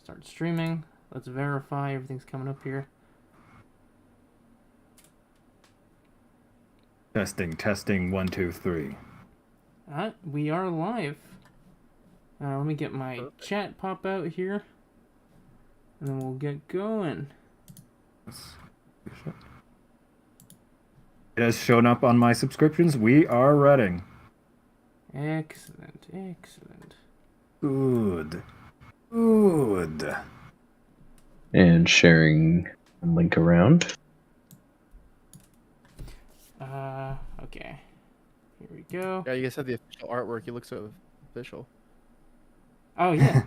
Start streaming. Let's verify everything's coming up here. Testing, 1, 2, 3. We are live. Let me get my chat pop out here. And then we'll get going. It has shown up on my subscriptions. We are running. Excellent, excellent. Good. And sharing a link around. Okay. Here we go. Yeah, you guys have the official artwork. You look so official. Oh, yeah.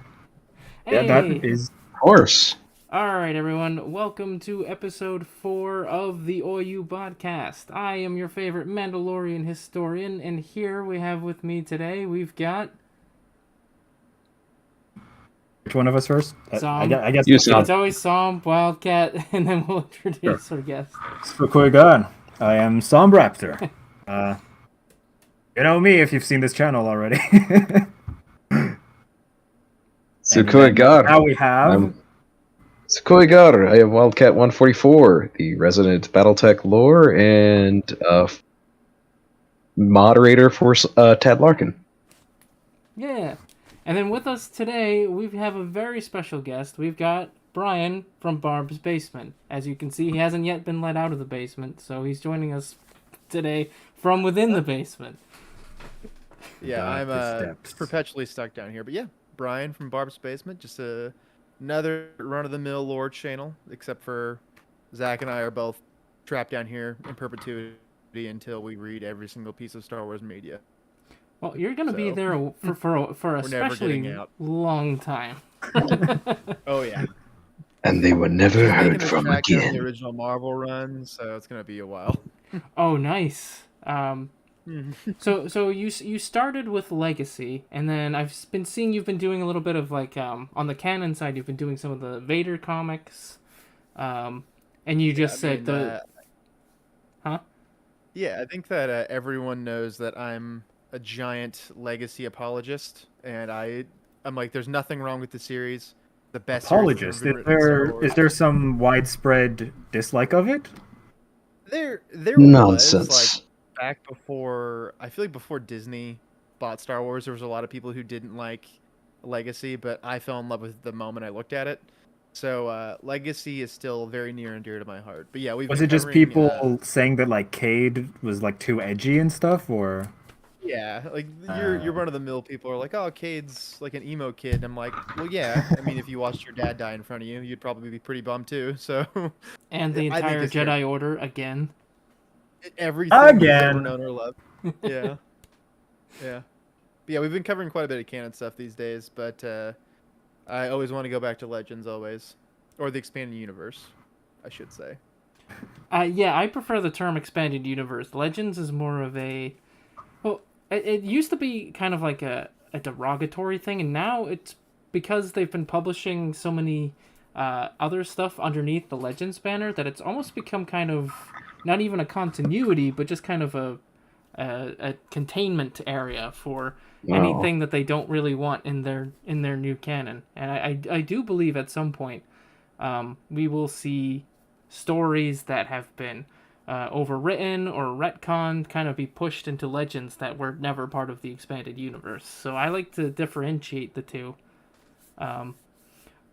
Yeah, Hey! that is... Of course. Alright, everyone. Welcome to episode 4 of the Oyu'baat cast. I am your favorite Mandalorian historian, and here we have with me today, we've got... Which one of us first? Som. I guess You, Som. It's always Som, Wildcat, and then we'll introduce our guest. Sukuigan. I am Sombraptor. You know me if you've seen this channel already. Sukuigar. Now we have... Sukuigar. I am Wildcat 144, the resident Battletech lore and moderator for Tad Lar'kin. Yeah. And then with us today, we have a very special guest. We've got Brian from Barb's basement. As you can see, he hasn't yet been let out of the basement, so he's joining us today from within the basement. Yeah, I'm perpetually stuck down here. But yeah, Brian from Barb's Basement, just another run-of-the-mill lore channel, except for Zach and I are both trapped down here in perpetuity until we read every single piece of Star Wars media. Well, you're going to be there for a especially long time. Oh, yeah. And they were never heard Taking from us back down again. the original Marvel run, so it's going to be a while. Oh, nice. So you started with Legacy, and then I've been seeing you've been doing a little bit of like on the canon side. You've been doing some of the Vader comics, and you just said huh? Yeah, I think that everyone knows that I'm a giant Legacy apologist, and I'm like, there's nothing wrong with the series. The best apologist. Is there some widespread dislike of it? There Nonsense. was, like, back before, I feel like before Disney bought Star Wars, there was a lot of people who didn't like Legacy, but I fell in love with it the moment I looked at it. So Legacy is still very near and dear to my heart. But yeah, Was it just people saying that like Cade was like too edgy and stuff, or? Yeah, like you're one of the mill people are like, oh, Cade's like an emo kid. I'm like, well, yeah. I mean, if you watched your dad die in front of you, you'd probably be pretty bummed too. So. And the entire Jedi Order again. Everything you've ever known or loved. Yeah. Yeah. But yeah, we've been covering quite a bit of canon stuff these days, but I always want to go back to Legends always. Or the expanded universe, I should say. Yeah, I prefer the term expanded universe. Legends is more of a... Well, it used to be kind of like a derogatory thing, and now it's because they've been publishing so many other stuff underneath the Legends banner that it's almost become kind of not even a continuity, but just kind of a containment area for anything that they don't really want in their new canon. And I do believe at some point we will see stories that have been overwritten or retconned kind of be pushed into Legends that were never part of the expanded universe. So I like to differentiate the two. But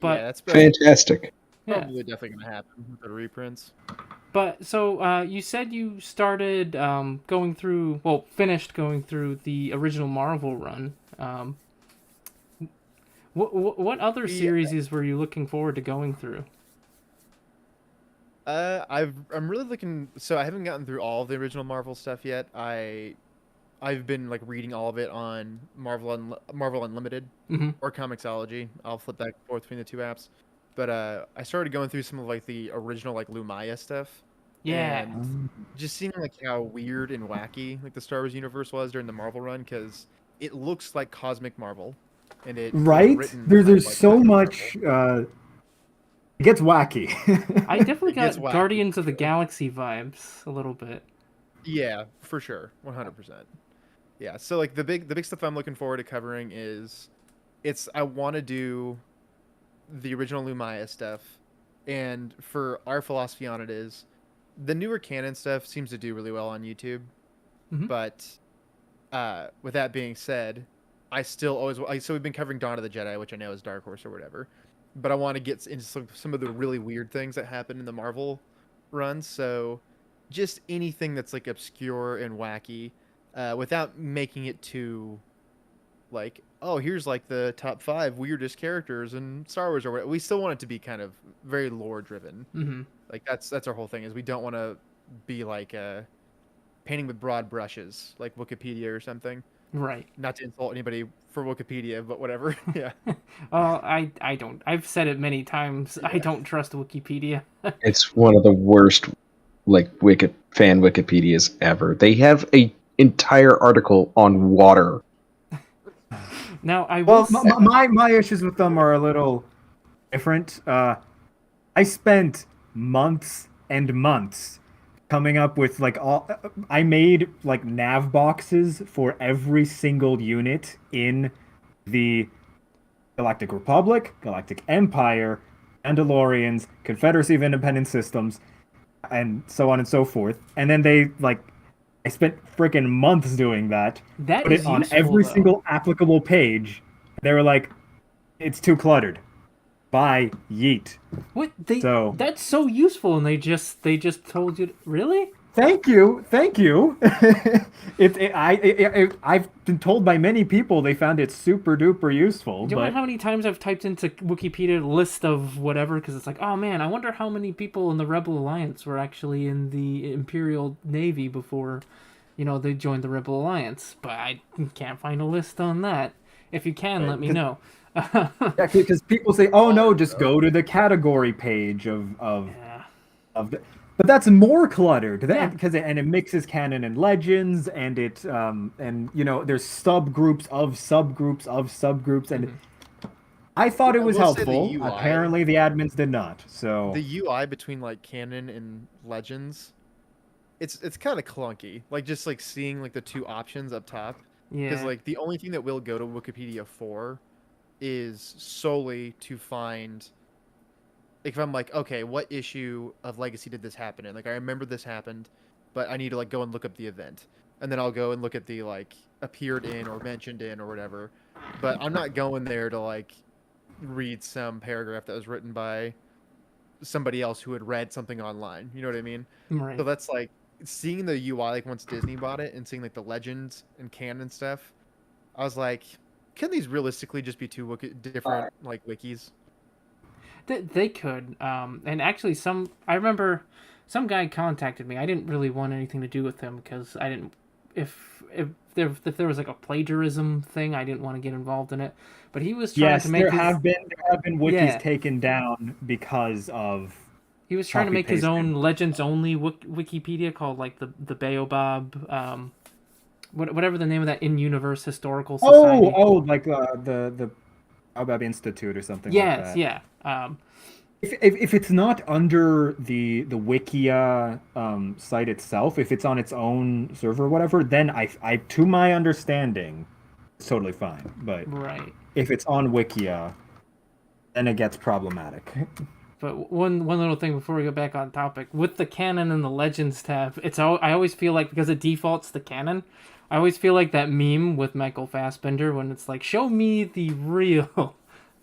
yeah, that's fantastic. Probably definitely going to happen with the reprints. But so you said you started finished going through the original Marvel run. What other series were you looking forward to going through? I'm really looking. So I haven't gotten through all of the original Marvel stuff yet. I've been like reading all of it on Marvel Unlimited or Comixology. I'll flip back and forth between the two apps. But I started going through some of like the original like Lumaya stuff. Yeah. And just seeing like how weird and wacky like the Star Wars universe was during the Marvel run, because it looks like cosmic Marvel, and it there's like so much. It gets wacky. I definitely got Guardians of the Galaxy vibes a little bit. Yeah, for sure, 100%. Yeah, so like the big stuff I'm looking forward to covering is, I want to do the original Lumaya stuff, and for our philosophy on it is, the newer canon stuff seems to do really well on YouTube, but with that being said, I still always so we've been covering Dawn of the Jedi, which I know is Dark Horse or whatever, but I want to get into some of the really weird things that happen in the Marvel runs. So just anything that's like obscure and wacky, without making it too like, oh, here's like the top 5 weirdest characters in Star Wars or whatever. We still want it to be kind of very lore driven. Like that's our whole thing, is we don't want to be like painting with broad brushes like Wikipedia or something. Right. Not to insult anybody for Wikipedia, but whatever. Yeah. I don't. I've said it many times. Yeah. I don't trust Wikipedia. It's one of the worst, like, fan Wikipedias ever. They have a entire article on water. Now I will. Well, my issues with them are a little different. I spent months and months coming up with like I made like nav boxes for every single unit in the Galactic Republic, Galactic Empire, Mandalorians, Confederacy of Independent Systems, and so on and so forth. And then I spent freaking months doing that. That put is it on useful, every though. single applicable page. They were like, it's too cluttered. Bye, yeet. What So- that's so useful, and they just told you really? Thank you. I've been told by many people they found it super duper useful. Do you know But how many times I've typed into Wikipedia list of whatever because it's like, oh man, I wonder how many people in the Rebel Alliance were actually in the Imperial Navy before, they joined the Rebel Alliance. But I can't find a list on that. If you can, let me know. yeah, because people say, "Oh no, just go to the category page of Yeah. the." But that's more cluttered Yeah. because it mixes canon and legends, and there's subgroups of subgroups of subgroups, and I thought it was I will say the helpful. UI Apparently, the admins did not. So The UI between like canon and legends, it's kind of clunky. Like just like seeing like the 2 options up top, because Yeah. like the only thing that we'll go to Wikipedia for is solely to find, like, if I'm like, okay, what issue of Legacy did this happen in? Like, I remember this happened, but I need to like go and look up the event, and then I'll go and look at the like appeared in or mentioned in or whatever. But I'm not going there to like read some paragraph that was written by somebody else who had read something online. You know what I mean? Right. So that's like seeing the UI like once Disney bought it and seeing like the legends and canon stuff. I was like, can these realistically just be 2 different like wikis? They could. And actually, I remember some guy contacted me. I didn't really want anything to do with him because I didn't. If there was like a plagiarism thing, I didn't want to get involved in it. But he was trying yes, to make there have been wikis Yeah. taken down because of. He was trying to make his copy-pasting. own Legends only Wikipedia called like the Baobab, whatever the name of that in-universe historical society. Like the Baobab Institute or something like Yes, that. yeah. If it's not under the Wikia site itself, if it's on its own server or whatever, then I to my understanding, it's totally fine. But Right. if it's on Wikia, then it gets problematic. But one little thing before we go back on topic, with the canon and the legends tab, I always feel like because it defaults to canon, I always feel like that meme with Michael Fassbender when it's like, show me the real Luke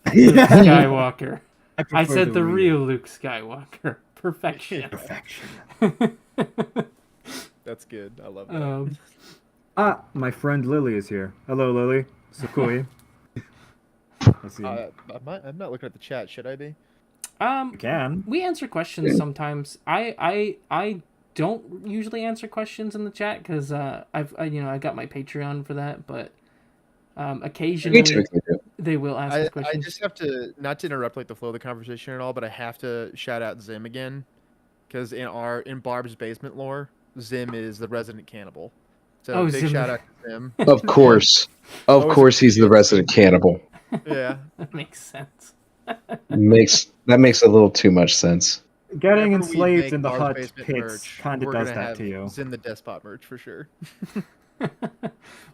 Skywalker. I said the real Luke Skywalker. Perfection. Perfection. That's good. I love that. My friend Lily is here. Hello, Lily. Sukui. Let's see. I'm not looking at the chat. Should I be? You can. We answer questions sometimes. I don't usually answer questions in the chat because I got my Patreon for that, but occasionally they will ask us I questions. just have to, not to interrupt like the flow of the conversation at all, but I have to shout out Zim again, because in Barb's basement lore, Zim is the resident cannibal. So big Zim. shout out to Zim. Of course. Of course he's the resident cannibal. Yeah. That makes sense. That makes a little too much sense. Getting Whenever we enslaved make in the Barb's hut basement pits merch, kind of we're does gonna that have to you. Zim the Despot merch for sure.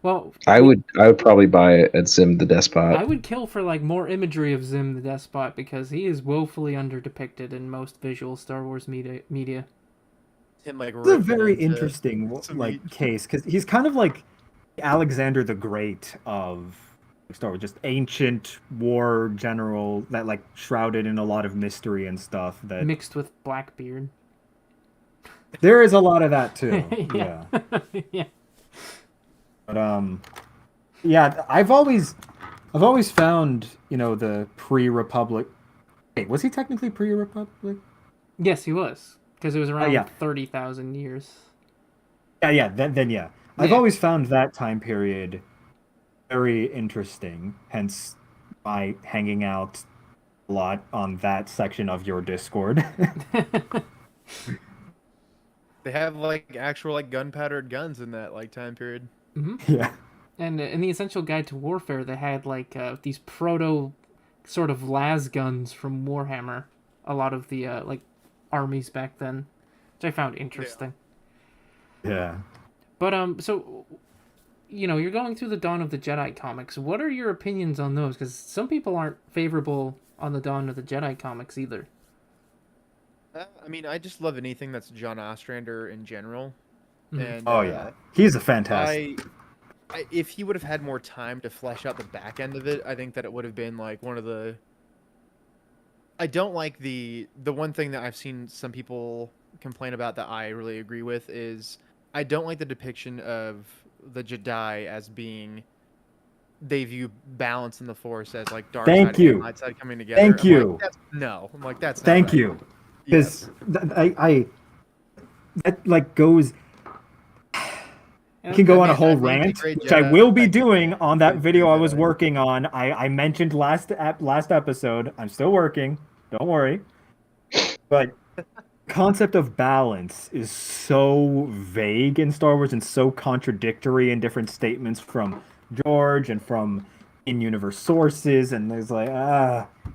Well, I would probably buy it at Zim the Despot. I would kill for like more imagery of Zim the Despot because he is woefully underdepicted in most visual Star Wars media. Him like It's a ripping very into interesting some like meat. case because he's kind of like Alexander the Great of Star Wars, just ancient war general that like shrouded in a lot of mystery and stuff. That Mixed with Blackbeard. there is a lot of that too. Yeah. Yeah, Yeah. but yeah, I've always found the pre-Republic. Wait, was he technically pre-Republic? Yes, he was. Because it was around Yeah. 30,000 years. Yeah. Then yeah, I've Yeah. always found that time period very interesting. Hence, my hanging out a lot on that section of your Discord. They have like actual like gunpowdered guns in that like time period. Hmm. Yeah. And in the Essential Guide to Warfare, they had like these proto sort of las guns from Warhammer. A lot of the like armies back then, which I found interesting. Yeah. But so you're going through the Dawn of the Jedi comics. What are your opinions on those? Because some people aren't favorable on the Dawn of the Jedi comics either. I mean, I just love anything that's John Ostrander in general, Mhm. and Oh yeah. He's a fantastic. if he would have had more time to flesh out the back end of it, I think that it would have been like one of the. I don't like the one thing that I've seen some people complain about that I really agree with is I don't like the depiction of the Jedi as being they view balance in the Force as like dark Thank side and you. light side coming together. Thank I'm you. like, no. I'm like, that's not Thank right. you. Yes. Because I that like goes. I can And go on mean, a whole I think the rant, great which I Jedi will be that doing on that is video the I was Jedi. working on. I mentioned last episode. I'm still working. Don't worry. But concept of balance is so vague in Star Wars and so contradictory in different statements from George and from in-universe sources, and there's like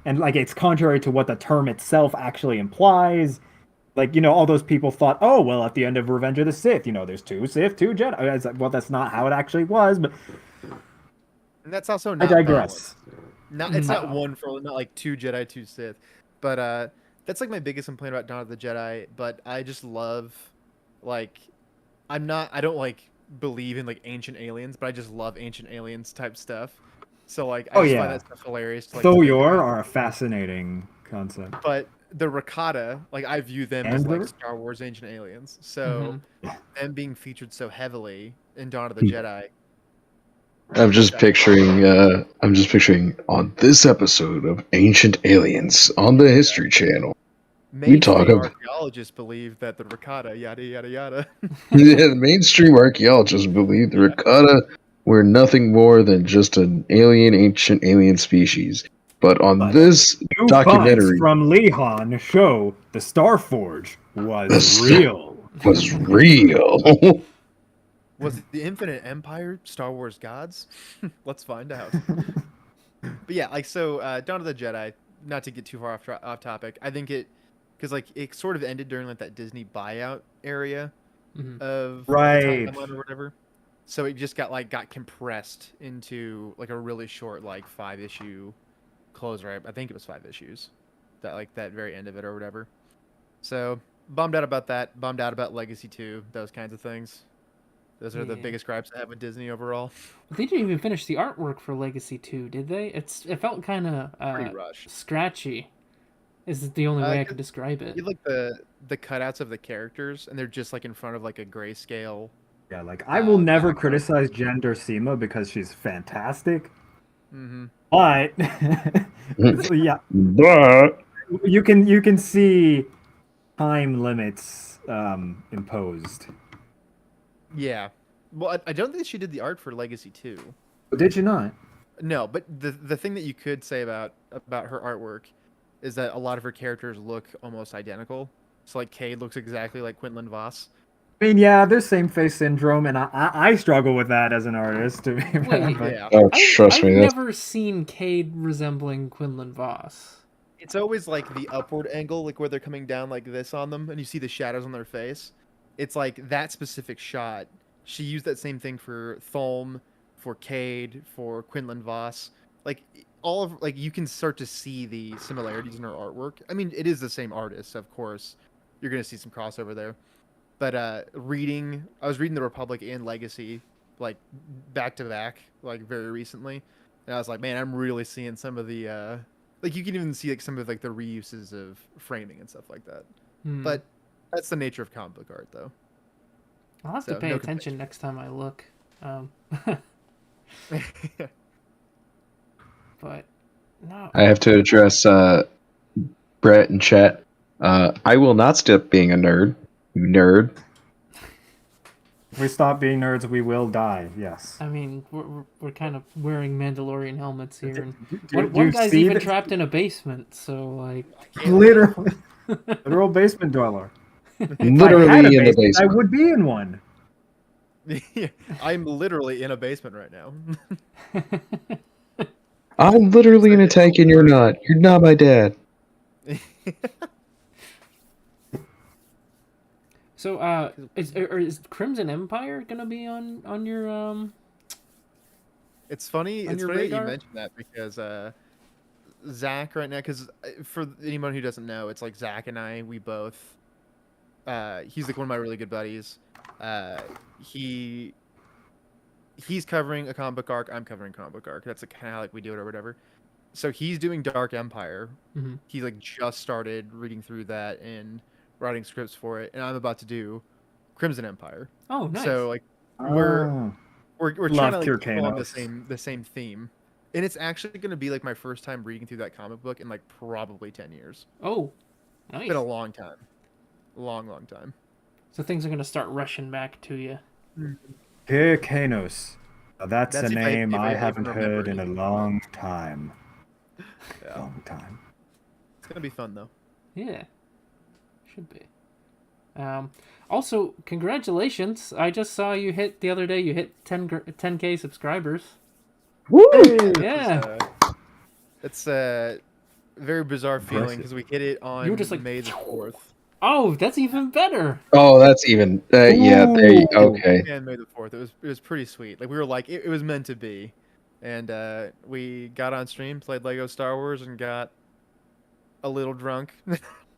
and like it's contrary to what the term itself actually implies. Like, all those people thought, oh, well, at the end of Revenge of the Sith, there's two Sith, two Jedi. It's like, well, that's not how it actually was, but And that's also I not digress. balanced. It's not No. one for not like two Jedi, two Sith. But that's like my biggest complaint about Dawn of the Jedi. But I just love, like, I don't like believe in like ancient aliens, but I just love ancient aliens type stuff. So like, I Oh, just find yeah. that stuff hilarious to like to think Thoyor about. are a fascinating concept. But the Rakata, like I view them And as like the... Star Wars ancient aliens. Hmm. So them being featured so heavily in Dawn of the Jedi. I'm just picturing on this episode of Ancient Aliens on the History Channel. We talk Mainstream about archaeologists believe that the Rakata, yada yada yada. the mainstream archaeologists believe the Rakata were nothing more than just an ancient alien species. But on But this new finds documentary, from Lihan show the Starforge was this real. was real. Was the Infinite Empire Star Wars gods? Let's find out. But yeah, like so, Dawn of the Jedi. Not to get too far off topic, I think because like it sort of ended during like that Disney buyout area Hmm. of the Right. timeline or whatever. So it just got compressed into like a really short like 5-issue closer. I think it was 5 issues. That very end of it or whatever. So bummed out about that. Bummed out about Legacy 2. Those kinds of things. Those are the Yeah. biggest gripes I have with Disney overall. They didn't even finish the artwork for Legacy 2, did they? It felt kind of Pretty rushed. scratchy. Is the only way I could 'Cause describe it. you like the cutouts of the characters, and they're just like in front of like a grayscale. Yeah, like I will never Background. criticize Jen Dursema because she's fantastic, Mm-hmm. but so, yeah, But you can see time limits imposed. Yeah. Well, I don't think she did the art for Legacy 2. Did you not? No, but the thing that you could say about her artwork is that a lot of her characters look almost identical. So like Cade looks exactly like Quinlan Voss. I mean, yeah, there's same face syndrome, and I struggle with that as an artist. To be fair, Wait, but Yeah. oh, I've trust me, that's never seen Cade resembling Quinlan Voss. It's always like the upward angle, like where they're coming down like this on them, and you see the shadows on their face. It's like that specific shot she used that same thing for Thulm, for Cade, for Quinlan Voss. Like all of like you can start to see the similarities in her artwork. I mean, it is the same artist, of course. You're gonna see some crossover there. But I was reading The Republic and Legacy like back to back, like very recently, and I was like, man, I'm really seeing some of the like you can even see like some of like the reuses of framing and stuff like that. But that's the nature of comic book art, though. I'll have to pay attention next time I look. But no, I have to address Brett in chat. I will not stop being a nerd. You nerd. If we stop being nerds, we will die. Yes. I mean, we're kind of wearing Mandalorian helmets here, and Do one you guy's see even this? trapped in a basement. So like, Literally, literal basement dweller. If I had a Literally in the basement, I basement. would be in one. I'm literally in a basement right now. I'm literally in a tank and you're not. You're not my dad. so is Crimson Empire gonna be on your It's funny. On It's your funny that you radar? mentioned that because Zach right now, because for anyone who doesn't know, it's like Zach and I. We both. He's like one of my really good buddies. He's covering a comic book arc. I'm covering a comic book arc. That's like kind of like we do it or whatever. So he's doing Dark Empire. Mm-hmm. He like just started reading through that and writing scripts for it, and I'm about to do Crimson Empire. Oh, nice. So like we're Oh. we're Love trying to like Pure keep on the Kanos. same theme, and it's actually going to be like my first time reading through that comic book in like probably 10 years. Oh, nice. It's been a long time, long time. So things are gonna start rushing back to you. Pure Kanos. Now, that's a That's if name I even haven't remember heard in a anything. long time. Yeah. Long time. It's gonna be fun though. Yeah, should be. Also, congratulations! I just saw you hit the other day. You hit 10K subscribers. Woo! Yeah. It's a very bizarre feeling Impressive. because we hit it on You were just like, May the 4th. Oh, that's even better. Oh, that's even. Yeah, there you. Okay. And May the 4th. It was pretty sweet. Like we were like it was meant to be, and we got on stream, played Lego Star Wars, and got a little drunk.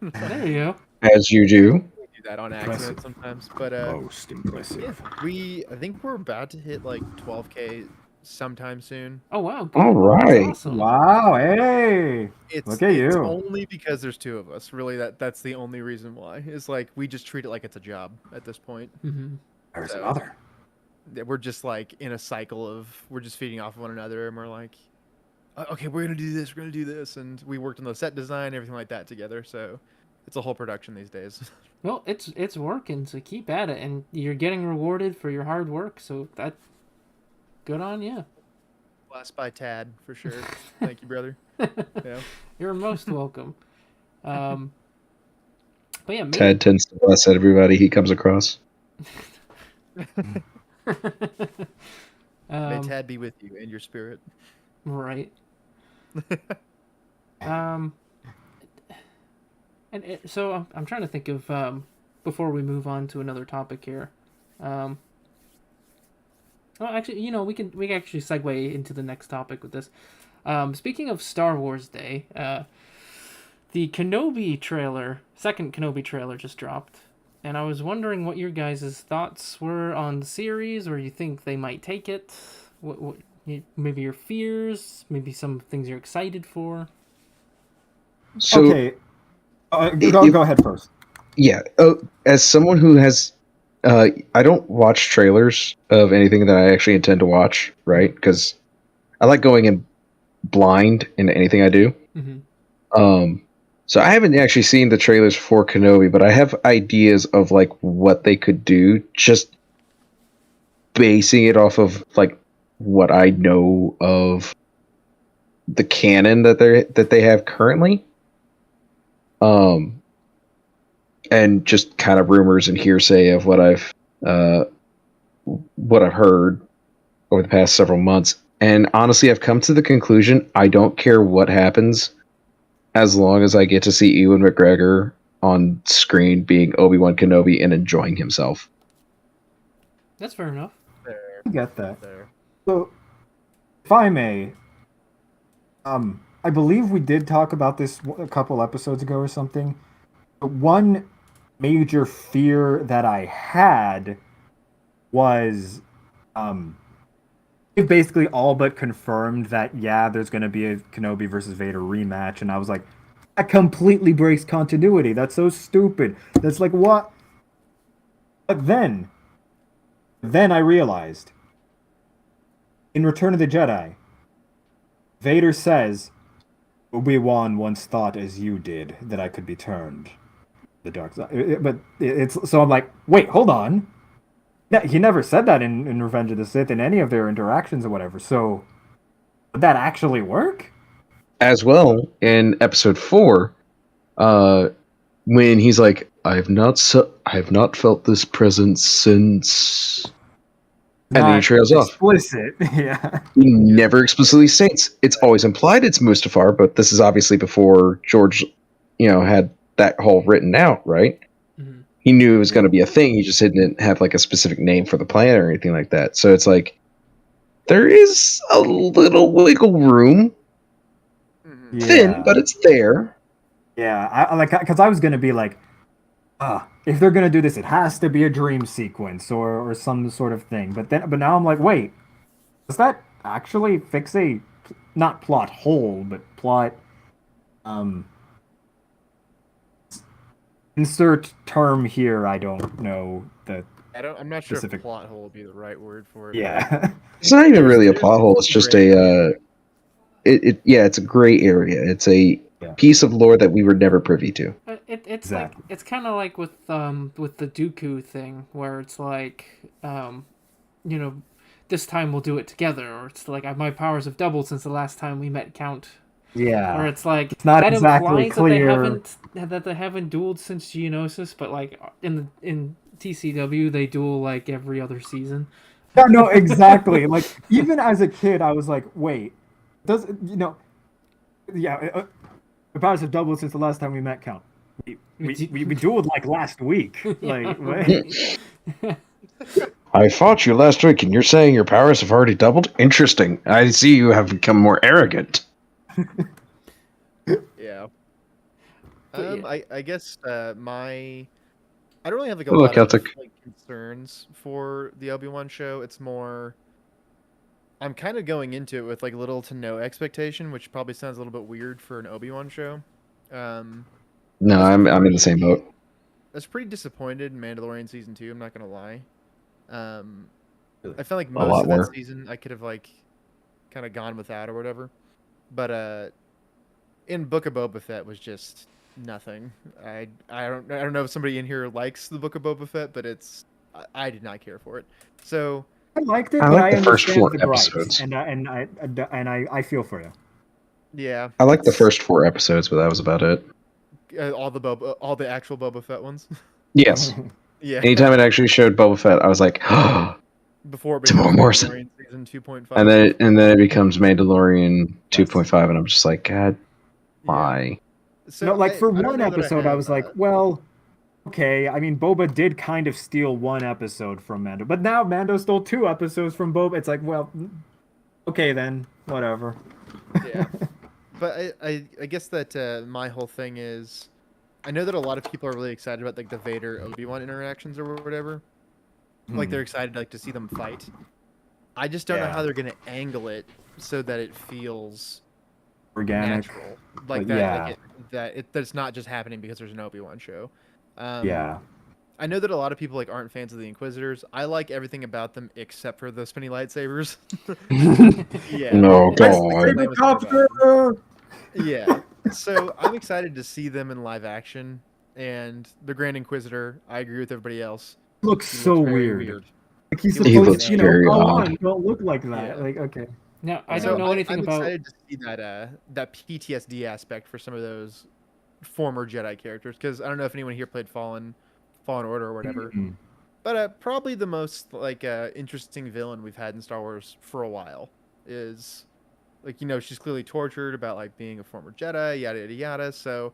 There you go. As you do. We do that on accident sometimes, but Most impressive. yeah, I think we're about to hit like 12K sometime soon. Oh wow. Good. All right. That's awesome. Wow, hey! Look at It's you. only because there's two of us. Really, that's the only reason why. It's like we just treat it like it's a job at this point. Mm-hmm. There's So- another. That we're just like in a cycle of we're just feeding off of one another, and we're like, okay, we're gonna do this, we're gonna do this, and we worked on the set design, everything like that together. So it's a whole production these days. Well, it's working, so keep at it, and you're getting rewarded for your hard work. So that, good on you. Blessed by Tad for sure. Thank you, brother. Yeah. You're most welcome. But yeah, Ted tends to bless everybody he comes across. May Tad be with you and your spirit. Right. So I'm trying to think of before we move on to another topic here. Well, actually, we can actually segue into the next topic with this. Speaking of Star Wars Day, the Kenobi trailer, second Kenobi trailer, just dropped, and I was wondering what your guys' thoughts were on the series, or you think they might take it. What maybe your fears, maybe some things you're excited for. So, Okay. Go ahead first. yeah, as someone who has, I don't watch trailers of anything that I actually intend to watch, right? Because I like going in blind into anything I do. Mm-hmm. So I haven't actually seen the trailers for Kenobi, but I have ideas of like what they could do, just basing it off of like what I know of the canon that they have currently. And just kind of rumors and hearsay of what I've heard over the past several months. And honestly, I've come to the conclusion I don't care what happens as long as I get to see Ewan McGregor on screen being Obi-Wan Kenobi and enjoying himself. That's fair enough. There, I get that. there. So, if I may, I believe we did talk about this a couple episodes ago or something. But one major fear that I had was, it basically all but confirmed that yeah, there's going to be a Kenobi versus Vader rematch, and I was like, that completely breaks continuity. That's so stupid. That's like what? But then I realized in Return of the Jedi, Vader says, Obi-Wan once thought as you did that I could be turned the dark side. But it's so I'm like, wait, hold on. He never said that in Revenge of the Sith in any of their interactions or whatever. So would that actually work? As well, in episode 4, when he's like, I have not felt this presence since, and then he Not trails off. explicit. Yeah. He never explicitly states. It's always implied it's Mustafar, but this is obviously before George, had that whole written out, right? Mm-hmm. He knew it was going to be a thing. He just didn't have like a specific name for the planet or anything like that. So it's like there is a little wiggle room, thin, but it's there. Yeah, I like because I was gonna be like, if they're gonna do this, it has to be a dream sequence or some sort of thing. But now I'm like, wait, does that actually fix a not plot hole, but plot insert term here? I don't know the I'm not sure specific if plot hole would be the right word for it. yeah. It's not even really a there's plot hole. It's just gray a it's a gray area. It's a piece of lore that we were never privy to. It's Exactly. like it's kind of like with the Dooku thing where it's like this time we'll do it together, or it's like my powers have doubled since the last time we met Count. Yeah. Or it's like It's not that exactly implies clear. that they haven't dueled since Geonosis, but like in TCW they duel like every other season. No, exactly. Like even as a kid, I was like, wait, does yeah, the powers have doubled since the last time we met Count. We dueled like last week. Like, right. I fought you last week, and you're saying your powers have already doubled? Interesting. I see you have become more arrogant. Yeah. Yeah. I guess I don't really have like a Hello, lot of Celtic. like concerns for the Obi-Wan show. It's more I'm kind of going into it with like little to no expectation, which probably sounds a little bit weird for an Obi-Wan show. No, I'm in the same boat. I was pretty disappointed in Mandalorian season 2. I'm not gonna lie. I felt like most lot of that more. season I could have like kind of gone without or whatever. But in Book of Boba Fett was just nothing. I don't know if somebody in here likes the Book of Boba Fett, but I did not care for it. So I liked it, I but like I the first understand 4 the gripes, episodes. and I feel for you. yeah, I like the it's, first 4 episodes, but that was about it. all the actual Boba Fett ones. Yes. Yeah. Anytime it actually showed Boba Fett, I was like, Before it Timur becomes Morrison. Mandalorian season 2.5. And then it becomes Mandalorian 2.5, and I'm just like, God, why? So No, like for I don't one know that episode, I have, was like, well, okay. I mean, Boba did kind of steal one episode from Mando, but now Mando stole 2 episodes from Boba. It's like, well, okay then, whatever. yeah. But I guess that my whole thing is, I know that a lot of people are really excited about like the Vader Obi-Wan interactions or whatever. Like they're excited like to see them fight. I just don't know how Yeah. they're gonna angle it so that it feels Organic. natural, like that, Yeah. that it's not just happening because there's an Obi-Wan show. Yeah. I know that a lot of people like aren't fans of the Inquisitors. I like everything about them except for the spinny lightsabers. Yeah, No, that's God. the lamest part about them. Helicopter! Yeah. So I'm excited to see them in live action. And the Grand Inquisitor, I agree with everybody else. Looks He so looks very weird. Like he's He looks He supposed, looks insane. very odd. on, don't look like that. Yeah. Like, okay. Now I So don't know anything I'm about. excited to see that PTSD aspect for some of those former Jedi characters because I don't know if anyone here played Fallen Order or whatever. Mm. But probably the most like interesting villain we've had in Star Wars for a while is like she's clearly tortured about like being a former Jedi, yada yada yada. So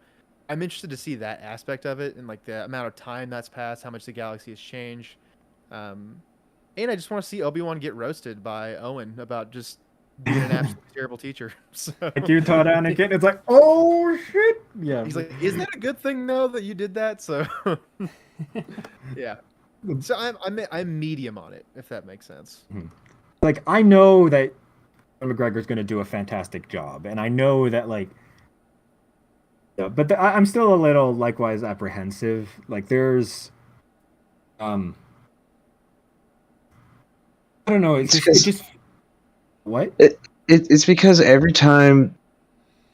I'm interested to see that aspect of it and like the amount of time that's passed, how much the galaxy has changed, and And I just want to see Obi-Wan get roasted by Owen about just being an absolutely terrible teacher. So Like you taught Anakin, it's like, oh shit. Yeah. he's like, "Is that a good thing though that you did that?" So yeah. So I'm medium on it, if that makes sense. Like I know that McGregor's going to do a fantastic job, and I know that like, but I'm still a little likewise apprehensive. Like there's, I don't know. It just what? It's because every time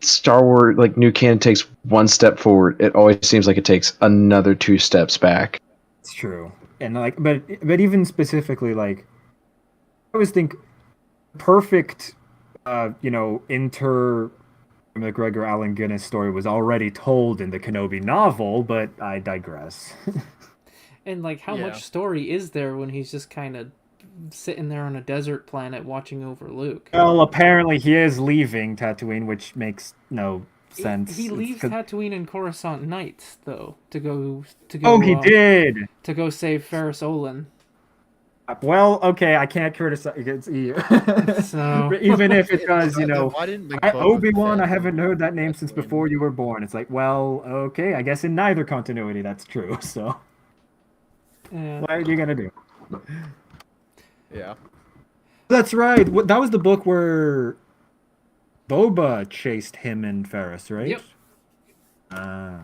Star Wars, like new canon, takes one step forward, it always seems like it takes another 2 steps back. It's true, and like, but even specifically, like, I always think perfect, McGregor Allen Guinness story was already told in the Kenobi novel, but I digress. And like, how much story is there when he's just kind of sitting there on a desert planet watching over Luke? Well, apparently he is leaving Tatooine, which makes no sense. He leaves Tatooine and Coruscant Nights though to go. Oh, he did to go save Ferris Olin. Well, okay, I can't criticize against EU. So even if it does, Obi-Wan, I Fett haven't heard that name since before you were born. It's like, well, okay, I guess in neither continuity that's true. So, what are you gonna do? Yeah. That's right. That was the book where Boba chased him and Ferris, right? Yep. Ah.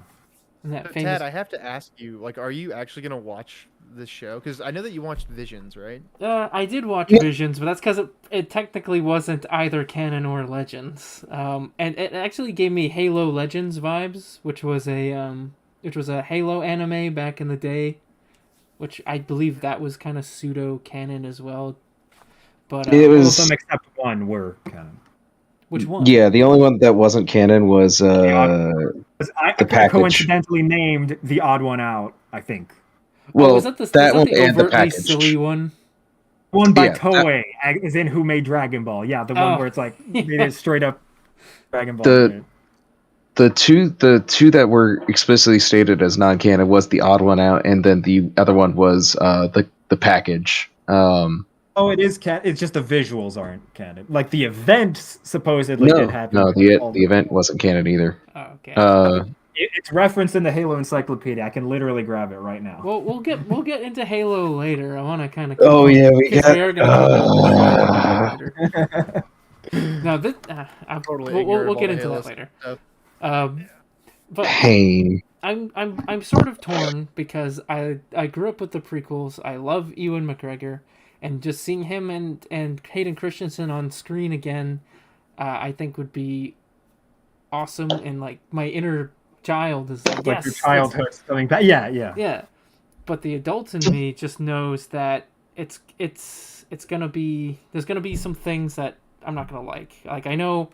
And that So, famous... Ted, I have to ask you, like, are you actually gonna watch this show? Because I know that you watched Visions, right? I did watch Visions, but that's because it technically wasn't either canon or Legends. And it actually gave me Halo Legends vibes, which was a Halo anime back in the day, which I believe that was kind of pseudo canon as well. But It all was of them except one were canon. Which one? Yeah, the only one that wasn't canon was I the package. coincidentally named the odd one out, I think. Well, was that the one and the overtly package. silly one? One by Yeah, Toei, as in who made Dragon Ball. Yeah, the one where it's like they did straight up Dragon Ball. The two that were explicitly stated as non-canon was the odd one out, and then the other one was the package. Oh, it is canon. It's just the visuals aren't canon. Like the events supposedly did happen. No, the event wasn't canon either. Oh, okay. It's referenced in the Halo Encyclopedia. I can literally grab it right now. Well, we'll get into Halo later. I want to kind of. Oh yeah, we are going to talk about this later. No, this we'll get into that later. But pain. I'm sort of torn because I grew up with the prequels. I love Ewan McGregor, and just seeing him and Hayden Christensen on screen again, I think would be awesome. And like my inner child is like, yes, your childhood's coming back. Yeah. But the adult in me just knows that it's gonna be, there's gonna be some things that I'm not gonna like. Like I know.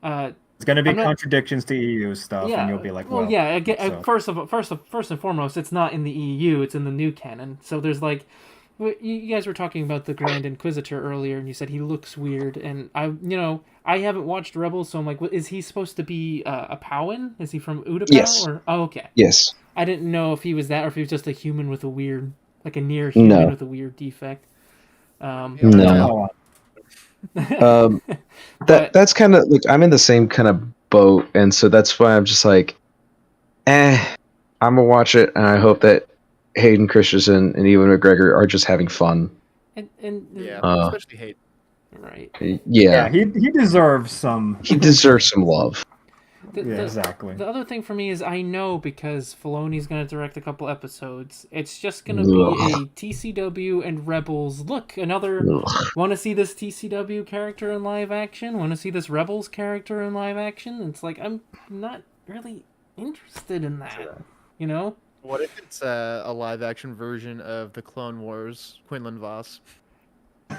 It's going to be contradictions to EU stuff, and you'll be like, well, yeah. First and foremost, it's not in the EU; it's in the new canon. So there's like, you guys were talking about the Grand Inquisitor earlier, and you said he looks weird, and I haven't watched Rebels, so I'm like, is he supposed to be a Powin? Is he from Utapau? Yes. Okay. Yes. I didn't know if he was that, or if he was just a human with a weird, like a near human with a weird defect. No. That's kind of like I'm in the same kind of boat, and so that's why I'm just like, I'm gonna watch it, and I hope that Hayden Christensen and Ewan McGregor are just having fun. And especially Hayden. Right. Yeah, he deserves some. He deserves some love. Exactly. The other thing for me is I know because Filoni's going to direct a couple episodes, it's just going to be a TCW and Rebels. Look, another. Want to see this TCW character in live action? Want to see this Rebels character in live action? It's like I'm not really interested in that. You know? What if it's a live action version of the Clone Wars, Quinlan Vos?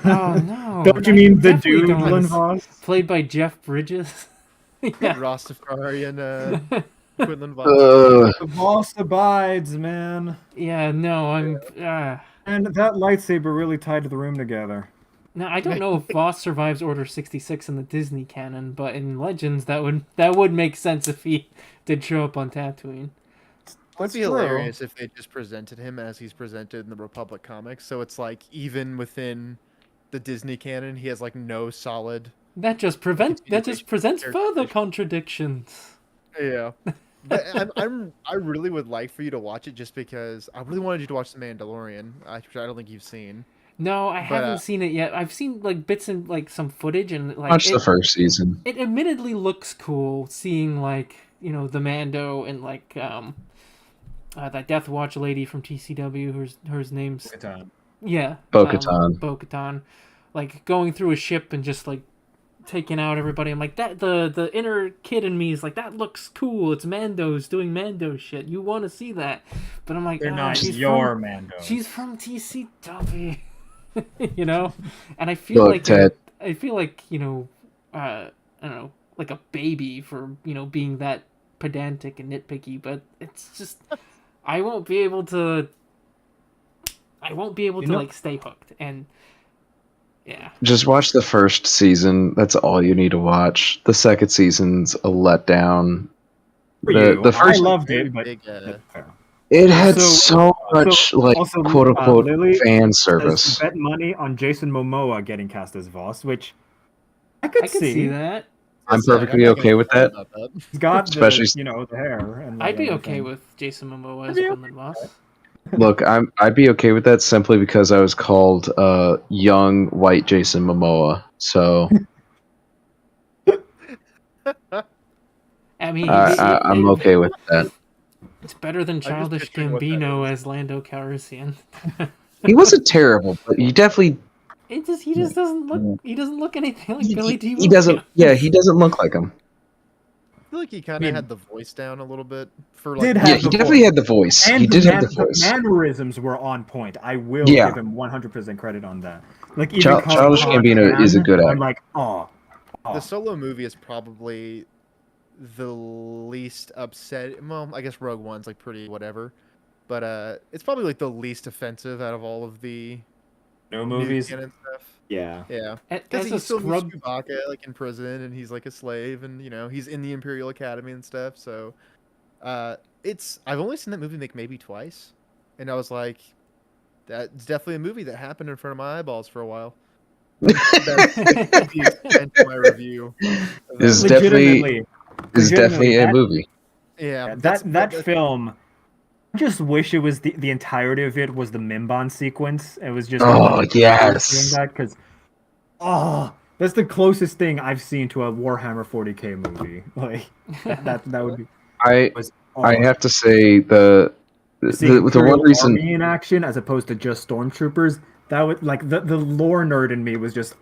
Oh no! Don't you mean the dude Quinlan Vos? Played by Jeff Bridges? Yeah. Rastafarian Quinlan Vos. The Vos abides, man. Yeah, no, I'm... And that lightsaber really tied the room together. Now, I don't know if Voss survives Order 66 in the Disney canon, but in Legends, that would make sense if he did show up on Tatooine. Would be true. hilarious if they just presented him as he's presented in the Republic comics. So it's like even within the Disney canon, he has like no solid. That just presents further contradictions. Yeah, but I really would like for you to watch it just because I really wanted you to watch The Mandalorian, which I don't think you've seen. No, I haven't seen it yet. I've seen like bits and like some footage and like Watch the first season. It admittedly looks cool seeing like the Mando and like that Death Watch lady from TCW, her name's yeah, Bo-Katan. Bo-Katan, like going through a ship and just like taking out everybody. I'm like that. The inner kid in me is like that looks cool. It's Mando's doing Mando shit. You want to see that, but I'm like They're not your Mando. She's from TCW, and I feel Look, like Ted. I feel like I don't know, like a baby for being that pedantic and nitpicky, but it's just I won't be able to like stay hooked. And yeah, Just watch the first season. That's all you need to watch. The second season's a letdown. The first, I loved it, but it had Also- so much like also, quote unquote Lily fan says service. bet money on Jason Momoa getting cast as Voss, which I could see that. I'm perfectly okay with that. He's got Especially- the hair. And I'd be everything. okay with Jason Momoa as Quinlan Voss. Look, I'd be okay with that simply because I was called young white Jason Momoa. So I mean, I'm okay with that. It's better than Childish picturing what that Gambino is. as Lando Calrissian. He wasn't terrible, but he definitely He just doesn't look. He doesn't look anything like Billy D. he doesn't. Yeah, he doesn't look like him. I feel like he kind of had the voice down a little bit for like. Did Yeah, have he the definitely voice. had the voice. And He did have the voice. mannerisms were on point. I will Yeah. give him 100% credit on that. Like even Childish Gambino is a good actor. I'm like, oh. The Solo movie is probably the least upset. Well, I guess Rogue One's like pretty whatever, but it's probably like the least offensive out of all of the No new movies. canon stuff. Yeah. Yeah, As because a he's still scrub, Chewbacca like in prison, and he's like a slave, and he's in the Imperial Academy and stuff. So, I've only seen that movie like maybe twice, and I was like, that's definitely a movie that happened in front of my eyeballs for a while. That's the extent of my review. of that Is movie. definitely Legitimately, a that- movie. Yeah, That film. I just wish it was the entirety of it was the Mimban sequence. It was just Oh, doing yes. that because that's the closest thing I've seen to a Warhammer 40K movie. Like that would be. I Was have to say the seeing one Imperial reason Army in action as opposed to just stormtroopers. That would like the lore nerd in me was just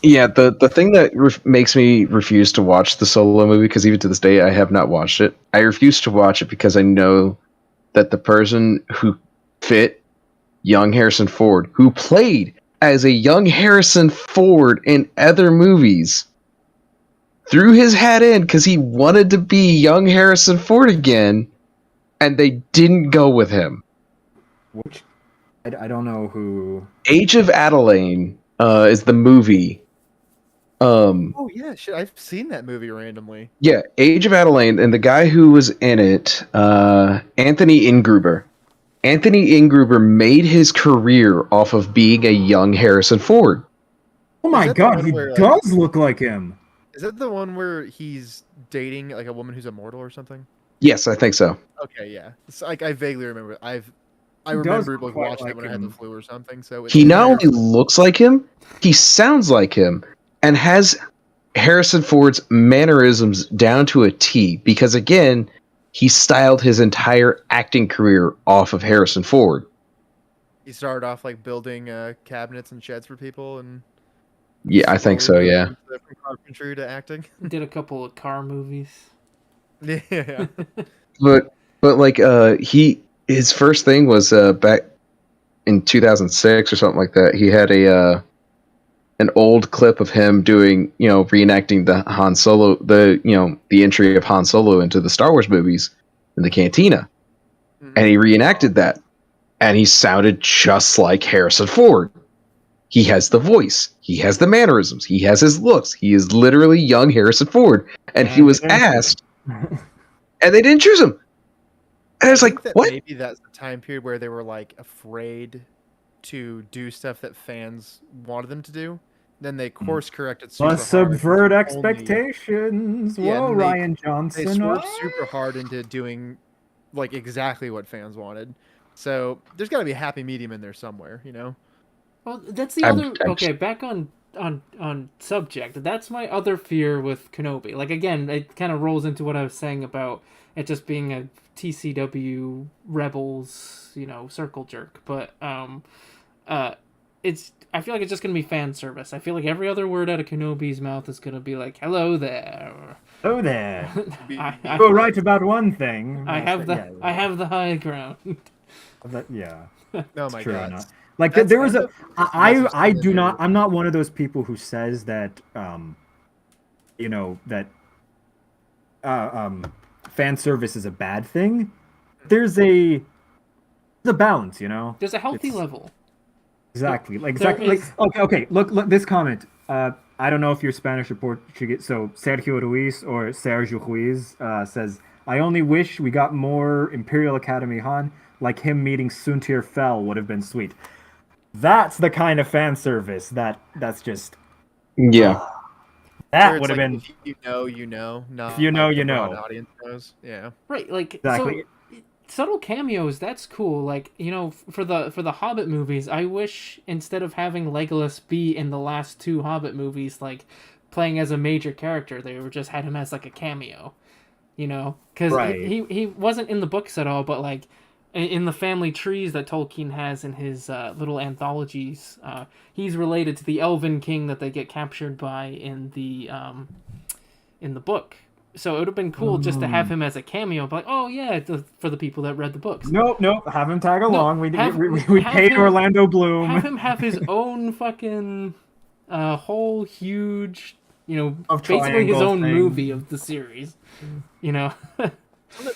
Yeah, the thing that makes me refuse to watch the Solo movie, because even to this day I have not watched it. I refuse to watch it because I know that the person who fit young Harrison Ford, who played as a young Harrison Ford in other movies, threw his hat in because he wanted to be young Harrison Ford again, and they didn't go with him. which I don't know who. Age of Adelaide is the movie. Oh yeah, shit! I've seen that movie randomly. Yeah, Age of Adelaide, and the guy who was in it, Anthony Ingruber. Anthony Ingruber made his career off of being a young Harrison Ford. Oh my that the god, one he where, like- does look like him. Is that the one where he's dating like a woman who's immortal or something? Yes, I think so. Okay, yeah. It's like I vaguely remember. I does remember look like quite watching it like when I had the him. flu or something. So He not only looks like him, he sounds like him, and has Harrison Ford's mannerisms down to a T, because again, he styled his entire acting career off of Harrison Ford. he started off like building cabinets and sheds for people, and Yeah, I think so, slowly yeah. moved from carpentry to acting. did a couple of car movies. Yeah. But like his first thing was back in 2006 or something like that. He had an old clip of him doing, reenacting the Han Solo, the entry of Han Solo into the Star Wars movies in the cantina. And he reenacted that. And he sounded just like Harrison Ford. He has the voice. He has the mannerisms. He has his looks. He is literally young Harrison Ford. And he was asked and they didn't choose him. And it's I like, think that what? maybe that's the time period where they were like afraid to do stuff that fans wanted them to do. Then they course corrected super Must hard. subvert into only- expectations. Yeah, Whoa, and Ryan they Johnson. swerved Oh. super hard into doing like exactly what fans wanted. So there's got to be a happy medium in there somewhere, you know. Well, that's the I'm other. Okay, back on subject. That's my other fear with Kenobi. Like again, it kind of rolls into what I was saying about it just being a TCW Rebels, circle jerk. But it's. I feel like it's just gonna be fan service. I feel like every other word out of Kenobi's mouth is gonna be like "Hello there." Oh there. I, Go right about one thing. I have the Yeah, I have the high ground. yeah. Oh It's my true. god. Not. Like That's- there was that's a. the I message do in not. there. I'm not one of those people who says that. That. Uh, um, fan service is a bad thing. There's a balance. There's a healthy It's. level. Exactly. Like There exactly. Like is. okay. Look. This comment. I don't know if you're Spanish or Portuguese. So Sergio Ruiz or Sergio Ruiz says, "I only wish we got more Imperial Academy Han. Like him meeting Suntir Fel would have been sweet." That's the kind of fan service that's just Yeah. that Where it's would have like, been if you know, you know, not you know, the you broad know. audience knows. Yeah. Right, like Exactly. so subtle cameos, that's cool. Like, for the Hobbit movies, I wish instead of having Legolas be in the last two Hobbit movies like playing as a major character, they were just had him as like a cameo, cuz Right. he wasn't in the books at all, but like in the family trees that Tolkien has in his little anthologies, he's related to the Elven king that they get captured by in the book. So it would have been cool just to have him as a cameo, but like, oh yeah, for the people that read the books. Nope. Have him tag No, along. have We have paid him Orlando Bloom. have him have his own fucking whole huge, Of basically his triangle own thing. movie of the series. I never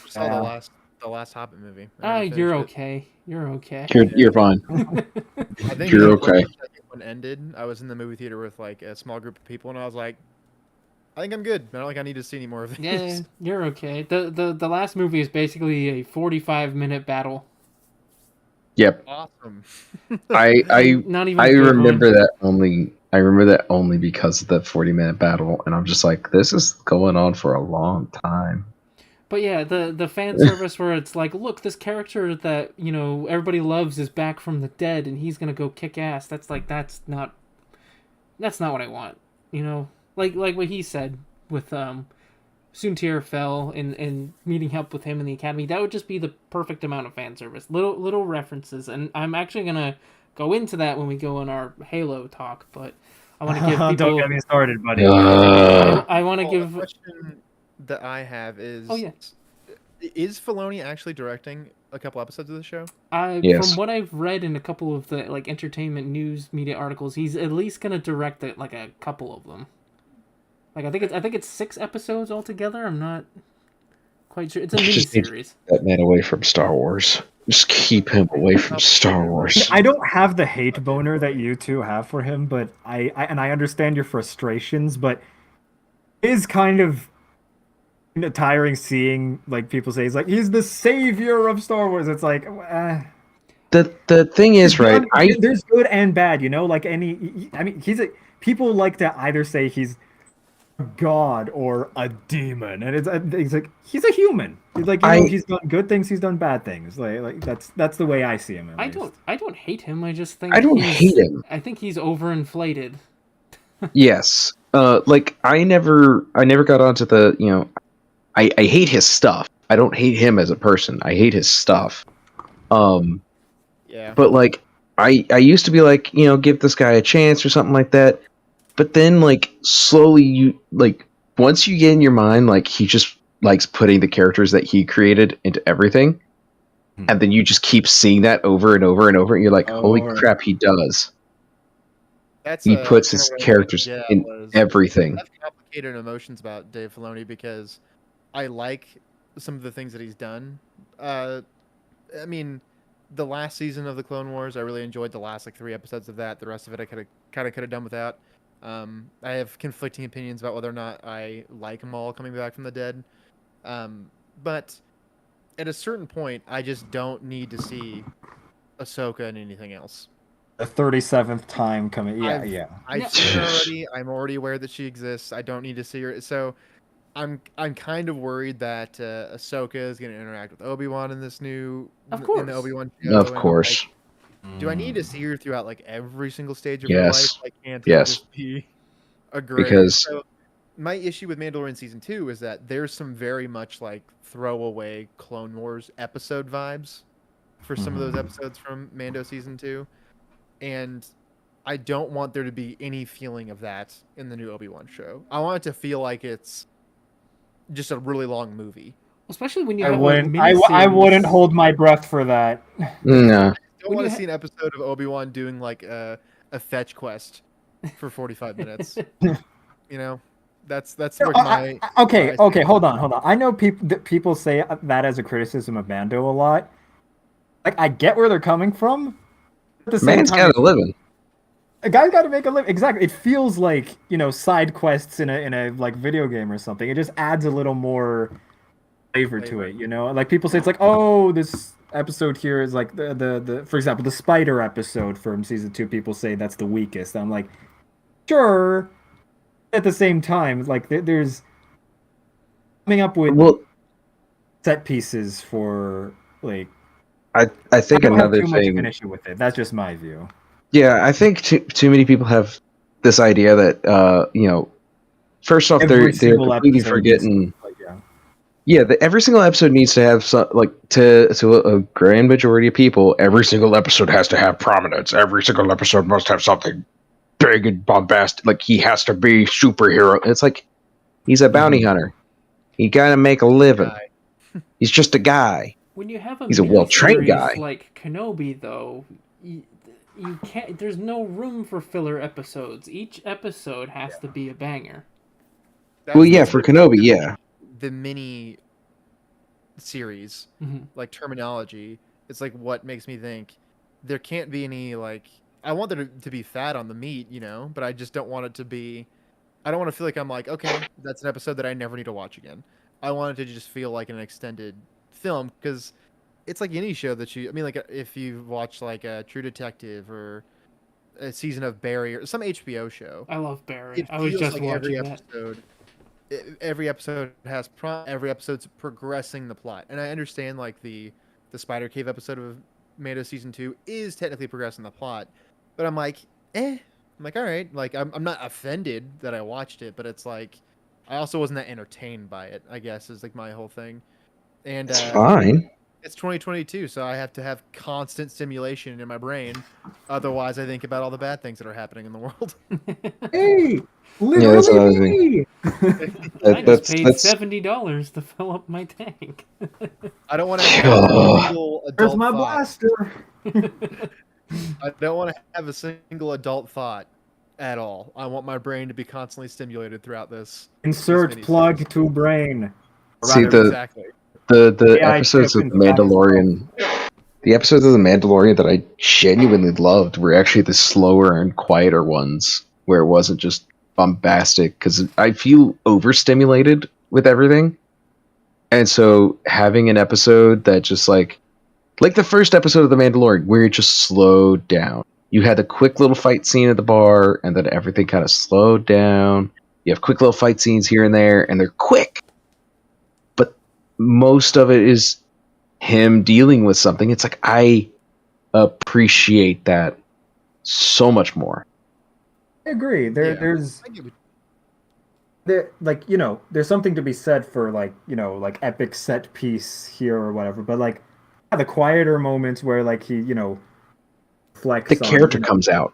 saw Yeah. the last Hobbit movie. I never You're finished it. okay. You're okay. You're fine. I think You're when okay. the second one ended, I was in the movie theater with like a small group of people, and I was like, I think I'm good. I don't think I need to see any more of these. Yeah, you're okay. The last movie is basically a 45-minute battle. Yep. Awesome. I Not even I a good remember one. that only. I remember that only because of the 40-minute battle, and I'm just like, this is going on for a long time. But yeah, the fan service where it's like, look, this character that everybody loves is back from the dead, and he's gonna go kick ass. That's not what I want. Like what he said with Suntir Fel and meeting up with him in the academy. That would just be the perfect amount of fan service. Little references, and I'm actually gonna go into that when we go on our Halo talk. But I want to give people. Don't get me started, buddy. I want to give. A question that I have is, Oh yeah. Is Filoni actually directing a couple episodes of the show? Yes. From what I've read in a couple of the like entertainment news media articles, he's at least gonna direct it, like a couple of them. Like I think it's 6 episodes altogether. I'm not quite sure. It's a mini Just need series. that man away from Star Wars. Just keep him away from Star Wars. I don't have the hate boner that you two have for him, but I understand your frustrations, but it is kind of tiring seeing like people say he's like he's the savior of Star Wars. It's like The thing is, right? there's good and bad, like any. I mean, people like to either say he's a god or a demon, and it's like he's a human. He's done good things, he's done bad things. Like that's the way I see him. At least. I don't hate him. I just think I don't hate him. I think he's overinflated. Yes. Like I never got onto the. I hate his stuff. I don't hate him as a person. I hate his stuff. Yeah. But like I used to be like, give this guy a chance or something like that. But then like slowly you like once you get in your mind like he just likes putting the characters that he created into everything. And then you just keep seeing that over and over and over and you're like, holy crap, he does. He puts his characters in everything. I have complicated emotions about Dave Filoni because I like some of the things that he's done. I mean, the last season of the Clone Wars, I really enjoyed the last like 3 episodes of that. The rest of it, I could have done without. I have conflicting opinions about whether or not I like Maul coming back from the dead. But at a certain point, I just don't need to see Ahsoka in anything else. The 37th time coming. Yeah, yeah. I've seen her already. I'm already aware that she exists. I don't need to see her. So I'm kind of worried that Ahsoka is going to interact with Obi-Wan in this new Of course. in the Obi-Wan show. Of course. Like, do I need to see her throughout like every single stage of her Yes. life? Like, can't it Yes. just be a great? Because So my issue with Mandalorian season 2 is that there's some very much like throwaway Clone Wars episode vibes for some of those episodes from Mando season 2, and I don't want there to be any feeling of that in the new Obi-Wan show. I want it to feel like it's just a really long movie. Especially when you I have wouldn't. a I wouldn't miniseries. hold my breath for that. no. I don't want to see an episode of Obi-Wan doing like a fetch quest for 45 minutes. You know, that's like my okay. my Okay, hold on. I know people say that as a criticism of Mando a lot. Like, I get where they're coming from. At the same Man's time, got a living. a guy's got to make a living. Exactly. It feels like, side quests in a like video game or something. It just adds a little more flavor to it, Like, people say it's like, oh, this episode here is like the for example, the spider episode from season 2. People say that's the weakest. I'm like, sure. At the same time, like, there's coming up with Well, set pieces for, like, I think I don't have another too much of thing. an issue with it. That's just my view. Yeah, I think too many people have this idea that first off, Every they're single completely episode needs forgetting. like, yeah. Yeah, every single episode needs to have some, like, to a grand majority of people. Every single episode has to have prominence. Every single episode must have something big and bombastic. Like, he has to be superhero. It's like, he's a bounty hunter. He gotta make a living. He's just a guy. When you have He's a well-trained miniseries guy. like Kenobi, though, you can't. There's no room for filler episodes. Each episode has to be a banger. Well, yeah, for Kenobi, yeah. The mini series, like, terminology, it's like what makes me think there can't be any, like, I want there to be fat on the meat, but I just don't want it to be. I don't want to feel like I'm like, okay, that's an episode that I never need to watch again. I want it to just feel like an extended film, because it's like any show that I mean, like, if you watch like a True Detective or a season of Barry or some HBO show. I love Barry. I was just like watching that. Every episode has every episode's progressing the plot, and I understand like the Spider Cave episode of Mando season 2 is technically progressing the plot, but I'm like, I'm like, all right, like, I'm not offended that I watched it, but it's like I also wasn't that entertained by it, I guess, is like my whole thing. And It's fine. It's 2022, so I have to have constant stimulation in my brain. Otherwise, I think about all the bad things that are happening in the world. Hey, Yeah, that's another thing. I just paid $70 to fill up my tank. I don't want to have a single adult Where's my thought. blaster? I don't want to have a single adult thought at all. I want my brain to be constantly stimulated throughout this. Insert plug to brain. See, exactly. The episodes of The Mandalorian, the episodes of The Mandalorian that I genuinely loved were actually the slower and quieter ones, where it wasn't just bombastic, because I feel overstimulated with everything. And so having an episode that just like the first episode of The Mandalorian, where it just slowed down. You had a quick little fight scene at the bar, and then everything kind of slowed down. You have quick little fight scenes here and there, and they're quick. Most of it is him dealing with something. It's like, I appreciate that so much more. I agree. There's something to be said for like epic set piece here or whatever. But like the quieter moments where like he flex. The character comes out.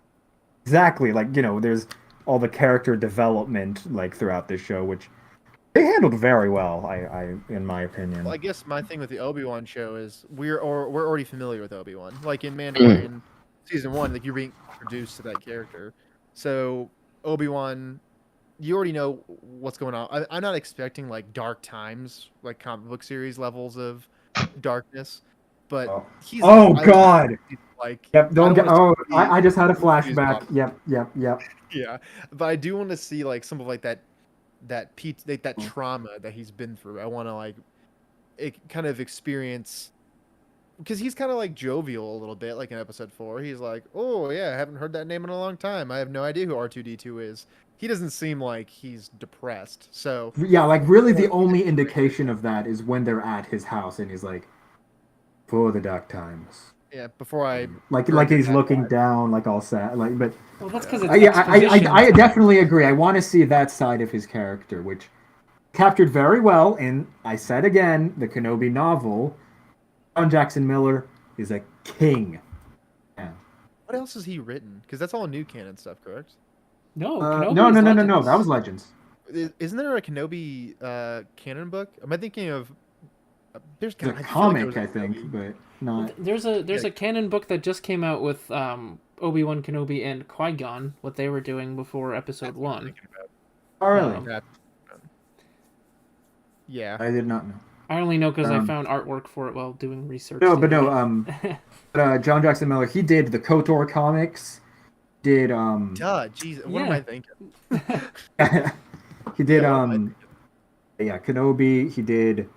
Exactly. Like there's all the character development like throughout this show, which they handled very well, I in my opinion. Well, I guess my thing with the Obi-Wan show is we're already familiar with Obi-Wan. Like in Mandalorian season 1, like you're being introduced to that character. So Obi-Wan, you already know what's going on. I'm not expecting like Dark Times, like comic book series levels of darkness, but he's. Oh God! Like, yep. Don't get. Oh, I just had a flashback. Yep. Yeah, but I do want to see like some of like that that trauma that he's been through. I want to like kind of experience, because he's kind of like jovial a little bit, like in episode 4. He's like, "Oh yeah, I haven't heard that name in a long time. I have no idea who R2D2 is." He doesn't seem like he's depressed. So Yeah, like really the only indication of that is when they're at his house and he's like, "For the dark times." yeah, before I Like burned your he's dad looking alive. down, like all sad. Like, but Well, that's because it's I definitely agree. I want to see that side of his character, which captured very well in, I said again, the Kenobi novel. John Jackson Miller is a king. Yeah. What else has he written? Because that's all new canon stuff, correct? No, No, Kenobi no, is no, no, no. Legends. That was Legends. Isn't there a Kenobi canon book? Am I thinking of? There's It's a I feel like there comic, was a I think, Kenobi. but not. There's a canon book that just came out with Obi-Wan Kenobi and Qui-Gon, what they were doing before Episode That's what I'm 1. thinking about. Oh, really? Um, Yeah. I did not know. I only know because I Um, found artwork for it while doing research. No, the but no. other day. John Jackson Miller, he did the KOTOR comics. Did Duh, jeez, what am Yeah. I thinking? he did Yeah, what am yeah, Kenobi. He did.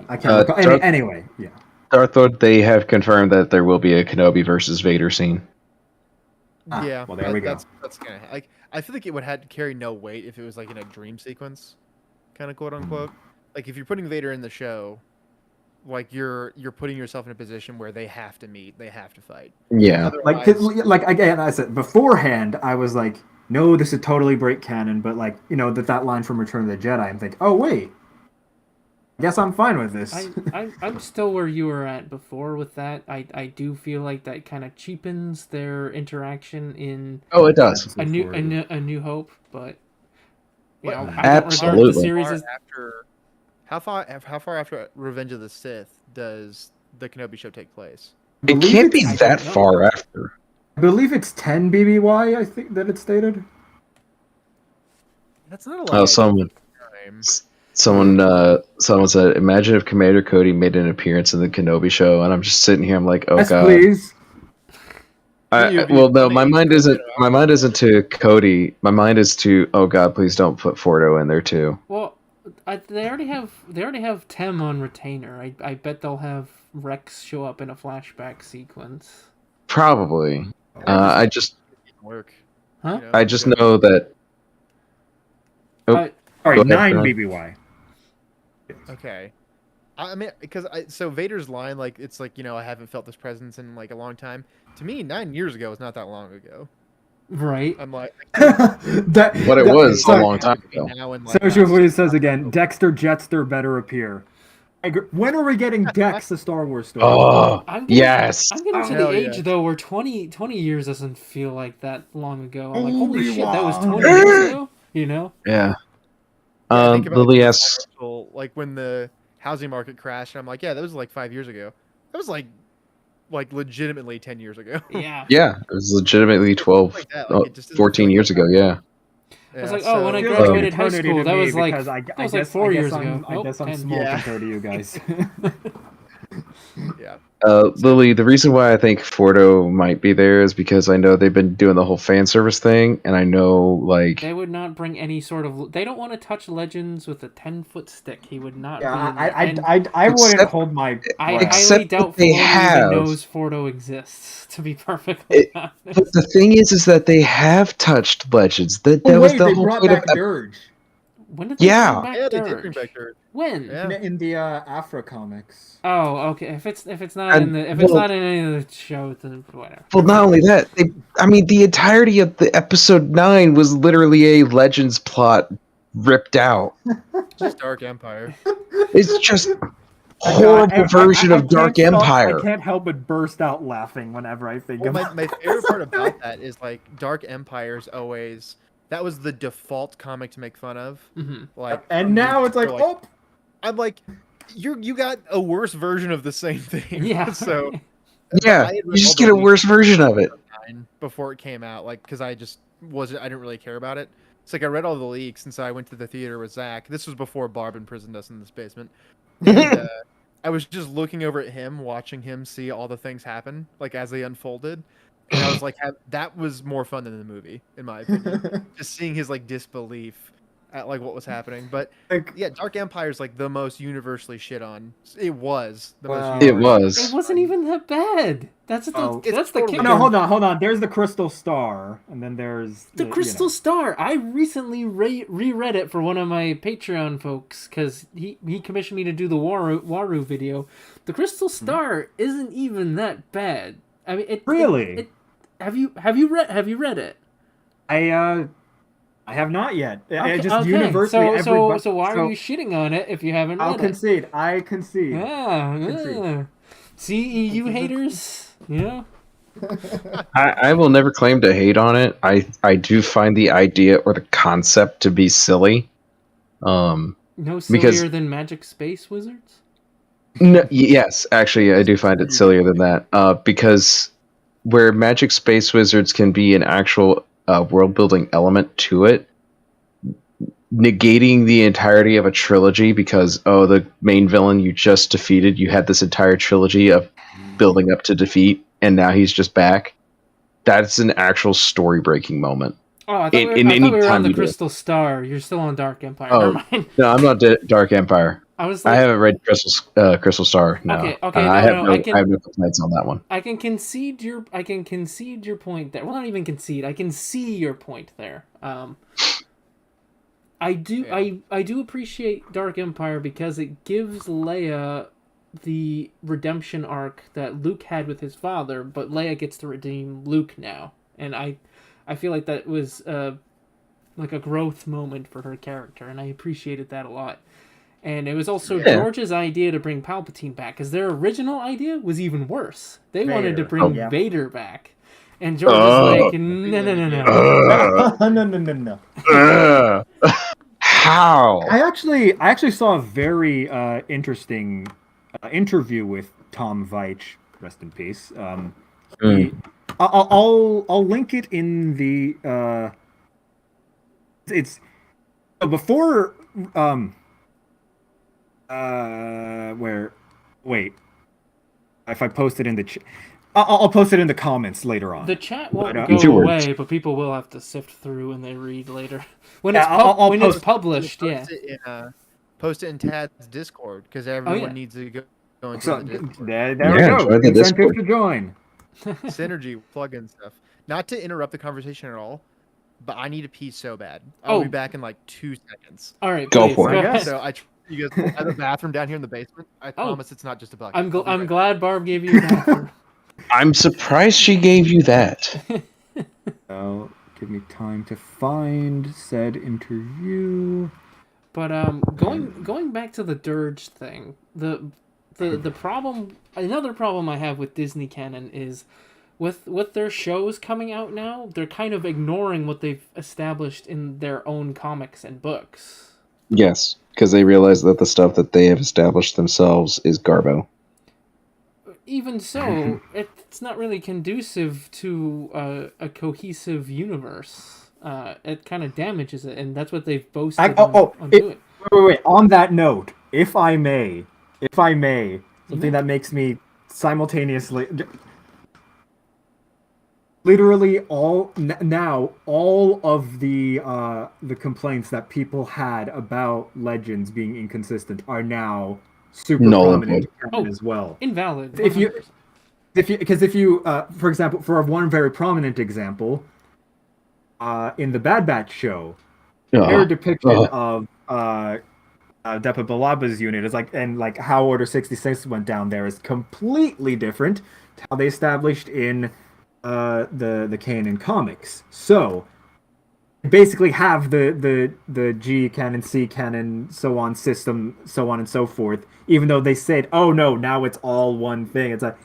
I can't recall. Anyway, yeah. Darth Lord, they have confirmed that there will be a Kenobi versus Vader scene. Ah, Yeah, well, there we go. That's kind of like, I feel like it would have to carry no weight if it was like in a dream sequence, kind of quote unquote. Like if you're putting Vader in the show, like you're putting yourself in a position where they have to meet, they have to fight. Yeah. Like again, I said beforehand, I was like, no, this would totally break canon. But like, that line from Return of the Jedi, I'm thinking, oh wait, I guess I'm fine with this. I'm still where you were at before with that. I do feel like that kind of cheapens their interaction in Oh, it does. a new Hope, but you know, I don't regard Absolutely. the series as How far after Revenge of the Sith does the Kenobi show take place? It can't be that far after. I believe it's 10 BBY. I think that it's stated. That's not a lot. Oh, of time. someone said, imagine if Commander Cody made an appearance in the Kenobi show, and I'm just sitting here, I'm like, oh Yes, god. please. Well, no, my mind isn't to Cody. My mind is to, oh god, please don't put Fordo in there too. well. They already have Tem on retainer. I bet they'll have Rex show up in a flashback sequence. Probably. I just work. Huh? You know, I just know that. Oh, But All Go right, ahead, 9 John. BBY. Okay. I mean, because so Vader's line, like, it's like, I haven't felt this presence in like a long time. To me, 9 years ago is not that long ago. right. I'm like, What it was a long time ago. now in, like, So what it says again, Dexter Jetster better appear. When are we getting Dex, the Star Wars story? Oh, I'm getting, yes. I'm getting to the Hell age yeah. though where 20 years doesn't feel like that long ago. I'm like, holy shit, that was Obi-Wan. 20 years ago. You know? Yeah. I think about, like, Lily the asks, financial- like when the housing market crashed, I'm like, yeah, that was like 5 years ago. That was like legitimately 10 years ago. Yeah. yeah, it was legitimately 12, Like that, like, it just doesn't 14 feel years like ago, yeah. I was like, oh, when I Feels graduated high eternity school, to that me was like because that was like 4 years ago. I guess I'm 10. small Yeah. compared to you guys. yeah. Lily, the reason why I think Fordo might be there is because I know they've been doing the whole fan service thing, and I know, like... They would not bring any sort of... They don't want to touch Legends with a 10-foot stick. He would not Yeah, be in there. I wouldn't Except- hold my. I breath. Except highly that doubt they Filoni even have. knows Fordo exists, to be perfectly honest. But the thing is that they have touched Legends. That Oh, was wait, the they whole brought point of... back Dirge When did they Yeah. bring back Yeah, they Dirge? did bring back Dirge. When? Yeah. in the Afro comics. Oh, okay. If it's not And, in the it's well- not in any of the shows, then whatever. Well, not only that, the entirety of the episode 9 was literally a Legends plot ripped out. Just Dark Empire. It's just horrible version of Dark Empire. I can't help but burst out laughing whenever I think Well, of my favorite part about that is like Dark Empire's always that was the default comic to make fun of. Mm-hmm. Like, And now it's like, oh, I'm like, you got a worse version of the same thing. Yeah. So Yeah, I had you read just all the get a leaks worse version of it. before it came out, like because I didn't really care about it. It's like I read all the leaks, and so I went to the theater with Zach. This was before Barb imprisoned us in this basement. And I was just looking over at him, watching him see all the things happen, like as they unfolded. and I was like, that was more fun than the movie, in my opinion. Just seeing his like disbelief at like what was happening. But Like, yeah, Dark Empire is like the most universally shit on. It was the Wow. most. It Universally was. It wasn't even that bad. That's the Oh. that's the totally kicker. no, hold on. There's the Crystal Star, and then there's The Crystal Star. I recently reread it for one of my Patreon folks because he commissioned me to do the Waru video. The Crystal Star isn't even that bad. I mean, Really? Have you read it? I have not yet. I Okay, just okay. universally So why are you shitting on it if you haven't read I'll it? concede. I concede. Yeah. CEU haters. Yeah. I will never claim to hate on it. I do find the idea or the concept to be silly. No sillier than Magic Space Wizards? No, yes, actually, I do find it sillier than that. Because where Magic Space Wizards can be an actual world building element to it, negating the entirety of a trilogy because the main villain you just defeated, you had this entire trilogy of building up to defeat, and now he's just back. That's an actual story breaking moment. Oh, I thought we were on the Crystal Star. You're still on Dark Empire. Oh, never mind. no, I'm not Dark Empire. I was like, I haven't read Crystal Star. No. Okay, I have no complaints on that one. I can concede your point there. Well, not even concede. I can see your point there. I do appreciate Dark Empire because it gives Leia the redemption arc that Luke had with his father, but Leia gets to redeem Luke now, and I feel like that was like a growth moment for her character, and I appreciated that a lot. And it was also George's idea to bring Palpatine back, because their original idea was even worse. They wanted to bring Vader back. And George was like, no. No. How? I actually saw a very interesting interview with Tom Veitch, rest in peace. I'll link it in the it's before where wait, if I post it in the I'll post it in the comments later on. The chat won't go away, but people will have to sift through when they read later. When it's it's published, Post it in Tad's Discord because everyone needs to go into the Discord. There we go. Incentive to join. Synergy plug-in stuff. Not to interrupt the conversation at all, but I need to pee so bad. I'll be back in like 2 seconds. All right, go for it. So you guys have a bathroom down here in the basement. I promise it's not just a bucket. I'm glad Barb gave you a bathroom. I'm surprised she gave you that. So, give me time to find said interview. But going back to the Dirge thing, the problem, another problem I have with Disney canon is with their shows coming out now, they're kind of ignoring what they've established in their own comics and books. Yes, because they realize that the stuff that they have established themselves is garbo. Even so, it's not really conducive to a cohesive universe. It kind of damages it, and that's what they've boasted on doing. Wait. On that note, if I may, something that makes me simultaneously... Literally all of the complaints that people had about Legends being inconsistent are now super prominent as well. Invalid. If you for example, for one very prominent example, in the Bad Batch show, their depiction of Depa Balaba's unit is like how Order 66 went down there is completely different to how they established in the canon comics. So basically have the G canon, C canon, so on system, so on and so forth, even though they said, oh no, now it's all one thing. It's like,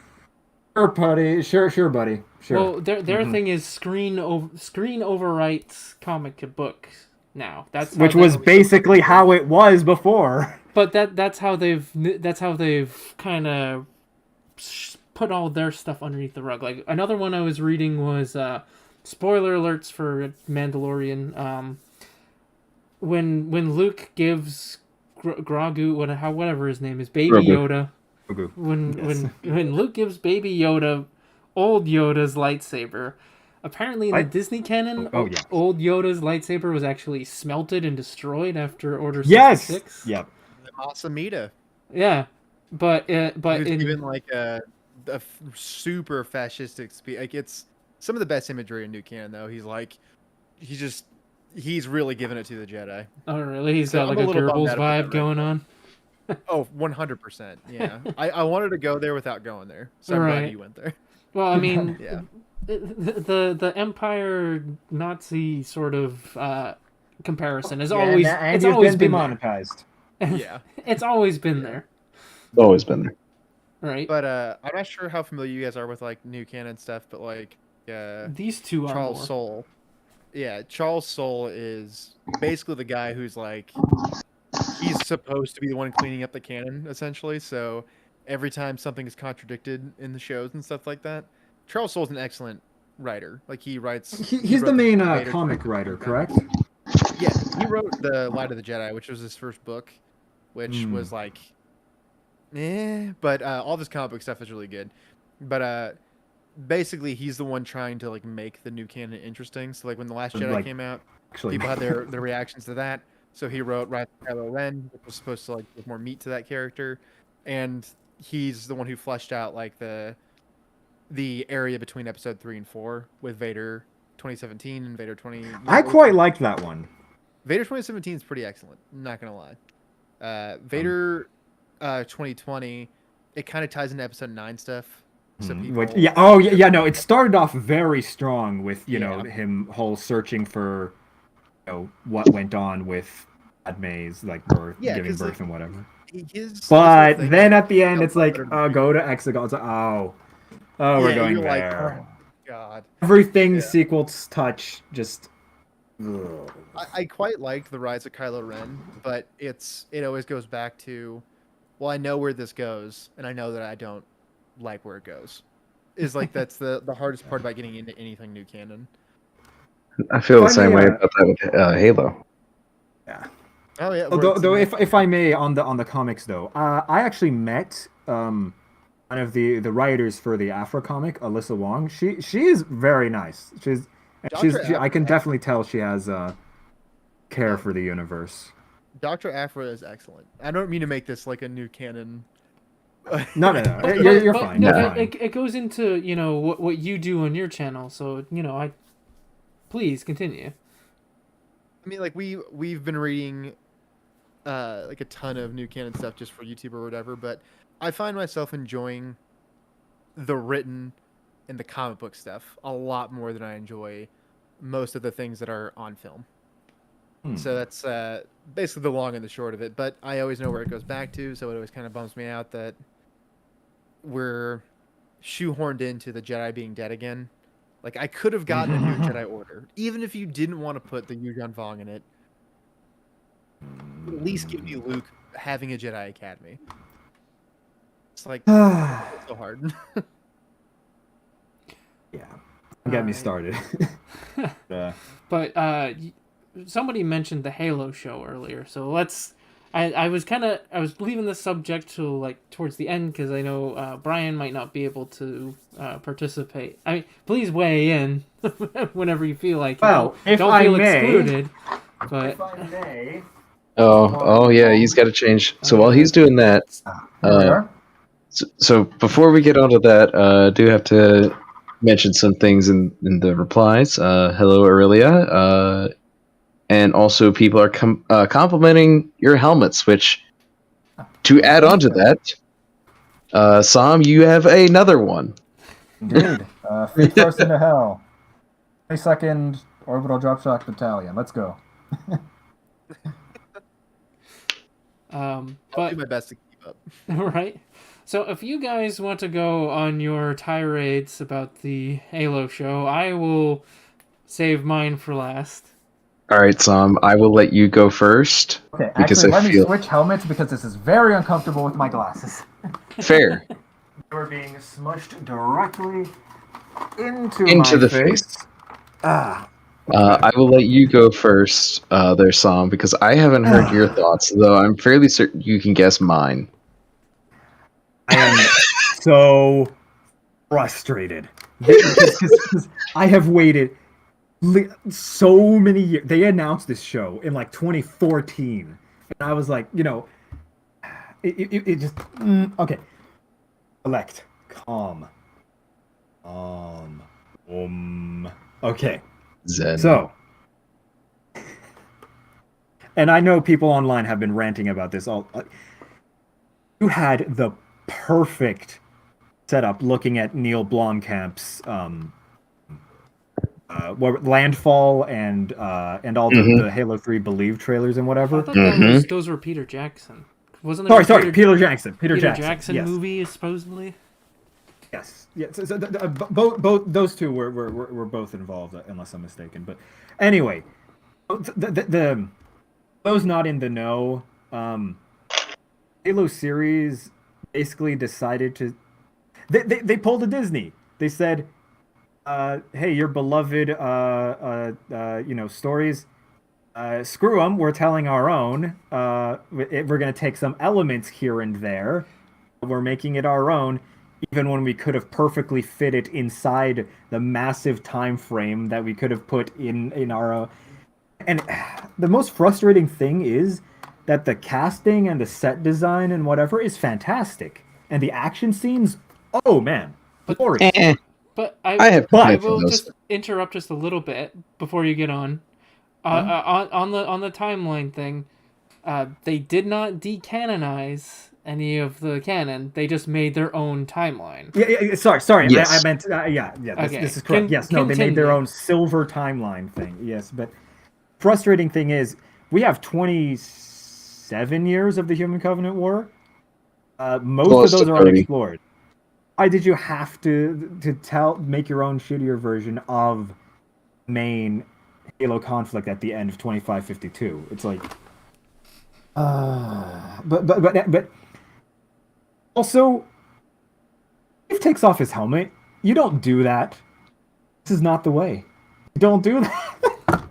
sure buddy, sure buddy, sure. Well, their thing is screen overwrites comic to book now. Which was basically how it was before. But that's how they've kind of put all their stuff underneath the rug. Like another one I was reading was spoiler alerts for Mandalorian. When Luke gives Grogu, whatever his name is, Baby Yoda. When Luke gives Baby Yoda old Yoda's lightsaber. Apparently, in the What? Disney canon, Oh, yeah. old Yoda's lightsaber was actually smelted and destroyed after Order Yes. 66. Yep. Masamita. Yeah, but He was in given like a super fascistic speech. Like it's some of the best imagery in New Canon, though. He's really giving it to the Jedi. oh really, he's So got like I'm a a little bummed Goebbels out about vibe that going right on. Oh, 100%. Yeah. I wanted to go there without going there. So I'm Right. glad you went there. Well, I mean, Yeah. the Empire Nazi sort of comparison has Yeah, always and it's you've always been been demonetized. there. Yeah. It's always been Yeah. there, Always been there. right? But I'm not sure how familiar you guys are with like New Canon stuff, but like These two are Charles more. Soule. Yeah, Charles Soule is basically the guy who's like he's supposed to be the one cleaning up the canon, essentially. So every time something is contradicted in the shows and stuff like that, Charles Soule's an excellent writer. Like he writes. He's wrote the main Vader comic 2015 writer, comic. correct? Yeah, he wrote the Light of the Jedi, which was his first book, which was like, but all this comic book stuff is really good. But basically, he's the one trying to like make the new canon interesting. So like when the Last Jedi Like, came out, Actually, people had their reactions to that. So he wrote Rise of Kylo Ren, which was supposed to like give more meat to that character, and he's the one who fleshed out like the area between Episode 3 and 4 with Vader 2017 and Vader 20. I quite liked that one. Vader 2017 is pretty excellent. I'm not gonna lie. Vader 2020, it kind of ties into Episode 9 stuff. So people, No, it started off very strong with know Yeah. him whole searching for what went on with Padme's like birth, Yeah, giving 'cause, birth like, and whatever. his But thing then is at the end, felt it's like, better than go to Exegol. It's like, we're Yeah, going you're like, there. oh, God. Everything Yeah. sequels touch just. Ugh. I quite liked the Rise of Kylo Ren, but it always goes back to, well, I know where this goes, and I know that I don't like where it goes. Is like that's the hardest part about getting into anything new canon. I feel the If I same may, way about that with Halo. Yeah. Oh yeah. Though if I may, on the comics though, I actually met one of the writers for the Afro comic, Alyssa Wong. She is very nice. I can definitely tell she has care for the universe. Dr. Afra is excellent. I don't mean to make this like a new canon. No. You're fine. No, You're fine. it goes into what you do on your channel. So please continue. I mean, like we've been reading like a ton of new canon stuff just for YouTube or whatever, but I find myself enjoying the written and the comic book stuff a lot more than I enjoy most of the things that are on film. So that's basically the long and the short of it. But I always know where it goes back to, so it always kind of bums me out that we're shoehorned into the Jedi being dead again. Like, I could have gotten a new Jedi Order. Even if you didn't want to put the Yuuzhan Vong in it, at least give me Luke having a Jedi Academy. It's like, it's so hard. Yeah. Don't get me started. But somebody mentioned the Halo show earlier, so let's. I was leaving the subject to like towards the end because I know Brian might not be able to participate. I mean, please weigh in whenever you feel like. Well, if don't I feel may, excluded. But if I may. Oh yeah, he's got to change. So while he's doing that, so before we get onto that, I do have to mention some things in the replies. Hello, Aurelia. And also, people are complimenting your helmets, which, to add on to that, Sam, you have another one. Indeed. Feet first into hell. 22nd Orbital Drop Shock Battalion. Let's go. I'll but do my best to keep up. right. So if you guys want to go on your tirades about the Halo show, I will save mine for last. All right, Sam, I will let you go first. Okay, because actually, I let me feel switch helmets because this is very uncomfortable with my glasses. fair. You're being smushed directly into Into my the face. I will let you go first, there, Sam, because I haven't heard your thoughts, though I'm fairly certain you can guess mine. I am so frustrated. Because I have waited so many years. They announced this show in like 2014, and I was like, it just okay. Select, calm, okay. Zen. So, and I know people online have been ranting about this all. You had the perfect setup looking at Neil Blomkamp's Landfall and all the Halo 3 Believe trailers and whatever. I thought those were Peter Jackson. Wasn't there Peter Jackson. Peter Jackson yes. movie supposedly? Yes. So both those two were both involved, unless I'm mistaken. But anyway, the those not in the know, Halo series basically decided to they pulled a Disney. They said, hey, your beloved stories, screw them, we're telling our own. We're going to take some elements here and there, we're making it our own, even when we could have perfectly fit it inside the massive time frame that we could have put in our and the most frustrating thing is that the casting and the set design and whatever is fantastic, and the action scenes, oh man, glorious. But I will those. just interrupt just a little bit before you get on. On the timeline thing, they did not decanonize any of the canon. They just made their own timeline. Yeah. Sorry. Yes. I meant This is correct. They made their own silver timeline thing. Yes, but frustrating thing is we have 27 years of the Human Covenant War. Most of those are unexplored. Why did you have to make your own shittier version of main Halo conflict at the end of 2552? It's like, but also, if takes off his helmet, you don't do that. This is not the way. You don't do that.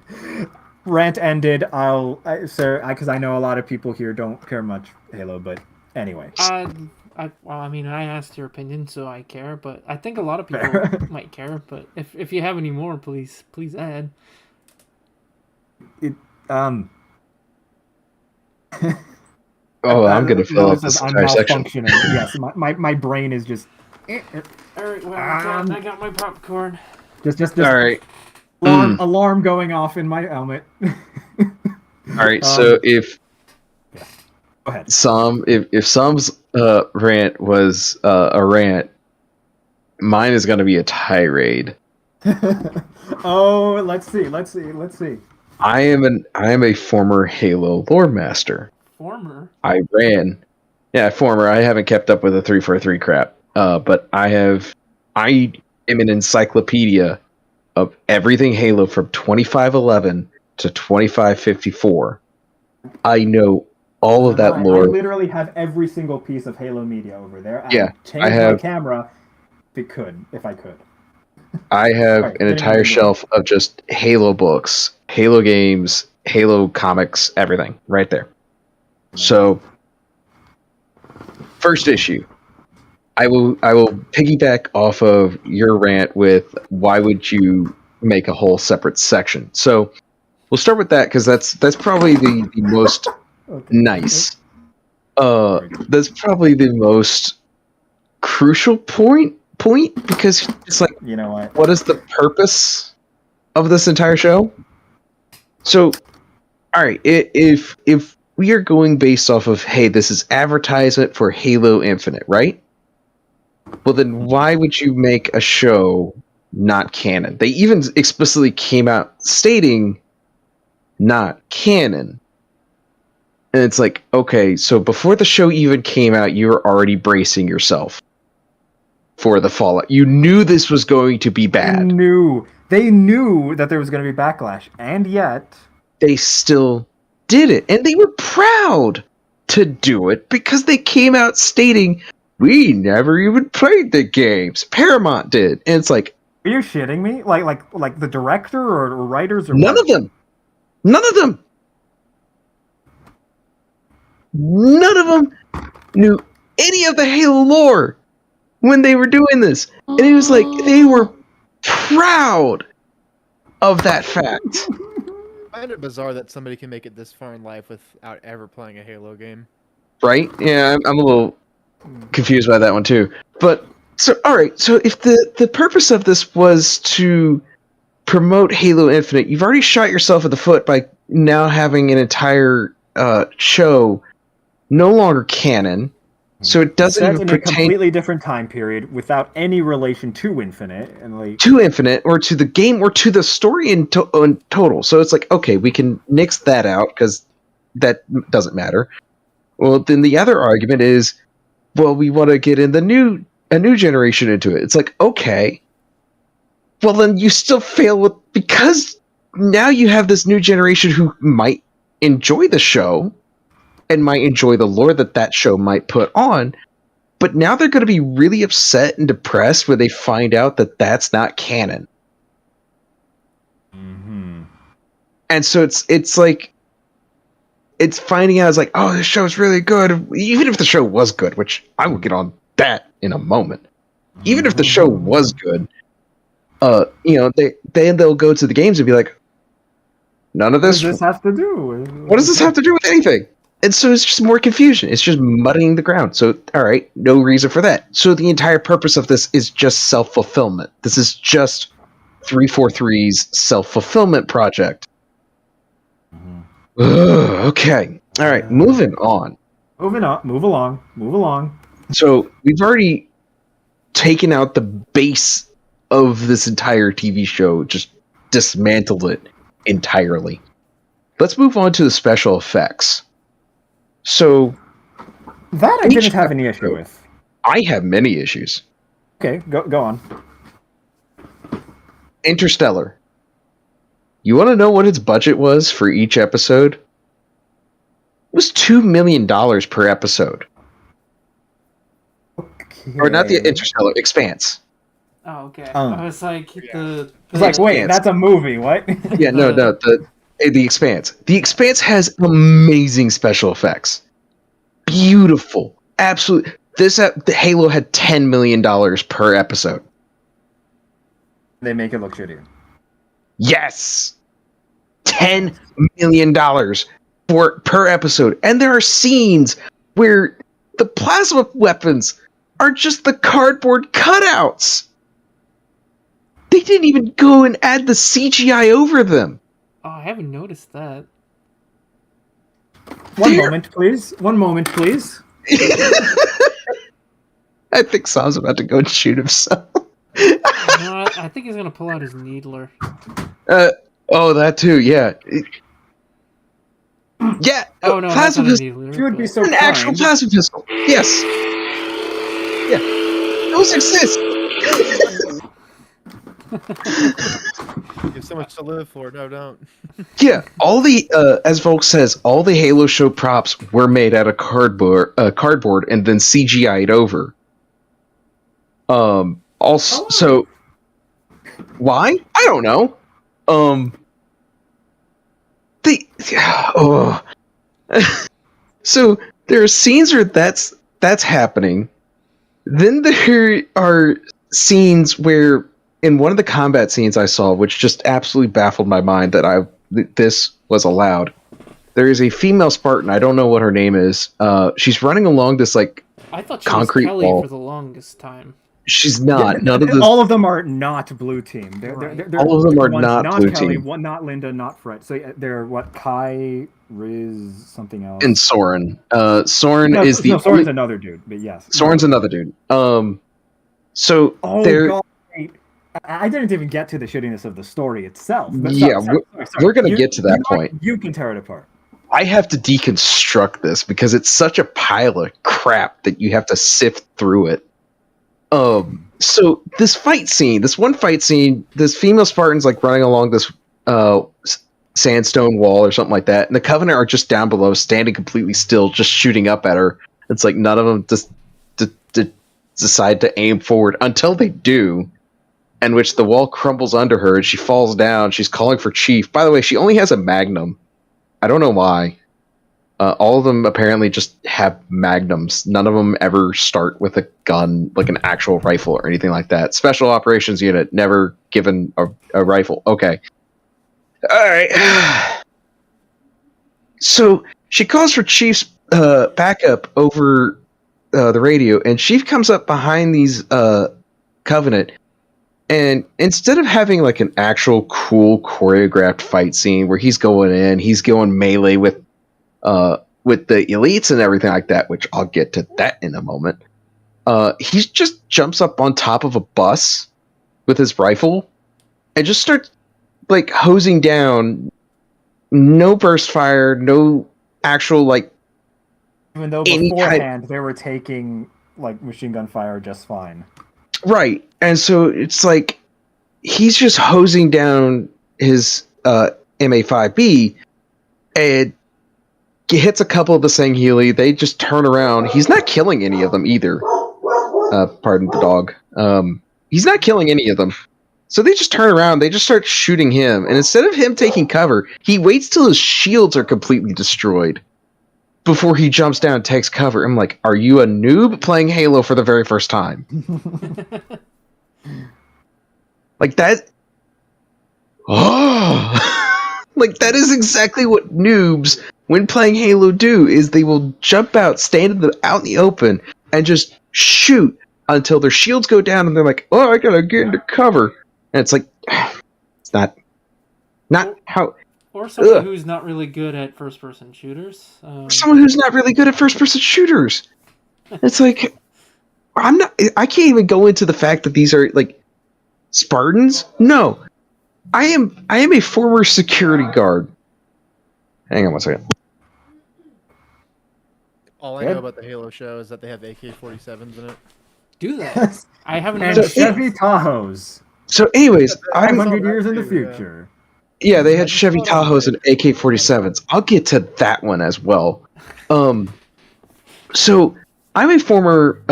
Rant ended. Because I know a lot of people here don't care much Halo, but anyway. I asked your opinion, so I care. But I think a lot of people might care. But if you have any more, please add. I'm gonna fill up this entire section. Yes, my brain is just. All right, well, I got my popcorn. Just all right. Alarm going off in my helmet. All right, so if go ahead. If Sam's rant was a rant, mine is going to be a tirade. Oh, let's see. I am a former Halo lore master. Former? Former. I haven't kept up with the 343 crap. But I am an encyclopedia of everything Halo from 2511 to 2554. I know all of that lore. I literally have every single piece of Halo media over there. I have my camera if I could. I have an entire shelf of just Halo books, Halo games, Halo comics, everything right there. So, first issue. I will piggyback off of your rant with why would you make a whole separate section. So we'll start with that because that's probably the most nice. That's probably the most crucial point because it's like, you know what is the purpose of this entire show? So, all right, if we are going based off of, hey, this is advertisement for Halo Infinite, right? Well, then why would you make a show not canon? They even explicitly came out stating not canon. And it's like, okay, so before the show even came out, you were already bracing yourself for the fallout. You knew this was going to be bad. They knew that there was going to be backlash, and yet they still did it. And they were proud to do it because they came out stating, we never even played the games. Paramount did. And it's like, are you shitting me? Like the director or writers or none of them. None of them knew any of the Halo lore when they were doing this. And it was like they were proud of that fact. I find it bizarre that somebody can make it this far in life without ever playing a Halo game. Right? Yeah, I'm a little confused by that one too. But so, all right. So if the purpose of this was to promote Halo Infinite, you've already shot yourself in the foot by now having an entire show no longer canon. So it doesn't Set even in a pertain completely different time period without any relation to Infinite, and like to Infinite or to the game or to the story in total. So it's like, okay, we can nix that out because that doesn't matter. Well, then the other argument is, well, we want to get in a new generation into it. It's like, okay, well then you still fail with, because now you have this new generation who might enjoy the show and might enjoy the lore that show might put on, but now they're going to be really upset and depressed when they find out that that's not canon. And so it's like, it's finding out, it's like, oh, this show's really good. Even if the show was good, which I will get on that in a moment. Even if the show was good, they'll go to the games and be like, none of this. What does this have to do? What does this have to do with anything? And so it's just more confusion. It's just muddying the ground. So, all right, no reason for that. So the entire purpose of this is just self-fulfillment. This is just 343's self-fulfillment project. Okay. All right, moving on. Move along. So we've already taken out the base of this entire TV show, just dismantled it entirely. Let's move on to the special effects. So That I didn't have any issue with. I have many issues. Okay, go on. Interstellar. You want to know what its budget was for each episode? It was $2 million per episode. Okay. Or not the Interstellar, Expanse. Oh, okay. I was like, I was like, wait, that's a movie, what? Yeah, no, the Expanse. The Expanse has amazing special effects. Beautiful. Absolutely. The Halo had $10 million per episode. They make it look shitty. Yes! $10 million per episode. And there are scenes where the plasma weapons are just the cardboard cutouts. They didn't even go and add the CGI over them. Oh, I haven't noticed that. One moment, please. I think Sam's about to go and shoot himself. You know what? I think he's gonna pull out his needler. That too, yeah. Yeah. Oh no, that's not a needler. If you would be so an kind. actual plasma pistol. Yes. Yeah. Those exist. You have so much to live for. No, don't. Yeah, all the as Volk says, all the Halo show props were made out of cardboard and then CGI'd over. Also, so why? I don't know. So there are scenes where that's happening. Then there are scenes where, in one of the combat scenes I saw, which just absolutely baffled my mind that this was allowed. There is a female Spartan. I don't know what her name is. She's running along this I thought she concrete was Kelly wall. for the longest time. She's not. Yeah, None of the. all of them are not blue team. They're All of them are one's not blue Kelly, team. One not Linda, not Fred. So they're what? Kai, Riz, something else. And Soren. Soren is the. Soren's another dude, but yes. Soren's another dude. So Oh there. god. I didn't even get to the shittiness of the story itself. But Yeah, sorry. we're gonna get to that point. You can tear it apart. I have to deconstruct this because it's such a pile of crap that you have to sift through it. So this one fight scene, this female Spartan's running along this sandstone wall or something like that, and the Covenant are just down below, standing completely still, just shooting up at her. It's like none of them just decide to aim forward until they do, in which the wall crumbles under her and she falls down. She's calling for Chief. By the way, she only has a Magnum. I don't know why. All of them apparently just have magnums. None of them ever start with a gun, like an actual rifle or anything like that. Special operations unit, never given a rifle. Okay. All right. So she calls for Chief's backup over the radio, and Chief comes up behind these Covenant, and instead of having like an actual cool choreographed fight scene where he's going melee with the elites and everything like that, which I'll get to that in a moment. He just jumps up on top of a bus with his rifle and just starts like hosing down. No burst fire, no actual like. Even though beforehand they were taking like machine gun fire just fine. Right, and so it's like he's just hosing down his MA5B, and he hits a couple of the Sangheili. They just turn around. He's not killing any of them either. Pardon the dog. He's not killing any of them. So they just turn around. They just start shooting him. And instead of him taking cover, he waits till his shields are completely destroyed before he jumps down and takes cover. I'm like, are you a noob playing Halo for the very first time? Like that. Oh, like that is exactly what noobs when playing Halo do, is they will jump out, stand out in the open, and just shoot until their shields go down, and they're like, oh, I gotta get into cover. And it's like, it's not how... Or someone who's not really good at first-person shooters. Someone who's not really good at first-person shooters. It's like, I can't even go into the fact that these are, like, Spartans. No. I am a former security guard. Hang on one second. All I know about the Halo show is that they have AK-47s in it. Do they? I haven't and heard of Chevy Tahoes. So anyways, 500 years in the future. Yeah, they had Chevy Tahoes and AK-47s. I'll get to that one as well. So I'm a former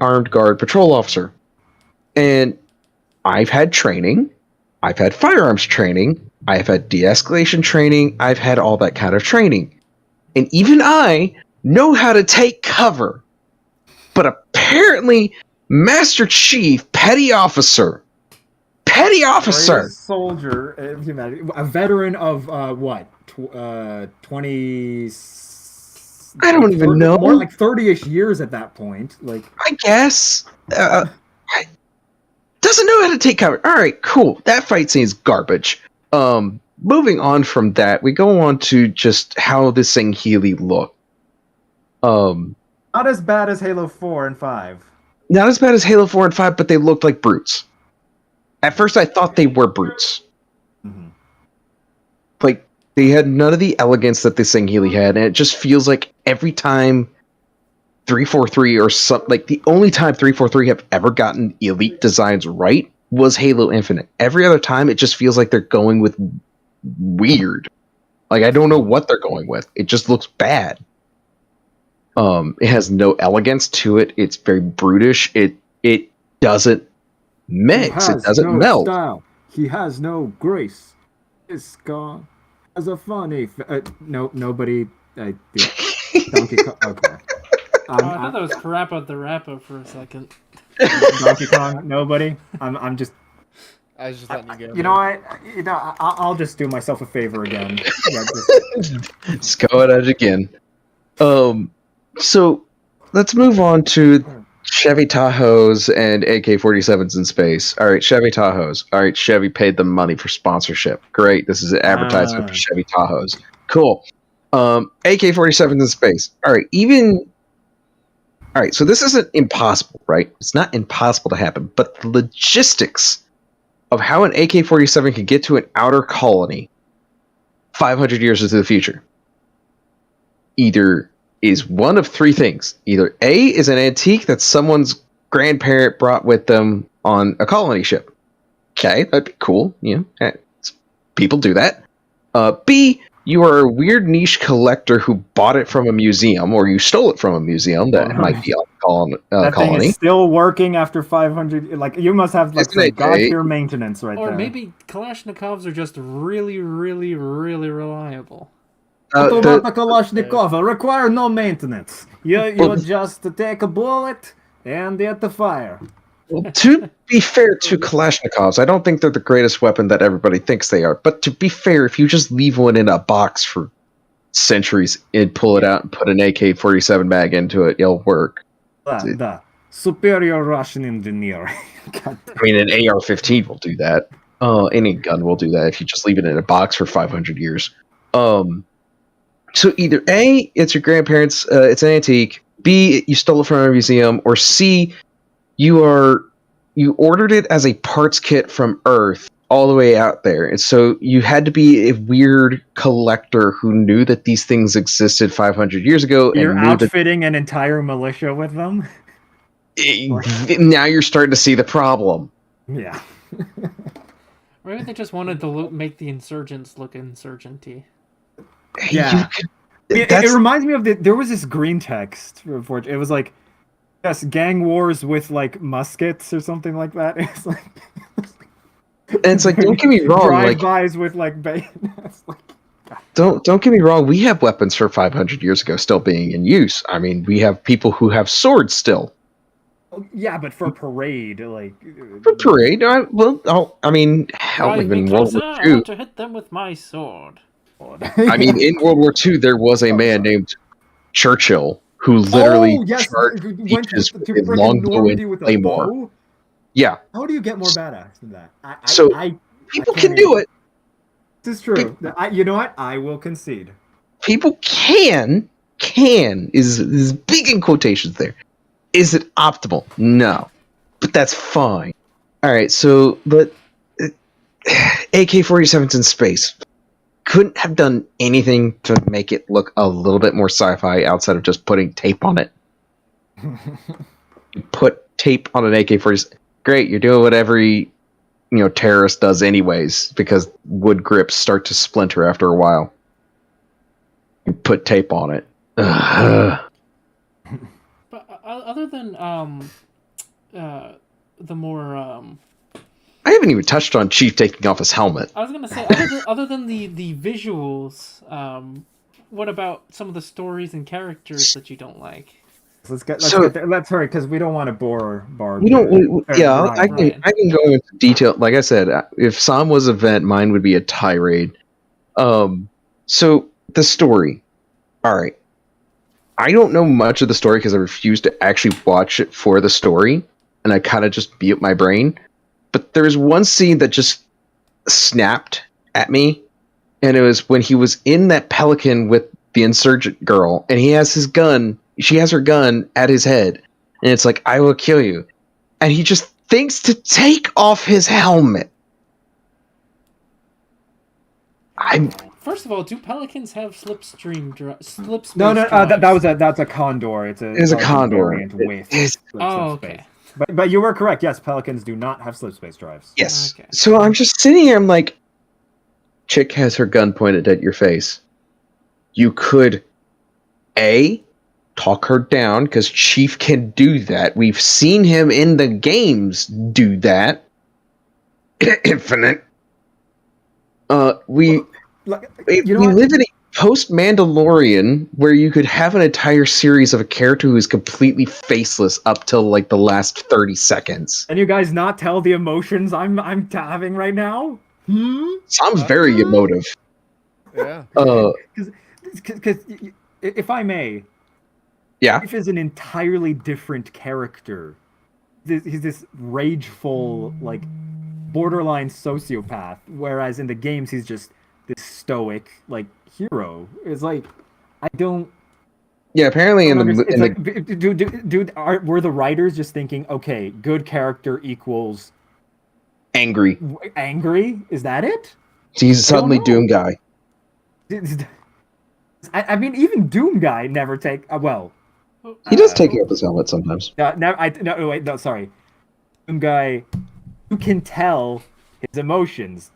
armed guard patrol officer, and I've had training. I've had firearms training. I've had de-escalation training. I've had all that kind of training. And even I know how to take cover. But apparently, Master Chief, Petty Officer, soldier, a veteran of what? 20. I don't even know. More like 30-ish years at that point. Like, I guess. Doesn't know how to take cover. All right, cool. That fight scene is garbage. Moving on from that, we go on to just how this Sangheili looked. Not as bad as Halo 4 and 5. Not as bad as Halo 4 and 5, but they looked like brutes. At first, I thought they were brutes. Mm-hmm. Like, they had none of the elegance that the Sangheili had, and it just feels like every time 343 or something, like the only time 343 have ever gotten elite designs right was Halo Infinite. Every other time, it just feels like they're going with weird. Like, I don't know what they're going with. It just looks bad. It has no elegance to it. It's very brutish. It doesn't mix. It doesn't melt. Style. He has no grace. His scar has a funny. Nobody. Donkey Kong. Okay. I thought that was Parappa the Rapper for a second. Donkey Kong. Nobody. I'm just. I was just letting you go. You know, I'll just do myself a favor again. Yeah, just go at it again. So let's move on to Chevy Tahoes and AK-47s in space. All right, Chevy Tahoes. All right, Chevy paid them money for sponsorship. Great. This is an advertisement for Chevy Tahoes. Cool. AK-47s in space. All right, so this isn't impossible, right? It's not impossible to happen, but the logistics of how an AK-47 can get to an outer colony 500 years into the future either is one of three things. Either A, is an antique that someone's grandparent brought with them on a colony ship. Okay, that'd be cool. You know, people do that. B, you are a weird niche collector who bought it from a museum, or you stole it from a museum that might be on that colony. Thing is still working after 500. Like, you must have like some god-tier maintenance right there. Or maybe Kalashnikovs are just really, really, really reliable. Automatic Kalashnikov require no maintenance. You just take a bullet and hit the fire. To be fair to Kalashnikovs, I don't think they're the greatest weapon that everybody thinks they are. But to be fair, if you just leave one in a box for centuries and pull it out and put an AK-47 mag into it, it'll work. The superior Russian engineer. I mean, an AR-15 will do that. Any gun will do that if you just leave it in a box for 500 years. So either A, it's your grandparents, it's an antique. B, you stole it from a museum. Or C, you ordered it as a parts kit from Earth all the way out there. And so you had to be a weird collector who knew that these things existed 500 years ago. You're and knew outfitting an entire militia with them? Now you're starting to see the problem. Yeah. Maybe they just wanted to make the insurgents look insurgenty. Yeah. It reminds me of there was this green text report. It was like, yes, gang wars with like muskets or something like that. It's like, and it's like, don't get me wrong, drive-bys with like bayonets. Don't get me wrong. We have weapons for 500 years ago still being in use. I mean, we have people who have swords still. Yeah, but for parade, like for parade. I mean, hell, even World War II. I want to hit them with my sword. I mean, in World War II, there was a man named Churchill who literally charged beaches with a longbow and claymore. Yeah. How do you get more badass than that? People can do it. This is true. You know what? I will concede. People can is big in quotations there. Is it optimal? No. But that's fine. Alright, so, but AK-47's in space. Couldn't have done anything to make it look a little bit more sci-fi outside of just putting tape on it. You put tape on an AK-47. Great, you're doing what every terrorist does anyways, because wood grips start to splinter after a while. You put tape on it. But other than the more I haven't even touched on Chief taking off his helmet. I was gonna say, other than the visuals, what about some of the stories and characters that you don't like? Let's hurry because we don't want to bore Barb. I can go into detail. Like I said, if Sam was a vent, mine would be a tirade. So the story. All right. I don't know much of the story because I refuse to actually watch it for the story, and I kind of just mute my brain. But there's one scene that just snapped at me, and it was when he was in that Pelican with the insurgent girl, and he has his gun. She has her gun at his head, and it's like, I will kill you. And he just thinks to take off his helmet. First of all, do pelicans have slipstream drives? No, that's a condor. It's a condor with okay. But you were correct. Yes, pelicans do not have slipspace drives. Yes. Okay. So I'm just sitting here. I'm like, chick has her gun pointed at your face. You could, talk her down because Chief can do that. We've seen him in the games do that. Infinite. We live in a post-Manda-LOREan where you could have an entire series of a character who is completely faceless up till like the last 30 seconds. And you guys not tell the emotions I'm having right now? Sounds very emotive. Yeah. Because if I may, Chief is an entirely different character. He's this rageful, like, borderline sociopath, whereas in the games he's just this stoic, like, hero. It's like, I don't. Yeah, apparently were the writers just thinking, okay, good character equals angry? Angry? Is that it? He's suddenly Doom guy. I mean, even Doom guy never take he does take off his helmet sometimes. Sorry. Doom guy, you can tell his emotions.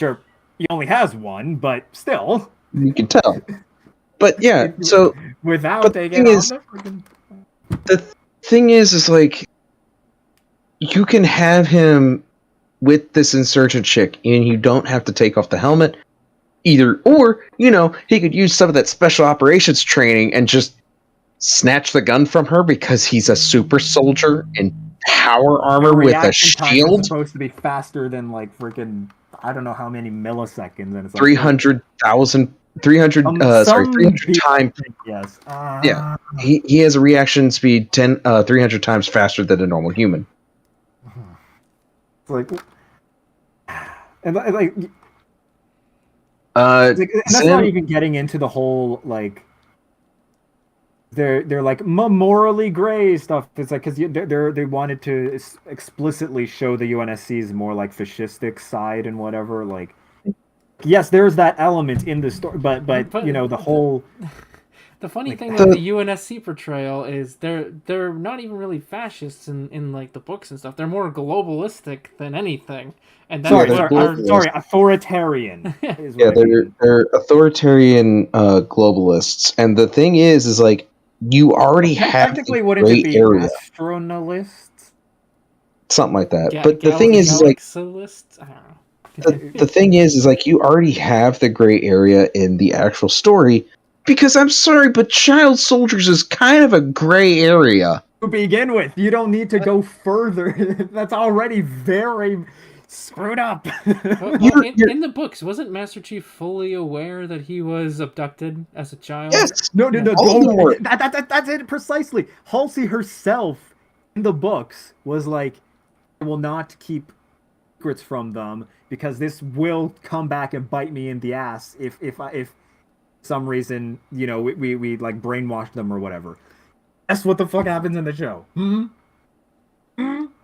Sure, he only has one, but still. You can tell. But yeah, so without taking the thing is like, you can have him with this insurgent chick, and you don't have to take off the helmet. or he could use some of that special operations training and just snatch the gun from her because he's a super soldier in power armor The with a reaction time is shield. supposed to be faster than like freaking I don't know how many milliseconds, and it's like 300,000 300 300 times. Yes. Yeah, he has a reaction speed 300 times faster than a normal human. It's like, and like, And that's not even getting into the whole like. They're like morally gray stuff. It's like because they wanted to explicitly show the UNSC's more like fascistic side and whatever. Like, yes, there's that element in the story, but the whole. The funny thing with the UNSC portrayal is they're not even really fascists in like the books and stuff. They're more globalistic than anything. And sorry, authoritarian. They're authoritarian globalists. And the thing is like you already have technically wouldn't it be area. Astronalists? Something like that. But the thing is like I don't know. the thing is like you already have the gray area in the actual story. Because I'm sorry, but child soldiers is kind of a gray area. To begin with, you don't need to go further. That's already very screwed up. In the books, wasn't Master Chief fully aware that he was abducted as a child? Yes. No. That's it precisely. Halsey herself in the books was like, I will not keep secrets from them because this will come back and bite me in the ass if some reason, we like brainwash them or whatever. That's what the fuck happens in the show.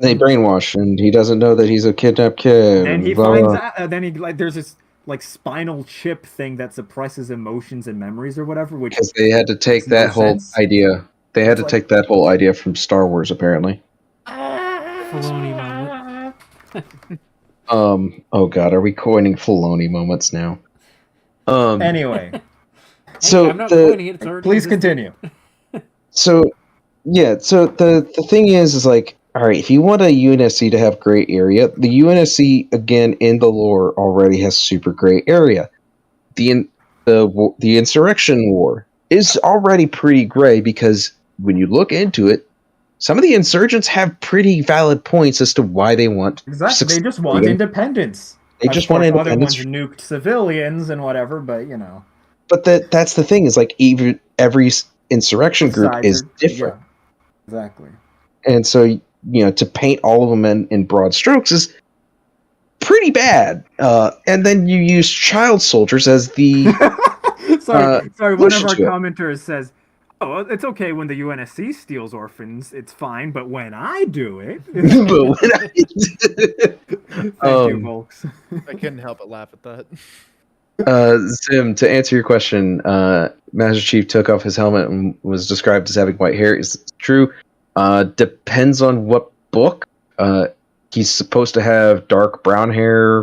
They brainwash, and he doesn't know that he's a kidnapped kid. And he finds out. Then he like there's this like spinal chip thing that suppresses emotions and memories or whatever. Which because they had to take that whole idea. They had to take that whole idea from Star Wars, apparently. Filoni moment. Oh god, are we coining Filoni moments now? Anyway. So I'm not pointing it. It's already please continue. So the thing is like, all right, if you want a UNSC to have gray area, the UNSC again in the lore already has super gray area. The Insurrection War is already pretty gray because when you look into it, some of the insurgents have pretty valid points as to why they want. Exactly, they just want independence. They just want independence. Other ones nuked civilians and whatever, but But that's the thing is like even every insurrection group is different. Yeah, exactly. And so to paint all of them in broad strokes is pretty bad. And then you use child soldiers as the sorry. One of our commenters says, "Oh, it's okay when the UNSC steals orphans. It's fine, but when I do it." Thank you, folks. I couldn't help but laugh at that. Zim, to answer your question, Master Chief took off his helmet and was described as having white hair. Is it true? Depends on what book. He's supposed to have dark brown hair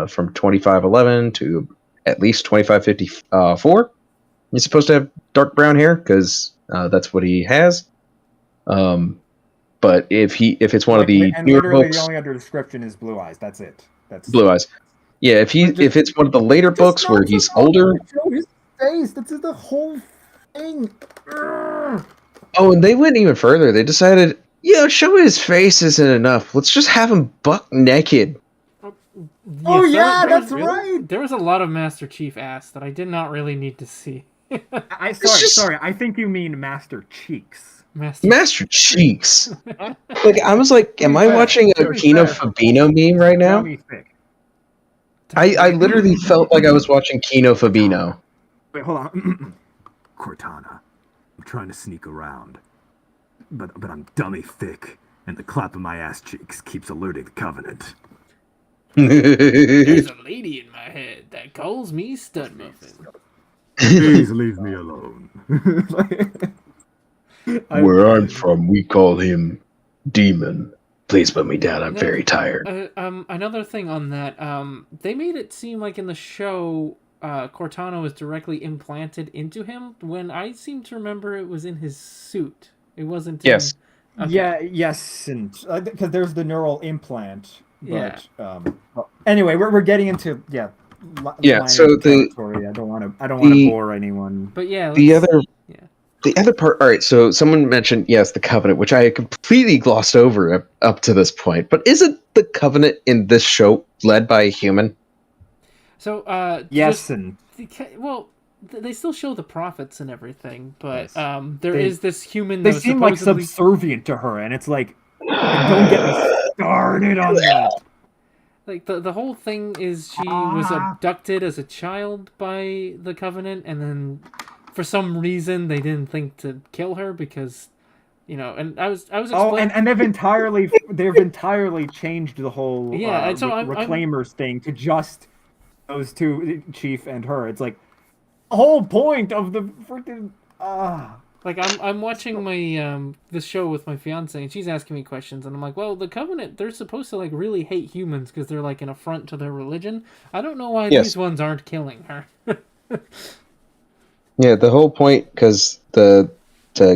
from 2511 to at least 2554. He's supposed to have dark brown hair because that's what he has. But if it's one of the newer books, the only other description is blue eyes. That's it. That's blue eyes. Yeah, if it's one of the later books where he's older. Show his face. That's the whole thing. Oh, and they went even further. They decided, showing his face isn't enough. Let's just have him buck naked. That's right. There was a lot of Master Chief ass that I did not really need to see. Sorry. I think you mean Master Cheeks. Master Cheeks. Like I was like, am I watching a Kino Fabino meme right now? I literally felt like I was watching Kino Fabino. Wait, hold on. Cortana, I'm trying to sneak around, but I'm dummy thick, and the clap of my ass cheeks keeps eluding the Covenant. There's a lady in my head that calls me Stud Muffin. Please leave me alone. Where I'm from, we call him Demon. Please put me down. I'm very tired. Another thing on that, they made it seem like in the show, Cortana was directly implanted into him, when I seem to remember it was in his suit. It wasn't. Yes. Okay. Yeah. Yes, and because there's the neural implant. But, yeah. Anyway, we're getting into line so into territory. I don't want to bore anyone. But yeah, the other part. All right, so someone mentioned the Covenant, which I had completely glossed over up to this point. But isn't the Covenant in this show led by a human? So yes, they still show the prophets and everything, but yes. there is this human. They though, seem supposedly... like subservient to her, and it's like, don't get me started on that. Like the whole thing is she was abducted as a child by the Covenant, and then for some reason they didn't think to kill her because, and I was and they've entirely changed the whole Reclaimers thing to just those two, Chief and her. It's like the whole point of the freaking Like I'm watching my this show with my fiance, and she's asking me questions, and I'm like, well, the Covenant, they're supposed to like really hate humans because they're like an affront to their religion. I don't know why these ones aren't killing her. Yeah, the whole point, because to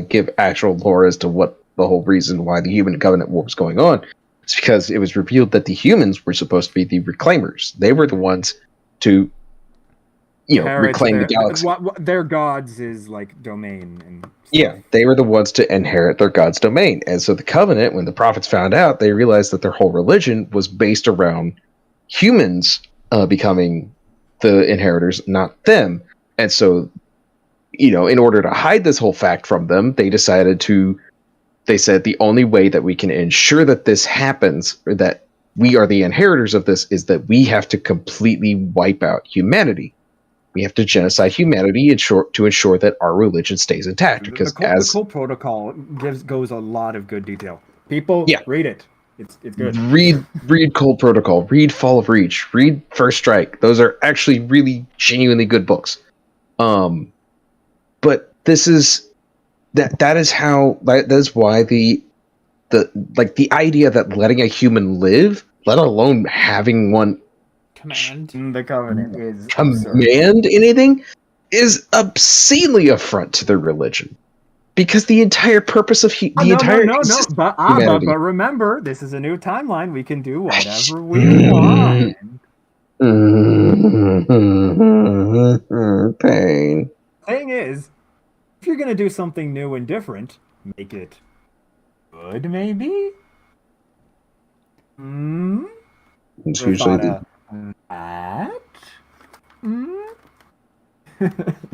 give actual lore as to what the whole reason why the Human Covenant war was going on, is because it was revealed that the humans were supposed to be the Reclaimers. They were the ones to reclaim the galaxy. Their gods is like domain and stuff. Yeah, they were the ones to inherit their god's domain. And so the Covenant, when the prophets found out, they realized that their whole religion was based around humans becoming the inheritors, not them. And so, in order to hide this whole fact from them, they said the only way that we can ensure that this happens, or that we are the inheritors of this, is that we have to completely wipe out humanity. We have to genocide humanity to ensure that our religion stays intact. Because the Cole Protocol goes a lot of good detail. People, read it. It's good. Read Cold Protocol. Read Fall of Reach. Read First Strike. Those are actually really genuinely good books. But this is that is why the idea that letting a human live, let alone having one command the Covenant is command anything, is obscenely affront to their religion, because the entire purpose of but remember, this is a new timeline. We can do whatever we want. Pain. Thing is, if you're gonna do something new and different, make it good, maybe. It's usually that.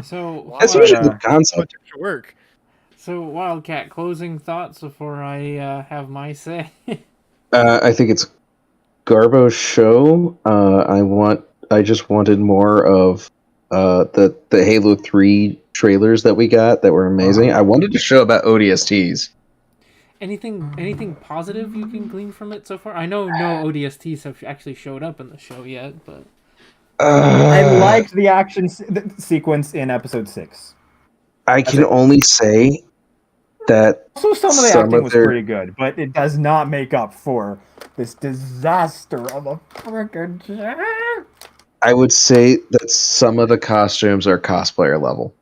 So that's usually the concept. Work. So Wildcat, closing thoughts before I have my say. I think it's Garbo's show. I just wanted more of the Halo 3 trailers that we got that were amazing. I wanted a show about ODSTs. Anything positive you can glean from it so far? I know no ODSTs have actually showed up in the show yet, but I liked the action sequence in episode 6. I can only say that also some of the acting was pretty good, but it does not make up for this disaster of a freaking. I would say that some of the costumes are cosplayer level.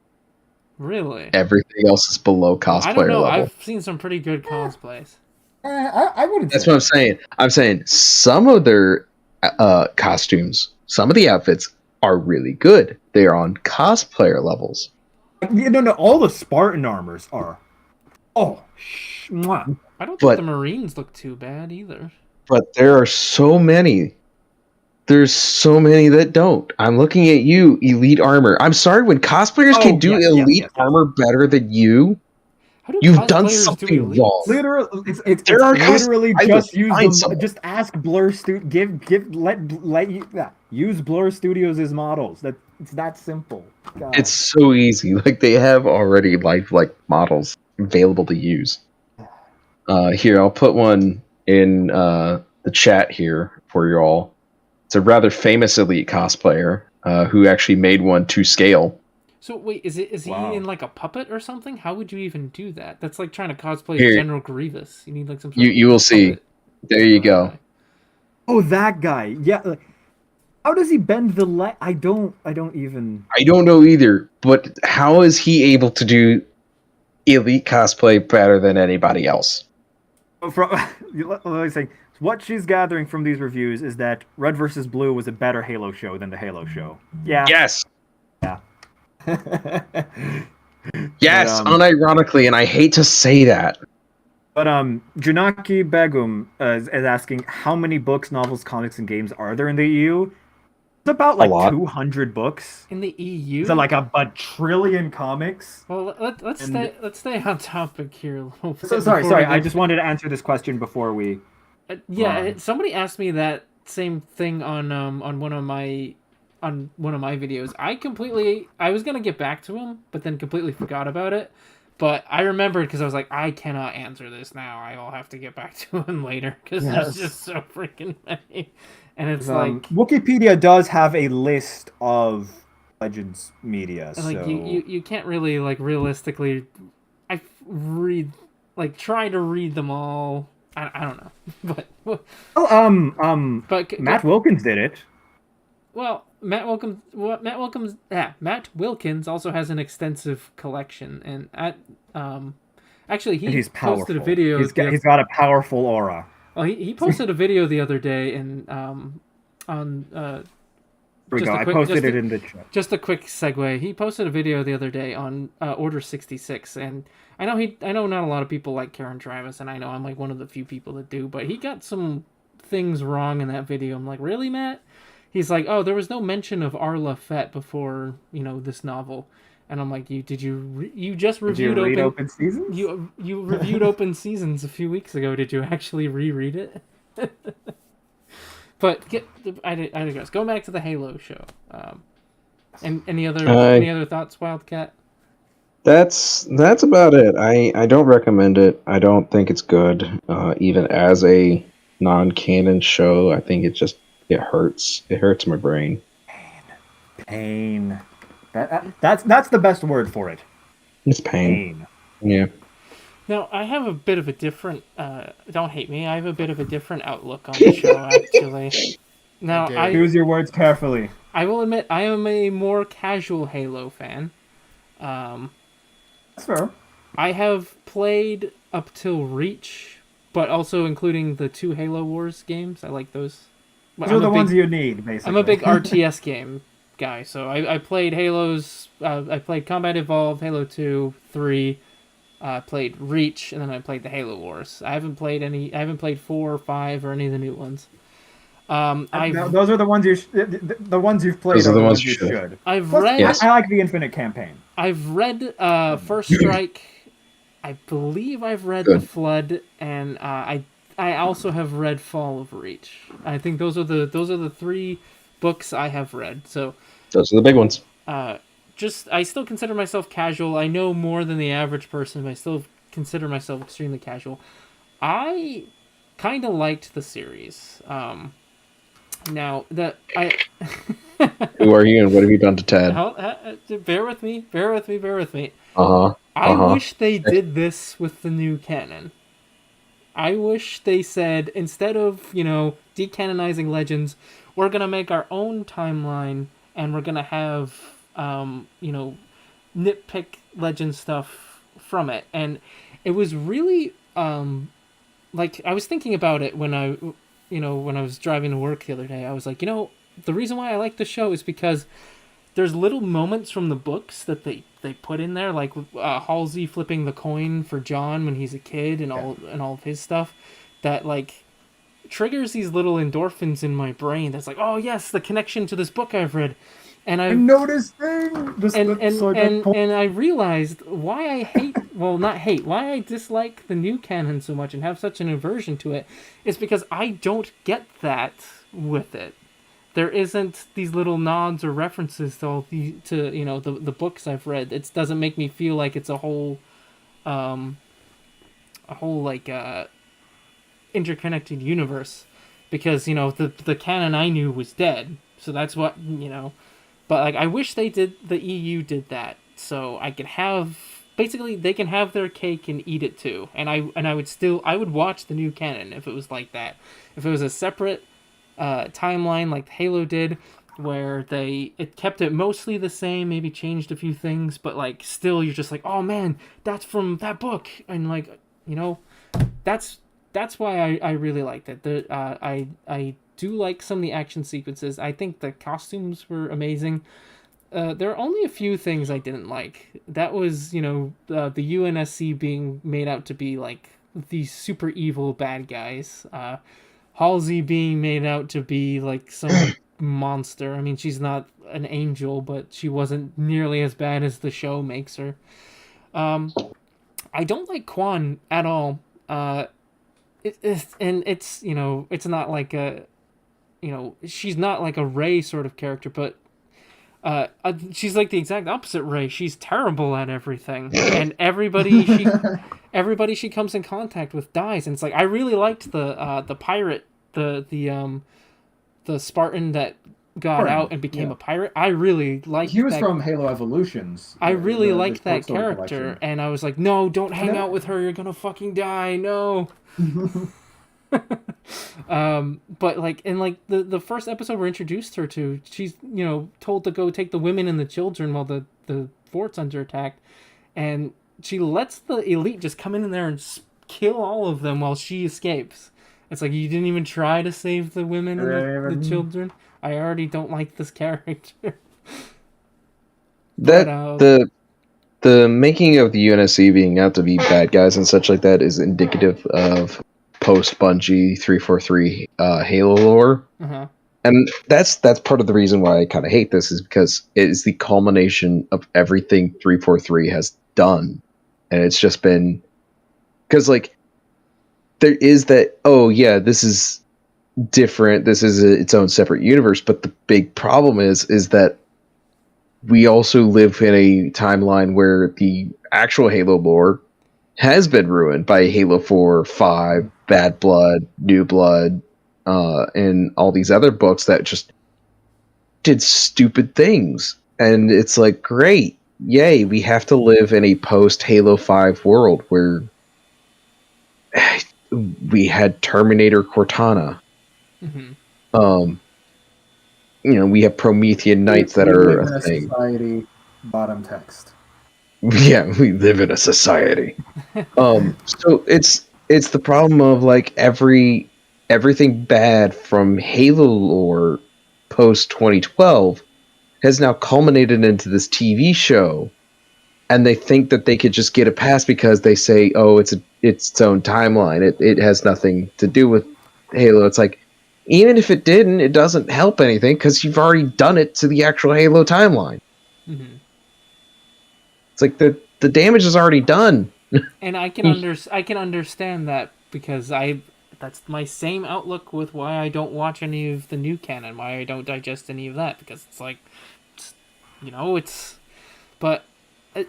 Really? Everything else is below cosplayer I don't know. level. I've seen some pretty good cosplays. I wouldn't. That's what I'm saying. I'm saying some of their costumes, some of the outfits are really good. They are on cosplayer levels. No. All the Spartan armors are. Oh, mwah. I don't think the Marines look too bad either. But there are so many. There's so many that don't. I'm looking at you, Elite Armor. I'm sorry, when cosplayers can do Elite Armor better than you, you've done something wrong. Literally, it's literally just use them. Just ask Blur use Blur Studios as models. It's that simple. God. It's so easy. Like, they have already lifelike models available to use. Here, I'll put one in the chat here for you all. It's a rather famous Elite cosplayer who actually made one to scale. So wait, is he in like a puppet or something? How would you even do that? That's like trying to cosplay General Grievous. You need like some. You will see. There you go. Oh, that guy. Yeah. How does he bend the leg? I don't even. I don't know either. But how is he able to do Elite cosplay better than anybody else? Let me say, what she's gathering from these reviews is that Red vs. Blue was a better Halo show than the Halo show. Yeah. Yes. Yeah. Yes, But, unironically, and I hate to say that. But Junaki Begum is asking how many books, novels, comics, and games are there in the EU? It's about A lot. 200 books. In the EU? So like a trillion comics. Well, let's stay on topic here a little bit. So sorry. I just wanted to answer this question before we. Somebody asked me that same thing on one of my videos. I was gonna get back to him, but then completely forgot about it. But I remembered because I was like, I cannot answer this now. I'll have to get back to him later because there's just so freaking many. And it's like Wikipedia does have a list of Legends media. Like so... you can't really like realistically, try to read them all. I don't know, but Matt Wilkins did it. Well, Matt Wilkins also has an extensive collection, and actually he's posted a video. He's got a powerful aura. Well, he posted a video the other day, and I posted it in the chat. Just a quick segue. He posted a video the other day on Order 66, and I know not a lot of people like Karen Travis, and I know I'm like one of the few people that do, but he got some things wrong in that video. I'm like, really, Matt? He's like, oh, there was no mention of Arla Fett before, this novel. And I'm like, you just reviewed Open Seasons? You reviewed Open Seasons a few weeks ago. Did you actually reread it? But I digress. Going back to the Halo show. And any other thoughts, Wildcat? That's about it. I don't recommend it. I don't think it's good. Even as a non-canon show, I think it hurts. It hurts my brain. Pain. That's the best word for it. It's pain. Yeah. Now, I have a bit of a different... don't hate me. I have a bit of a different outlook on the show, actually. Now, Choose your words carefully. I will admit, I am a more casual Halo fan. That's fair. I have played up till Reach, but also including the 2 Halo Wars games. I like those. Those are the ones you need, basically. I'm a big RTS game guy, so I played Halos. I played Combat Evolved, Halo 2, 3. Played Reach, and then I played the Halo Wars. I haven't played 4 or 5 or any of the new ones. Those are the ones the ones you've played. Those are the ones you should. I like the Infinite campaign. I've read First Strike. I believe I've read The Flood, and I also have read Fall of Reach. I think those are the 3 books I have read. So those are the big ones. I still consider myself casual. I know more than the average person, but I still consider myself extremely casual. I kind of liked the series. Now that I Who are you and what have you done to Ted? Bear with me. I wish they did this with the new canon. I wish they said, instead of, decanonizing Legends, we're going to make our own timeline, and we're going to have, nitpick Legend stuff from it. And it was really, I was thinking about it when I was driving to work the other day. I was like, the reason why I like the show is because there's little moments from the books that they put in there, like Halsey flipping the coin for John when he's a kid, and all of his stuff, that triggers these little endorphins in my brain. That's like, oh yes, the connection to this book I've read, and I noticed things. And I realized why why I dislike the new canon so much and have such an aversion to it is because I don't get that with it. There isn't these little nods or references to all the books I've read. It doesn't make me feel like it's a whole interconnected universe, because the canon I knew was dead. So that's what But I wish the EU did that, so I could have basically they can have their cake and eat it too. And I would watch the new canon if it was like that. If it was a separate timeline like Halo did, where it kept it mostly the same, maybe changed a few things, but still you're just like, oh man, that's from that book, and that's that's why I really liked it. I do like some of the action sequences. I think the costumes were amazing. There are only a few things I didn't like. That was, the UNSC being made out to be like these super evil bad guys. Halsey being made out to be like some monster. I mean, she's not an angel, but she wasn't nearly as bad as the show makes her. I don't like Quan at all. And it's not like she's not like a Rey sort of character, but she's like the exact opposite Rey. She's terrible at everything, and everybody she comes in contact with dies. And it's like I really liked the pirate, the Spartan that got out and became a pirate. I really liked. He was from Halo Evolutions. I really liked that short story character, collection. and I was like, no, don't hang out with her. You're gonna fucking die. No. But like in like the first episode we're introduced her to, she's told to go take the women and the children while the fort's under attack, and she lets the elite just come in there and kill all of them while she escapes. It's like, you didn't even try to save the women and the children. I already don't like this character. The making of the UNSC being out to be bad guys and such like that is indicative of post Bungie 343 Halo lore. Uh-huh. And that's part of the reason why I kind of hate this, is because it is the culmination of everything 343 has done. And it's just been, because like there is that, oh yeah, this is different, this is its own separate universe, but the big problem is that we also live in a timeline where the actual Halo lore has been ruined by Halo 4, 5, Bad Blood, New Blood, and all these other books that just did stupid things. And it's like, great, yay, we have to live in a post-Halo 5 world where we had Terminator Cortana. Mm-hmm. We have Promethean Knights that are a thing. Society, bottom text. Yeah, we live in a society. So it's the problem of like everything bad from Halo lore post 2012 has now culminated into this TV show, and they think that they could just get a pass because they say, oh, it's its own timeline. It has nothing to do with Halo. It's like, even if it didn't, it doesn't help anything because you've already done it to the actual Halo timeline. Mm-hmm. It's like the damage is already done. And I can understand that, because that's my same outlook with why I don't watch any of the new canon, why I don't digest any of that, because it's like, but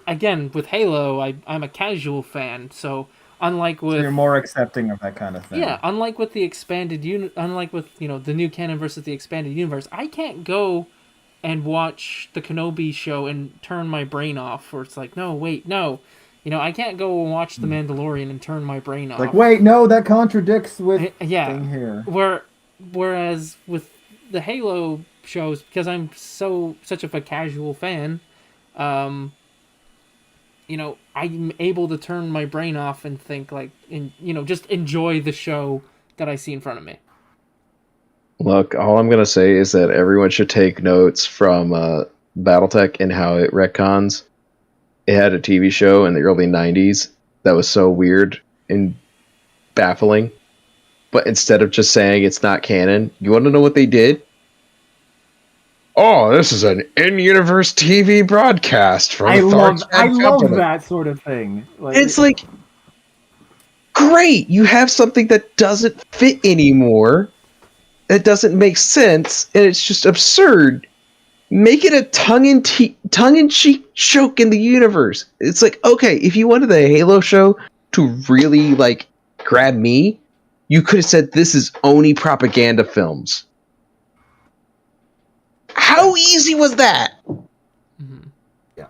again, with Halo, I'm a casual fan, so unlike with... So you're more accepting of that kind of thing. Yeah, unlike with the expanded unlike with, the new canon versus the expanded universe, I can't go and watch the Kenobi show and turn my brain off, where it's like, no, wait, no. I can't go and watch The Mandalorian and turn my brain off. Like, wait, no, that contradicts with thing here. Whereas with the Halo shows, because I'm such of a casual fan, I'm able to turn my brain off and think just enjoy the show that I see in front of me. Look, all I'm gonna say is that everyone should take notes from BattleTech and how it retcons. It had a TV show in the early 90s that was so weird and baffling. But instead of just saying it's not canon, you want to know what they did? Oh, this is an in-universe TV broadcast from I love Company. that sort of thing. It's like, great, you have something that doesn't fit anymore. It doesn't make sense, and it's just absurd. Make it a tongue-in-cheek joke in the universe. It's like, okay, if you wanted the Halo show to really, grab me, you could have said this is Oni propaganda films. How easy was that? Mm-hmm. Yeah.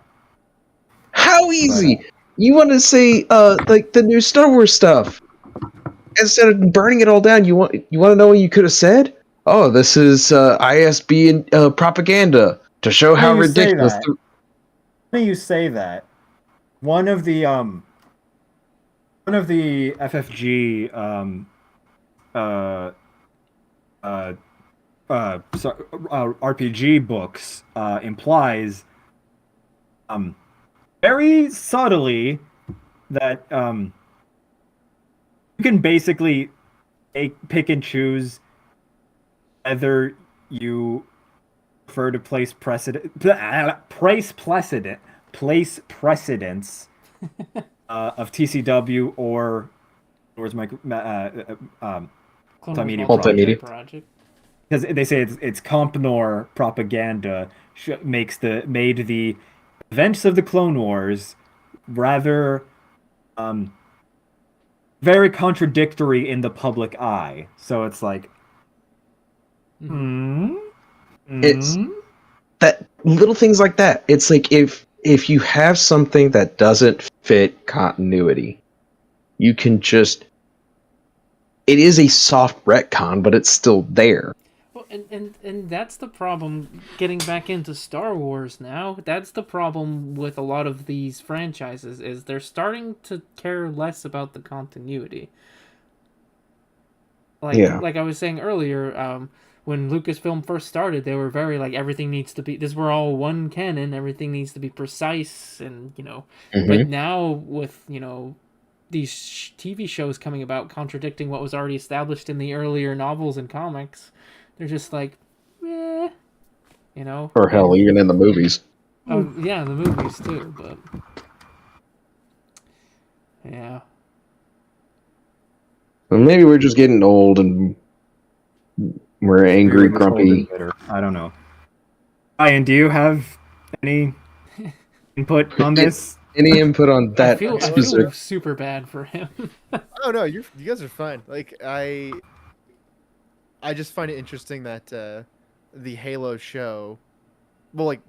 How easy? You want to say, the new Star Wars stuff. Instead of burning it all down, you want to know what you could have said? Oh, this is ISB and propaganda to show how ridiculous. When you say that, one of the one of the FFG uh, RPG books implies very subtly that you can basically pick and choose whether you prefer to place precedence of TCW or where's my Clone Wars multimedia Multimedia. project. because they say it's Compnor propaganda made the events of the Clone Wars rather very contradictory in the public eye. So it's like, It's that little things like that. It's like if you have something that doesn't fit continuity, you can just. It is a soft retcon, but it's still there. Well, and that's the problem. Getting back into Star Wars now, that's the problem with a lot of these franchises is they're starting to care less about the continuity. Like I was saying earlier, when Lucasfilm first started, they were very like everything needs to be. This we're all one canon. Everything needs to be precise, and But now with these TV shows coming about contradicting what was already established in the earlier novels and comics, they're just like, eh, Or hell, even in the movies. Oh yeah, the movies too, but yeah. Well, maybe we're just getting old and we're angry, grumpy. I don't know. Ryan, do you have any input on this? Any input on that? I feel specific? super bad for him. Oh no, you guys are fine. Like I just find it interesting that the Halo show, well, like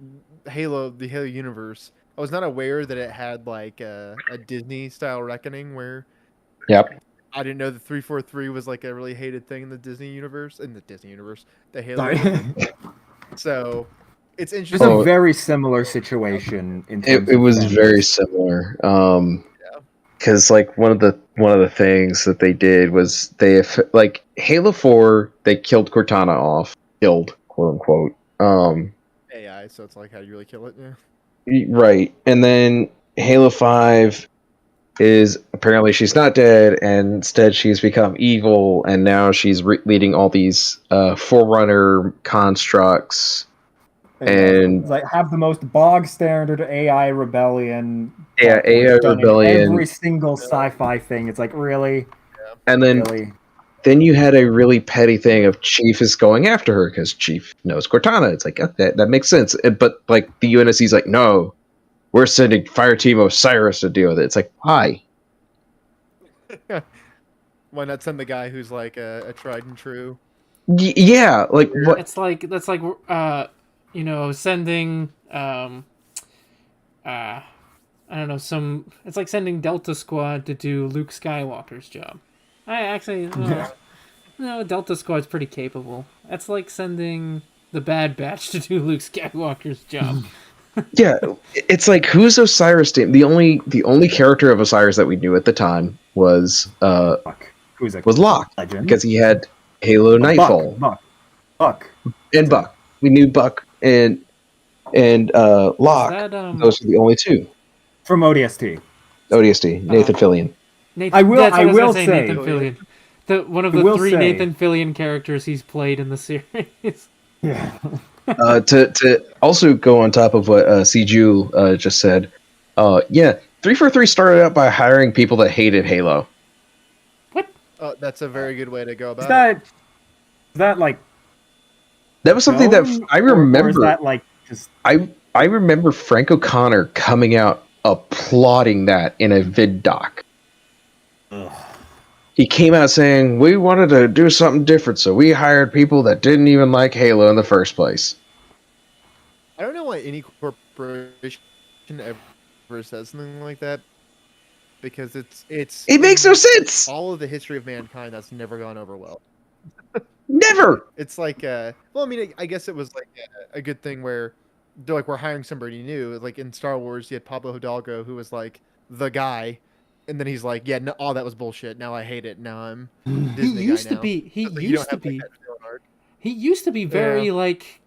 the Halo universe. I was not aware that it had like a Disney style reckoning where. Yep. I didn't know that 343 was like a really hated thing in the Disney universe. The Halo. Sorry. Universe. So it's It's interesting. a very similar situation. It was very similar. Because like one of the things that they did was like Halo 4, they killed Cortana off, quote unquote. AI, so it's like how you really kill it, yeah. Right, and then Halo 5 is apparently she's not dead, and instead she's become evil, and now she's leading all these Forerunner constructs. And like have the most bog standard AI rebellion. Yeah, AI rebellion. Every single sci-fi thing. It's like really. And then you had a really petty thing of Chief is going after her because Chief knows Cortana. It's like that makes sense. But like the UNSC's like, no, we're sending Fireteam Osiris to deal with it. It's like, why? Why not send the guy who's like a tried and true? Yeah, like what? It's like that's like sending I don't know, it's like sending Delta Squad to do Luke Skywalker's job. No, Delta Squad's pretty capable. That's like sending the Bad Batch to do Luke Skywalker's job. Yeah, it's like who's Osiris? The only character of Osiris that we knew at the time was Locke, because he had Halo Nightfall. Buck. And Buck. We knew Buck and Locke. Those are the only two. From ODST. Nathan Fillion. I will say Nathan Fillion. One of the three Nathan Fillion characters he's played in the series. Yeah. To also go on top of what Siju just said, 343 started out by hiring people that hated Halo. What? That's a very good way to go about it. Is that like? That was something that I remember. Or is that like just? I remember Frank O'Connor coming out applauding that in a vid doc. Ugh. He came out saying, we wanted to do something different, so we hired people that didn't even like Halo in the first place. I don't know why any corporation ever says something like that, because it makes no sense. All of the history of mankind, that's never gone over well. Never. It's like, well, I mean, I guess it was like a good thing where they're like, we're hiring somebody new. Like in Star Wars, you had Pablo Hidalgo, who was like the guy, and then he's like, "Yeah, no, all that was bullshit. Now I hate it. Now I'm He Disney used guy to now." be. He It's like, you don't used to have like be. that villain arc. He used to be very Yeah. like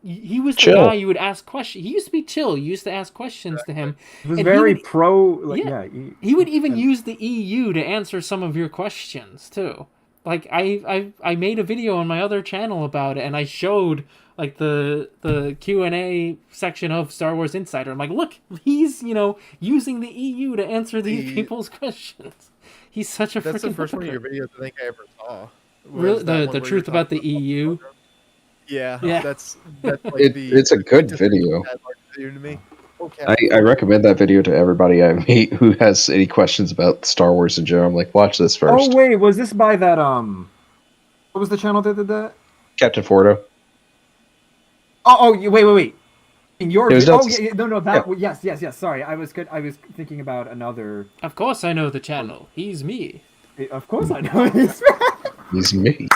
he was the Chill. guy you would ask questions. He used to be chill. You used to ask questions to him, It was and very he would, pro. Like, yeah, yeah, he would even and- use the EU to answer some of your questions too. Like I made a video on my other channel about it, and I showed like the Q&A section of Star Wars Insider. I'm like, look, he's using the EU to answer these people's questions. He's such a That's the freaking first one of your hypocrite. videos I think I ever saw. Really, Was that the one where you're truth about the talking EU. Yeah, Yeah. that's like the It's a good video. to me. Okay. I recommend that video to everybody I meet who has any questions about Star Wars in general. I'm like, watch this Oh first. wait, was this by that What was the channel that did that? Captain Fordo. Wait. In your It was oh nuts. yeah, no that yes. Sorry, I was good. I was thinking about another. Of course I know the channel. He's me. Of course I know this. He's me.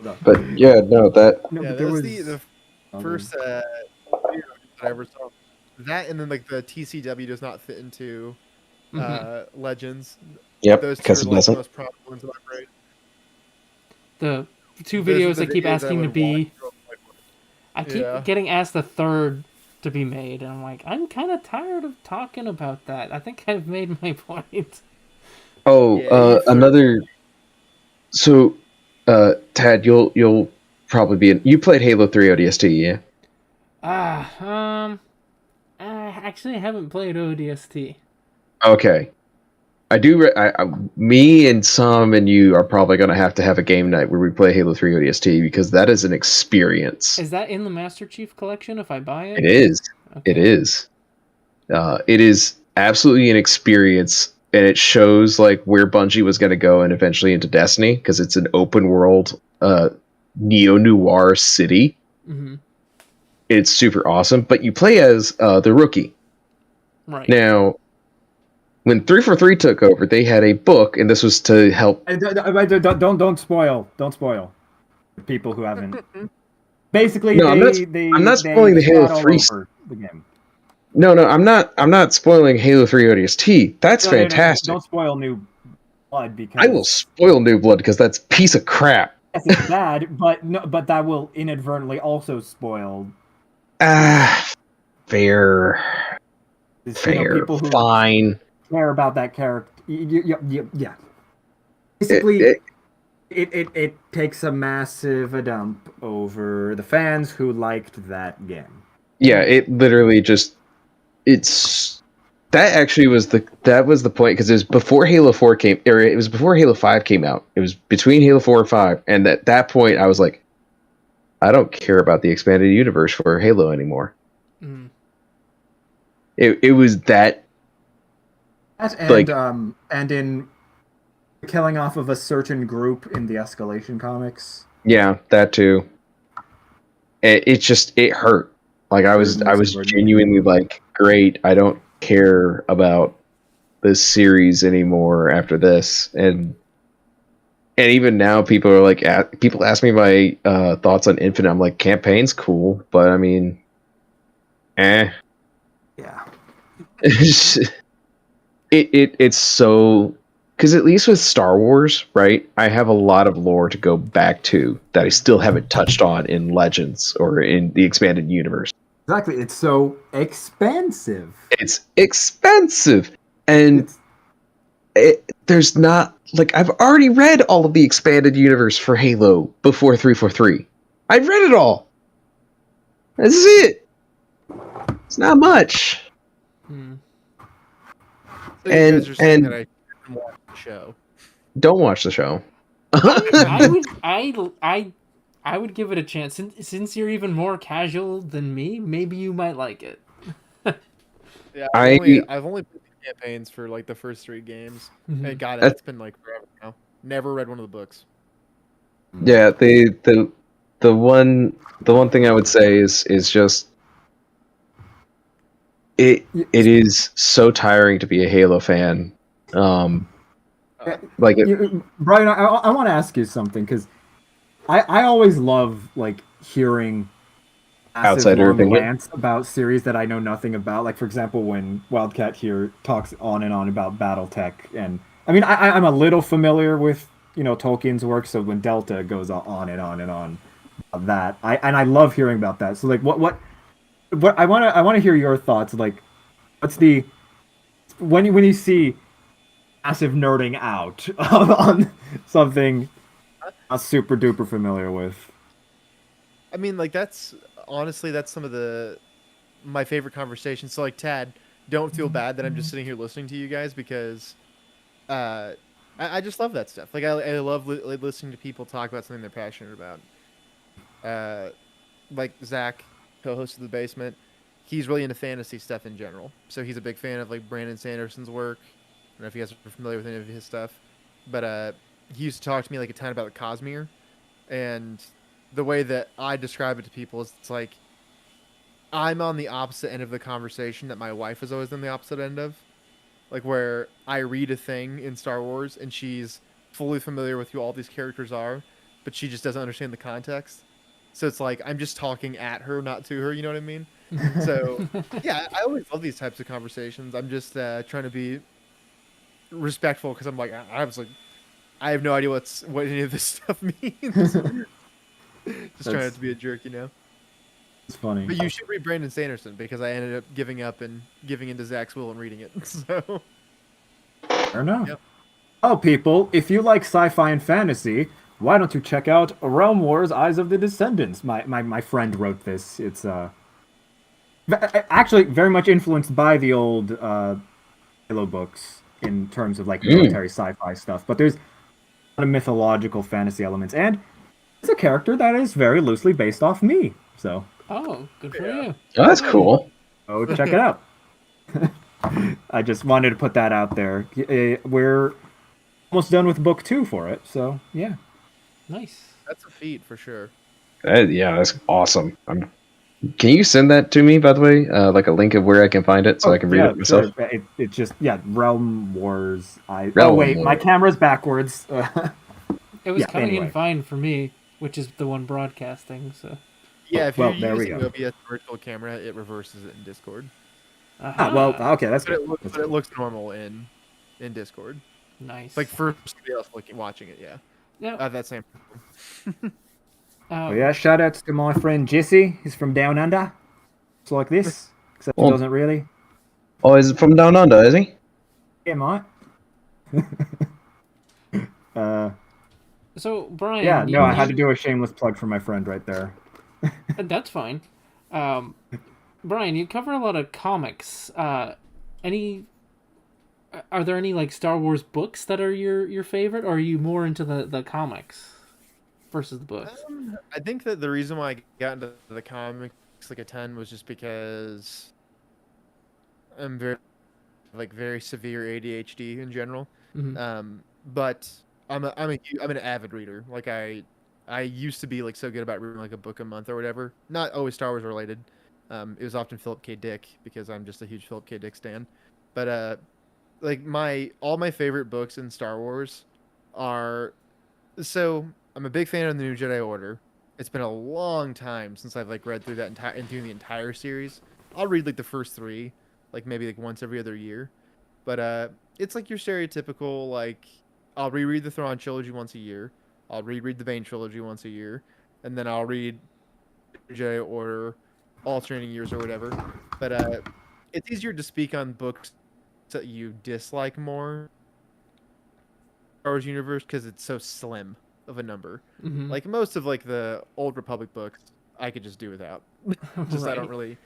But yeah, no, that No, Yeah, but that there was was the first video that I ever saw. That and then like the TCW does not fit into Legends. yep, Those two because are it like the doesn't. most prominent ones in my brain. The two Those are videos the I keep videos I asking to would be. watch. I keep Yeah. getting asked a third to be made, and I'm like, I'm kind of tired of talking about that. I think I've made my point. Oh, Yeah, you another. So, Tad, you'll probably be in. You played Halo 3 ODST, yeah? Actually, I haven't played ODST. Okay. I do. Me and some and you are probably going to have a game night where we play Halo 3 ODST because that is an experience. Is that in the Master Chief Collection if I buy it? It is. Okay. It is. It is absolutely an experience, and it shows like where Bungie was going to go and eventually into Destiny because it's an open world, neo-noir city. Mm-hmm. It's super awesome, but you play as the rookie. Right. Now, when 343 took over, they had a book, and this was to help. Don't spoil. Don't spoil. People who haven't. Basically, No, I'm not spoiling the Halo 3. The game. No, I'm not spoiling Halo 3 ODST. That's fantastic. Don't spoil New Blood because I will spoil New Blood because that's a piece of crap. yes, it's bad, but that will inadvertently also spoil. Fair. People who Fine. care about that character. Yeah. Basically, it takes a massive dump over the fans who liked that game. Yeah, it literally just that actually was the point because it was before Halo 4 came, or it was before Halo 5 came out. It was between Halo 4 and 5, and at that point I was like, I don't care about the expanded universe for Halo anymore. Mm. It was that. And in killing off of a certain group in the Escalation comics. Yeah, that too. It hurt. Like I was genuinely like, great. I don't care about this series anymore after this, and even now people are like, people ask me my thoughts on Infinite. I'm like, campaign's cool, but I mean, Yeah. It's so, because at least with Star Wars, right, I have a lot of lore to go back to that I still haven't touched on in Legends or in the expanded universe. Exactly, it's so expensive. It's expensive, and there's not, like, I've already read all of the expanded universe for Halo before 343. I've read it all. This is it. It's not much. So you guys are saying that I shouldn't watch the show. Don't watch the show. I would give it a chance. Since you're even more casual than me, maybe you might like it. Yeah, I've only played the campaigns for like the first 3 games. Mm-hmm. Hey, God, it's been like forever now. Never read one of the books. Yeah, the one thing I would say is just it is so tiring to be a Halo fan. Brian, I want to ask you something because I always love like hearing massive outsider long opinion. rants about series that I know nothing about. Like for example, when Wildcat here talks on and on about BattleTech, and I mean I'm a little familiar with Tolkien's work, so when Delta goes on and on and on about that, I love hearing about that. So like what I wanna hear your thoughts. Like what's the when you see massive nerding out on something not super duper familiar with. I mean, like that's honestly that's some of the my favorite conversations. So like Tad, don't feel bad that I'm just sitting here listening to you guys because uh, I just love that stuff. Like I love listening to people talk about something they're passionate about. Uh, like Zach, co-host of the Basement, he's really into fantasy stuff in general. So he's a big fan of like Brandon Sanderson's work. I don't know if you guys are familiar with any of his stuff, but he used to talk to me like a ton about the Cosmere, and the way that I describe it to people is it's like I'm on the opposite end of the conversation that my wife is always on the opposite end of. Like where I read a thing in Star Wars and she's fully familiar with who all these characters are, but she just doesn't understand the context. So it's like I'm just talking at her, not to her. You know what I mean? So yeah, I always love these types of conversations. I'm just trying to be respectful because I'm like I was like I have no idea what any of this stuff means. Just trying not to be a jerk, you know. It's funny. But you should read Brandon Sanderson because I ended up giving up and giving into Zach's will and reading it. So Fair enough. Yep. Oh, people, if you like sci-fi and fantasy, why don't you check out Realm Wars: Eyes of the Descendants? My friend wrote this. It's actually very much influenced by the old Halo books in terms of like military sci-fi stuff. But there's a lot of mythological fantasy elements, and it's a character that is very loosely based off me. So Oh, good for you. Oh, that's cool. go check it out. I just wanted to put that out there. We're almost done with book 2 for it, so yeah. Nice. that's a feat for sure. Yeah, that's awesome. Can you send that to me, by the way? Like a link of where I can find it so I can read it myself? Sure. It just Realm Wars. Oh Realm wait, my Wars. camera's backwards. It was Yeah, coming anyway. in fine for me, which is the one broadcasting. So. Yeah, if Well, you're there we using go. OBS virtual camera, it reverses it in Discord. Well, okay, that's But it good. looks, That's but it good. looks normal in Discord. Nice. Like for somebody else watching it, yeah. Yeah. That same. Well, yeah, shout outs to my friend Jesse. He's from Down Under. It's like this, except he Well- doesn't really. Oh, is it from Down Under, is he? Yeah, mate. So Brian. Yeah, no, I had to do a shameless plug for my friend right there. That's fine. Brian, you cover a lot of comics. Any? Are there any like Star Wars books that are your favorite, or are you more into the comics versus the books? I think that the reason why I got into the comics like a ton was just because I'm very severe ADHD in general. Mm-hmm. But I'm an avid reader. Like I used to be like so good about reading like a book a month or whatever. Not always Star Wars related. It was often Philip K. Dick because I'm just a huge Philip K. Dick stan. But like all my favorite books in Star Wars are so I'm a big fan of the New Jedi Order. It's been a long time since I've like read through that through the entire series. I'll read like the first 3, like maybe like once every other year. But it's like your stereotypical like I'll reread the Thrawn trilogy once a year. I'll reread the Bane trilogy once a year, and then I'll read Jedi Order alternating years or whatever. But it's easier to speak on books that you dislike more Star Wars universe because it's so slim of a number. Mm-hmm. Like most of like the Old Republic books, I could just do without. Just I don't Right. really.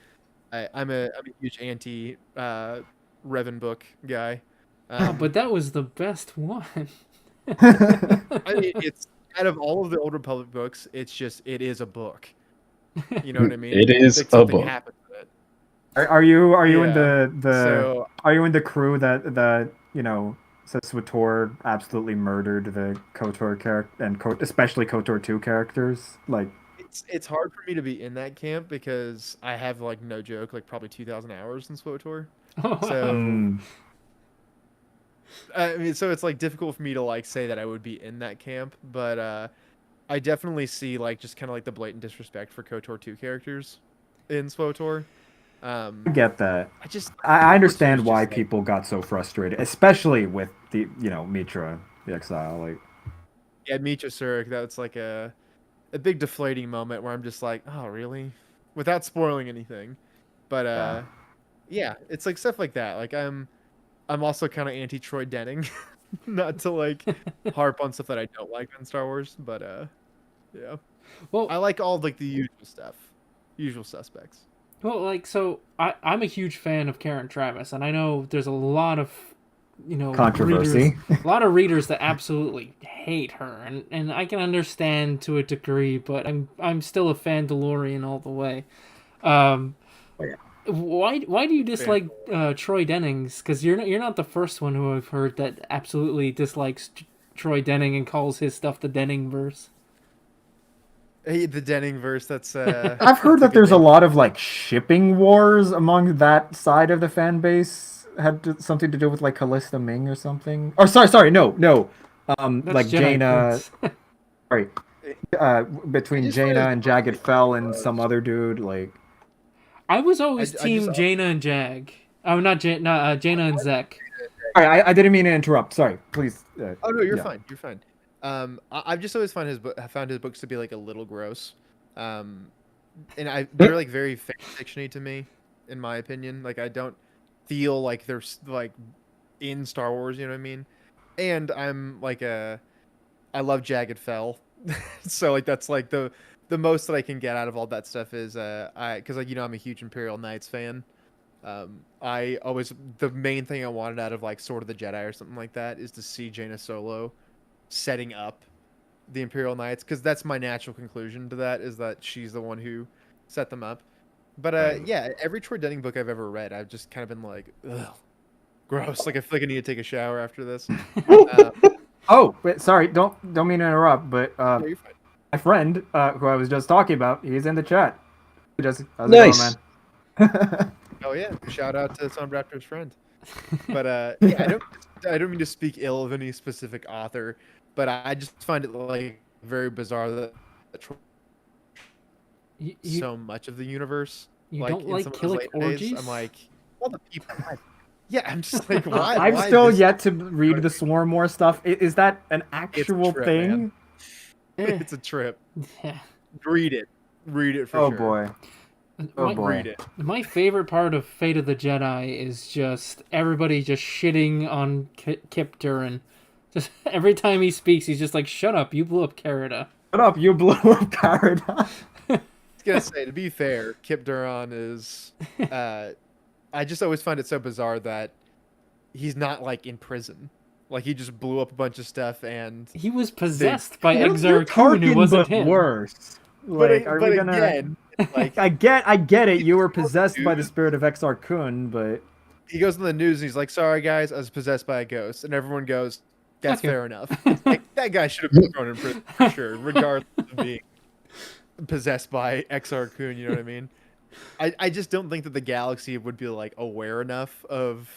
I'm a huge anti Revan book guy. Oh, but that was the best one. I mean, it's out of all of the Old Republic books, it is a book. You know what I mean? It is like a something book. happened to it. Are you in Yeah. the So are you in the crew that says SWTOR absolutely murdered the KOTOR character and especially KOTOR 2 characters? Like it's hard for me to be in that camp because I have like no joke, like probably 2,000 hours in SWTOR. So I mean, so it's like difficult for me to like say that I would be in that camp, but I definitely see like just kind of like the blatant disrespect for KOTOR 2 characters in SWTOR. I get that. I understand why people got so frustrated, especially with the Mitra the Exile. Like, yeah, Mitra Surik. That's like a big deflating moment where I'm just like, oh really, without spoiling anything. But yeah, it's like stuff like that. Like I'm also kind of anti Troy Denning, not to like harp on stuff that I don't like in Star Wars, but yeah. Well, I like all like the usual stuff, usual suspects. Well, like, so I'm a huge fan of Karen Travis, and I know there's a lot of, controversy. a lot of readers that absolutely hate her, and I can understand to a degree, but I'm still a fan DeLorean all the way. Oh, yeah. Why do you dislike Troy Dennings? Because you're not the first one who I've heard that absolutely dislikes Troy Denning and calls his stuff the Denning verse. Hey, the Denning verse. That's I've heard that there's a lot of like shipping wars among that side of the fan base. Something to do with like Callista Ming or something. Or sorry, no. That's Like Jedi Jaina. Prince. Sorry, between Jaina and Jagged Fell and some other dude. Like, I was always team Jaina and Jag. Oh, not Jaina and Zek. All right, I didn't mean to interrupt. Sorry, please. Oh no, you're fine. You're fine. I've just always found his books to be like a little gross, and they're like very fan fictiony to me, in my opinion. Like I don't feel like they're like in Star Wars. You know what I mean? And I'm like I love Jagged Fell, so like that's like the most that I can get out of all that stuff is because like I'm a huge Imperial Knights fan. The main thing I wanted out of like Sword of the Jedi or something like that is to see Jaina Solo setting up the Imperial Knights, because that's my natural conclusion to that, is that she's the one who set them up. But yeah, every Troy Denning book I've ever read, I've just kind of been like, ugh, gross. Like I feel like I need to take a shower after this. Oh, but sorry, don't mean to interrupt, but Yeah, you're fine. my friend who I was just talking about, he's in the chat. How's Nice. it going, man? Oh yeah, shout out to Sombraptor's friend. But yeah, I don't mean to speak ill of any specific author, but I just find it like very bizarre that so much of the universe. You like don't in like some of those Killick later days, orgies? I'm like, all the people. Yeah, I'm just like, why? I've why still this? yet to read the Swarm War stuff. Is that an It's a actual trip, thing? man. Eh, It's a trip. yeah. Read it for Oh sure. boy. Oh My- boy. Read it. My favorite part of Fate of the Jedi is just everybody just shitting on Kip Duran. Just every time he speaks, he's just like, "Shut up! You blew up Carida." Shut up! You blew up Paradise. I was gonna say, to be fair, Kip Duran is. I just always find it so bizarre that he's not like in prison. Like he just blew up a bunch of stuff, and He was possessed by You're Exar Kun, who Tarkin, wasn't but him. worse. Like, are we gonna? Again, like I get it. You were possessed by the spirit of Exar Kun, but he goes on the news and he's like, "Sorry guys, I was possessed by a ghost," and everyone goes, "That's Okay. fair enough." It's like, that guy should have been thrown in prison for sure, regardless of being possessed by Exar Kun. You know what I mean? I just don't think that the galaxy would be like aware enough of,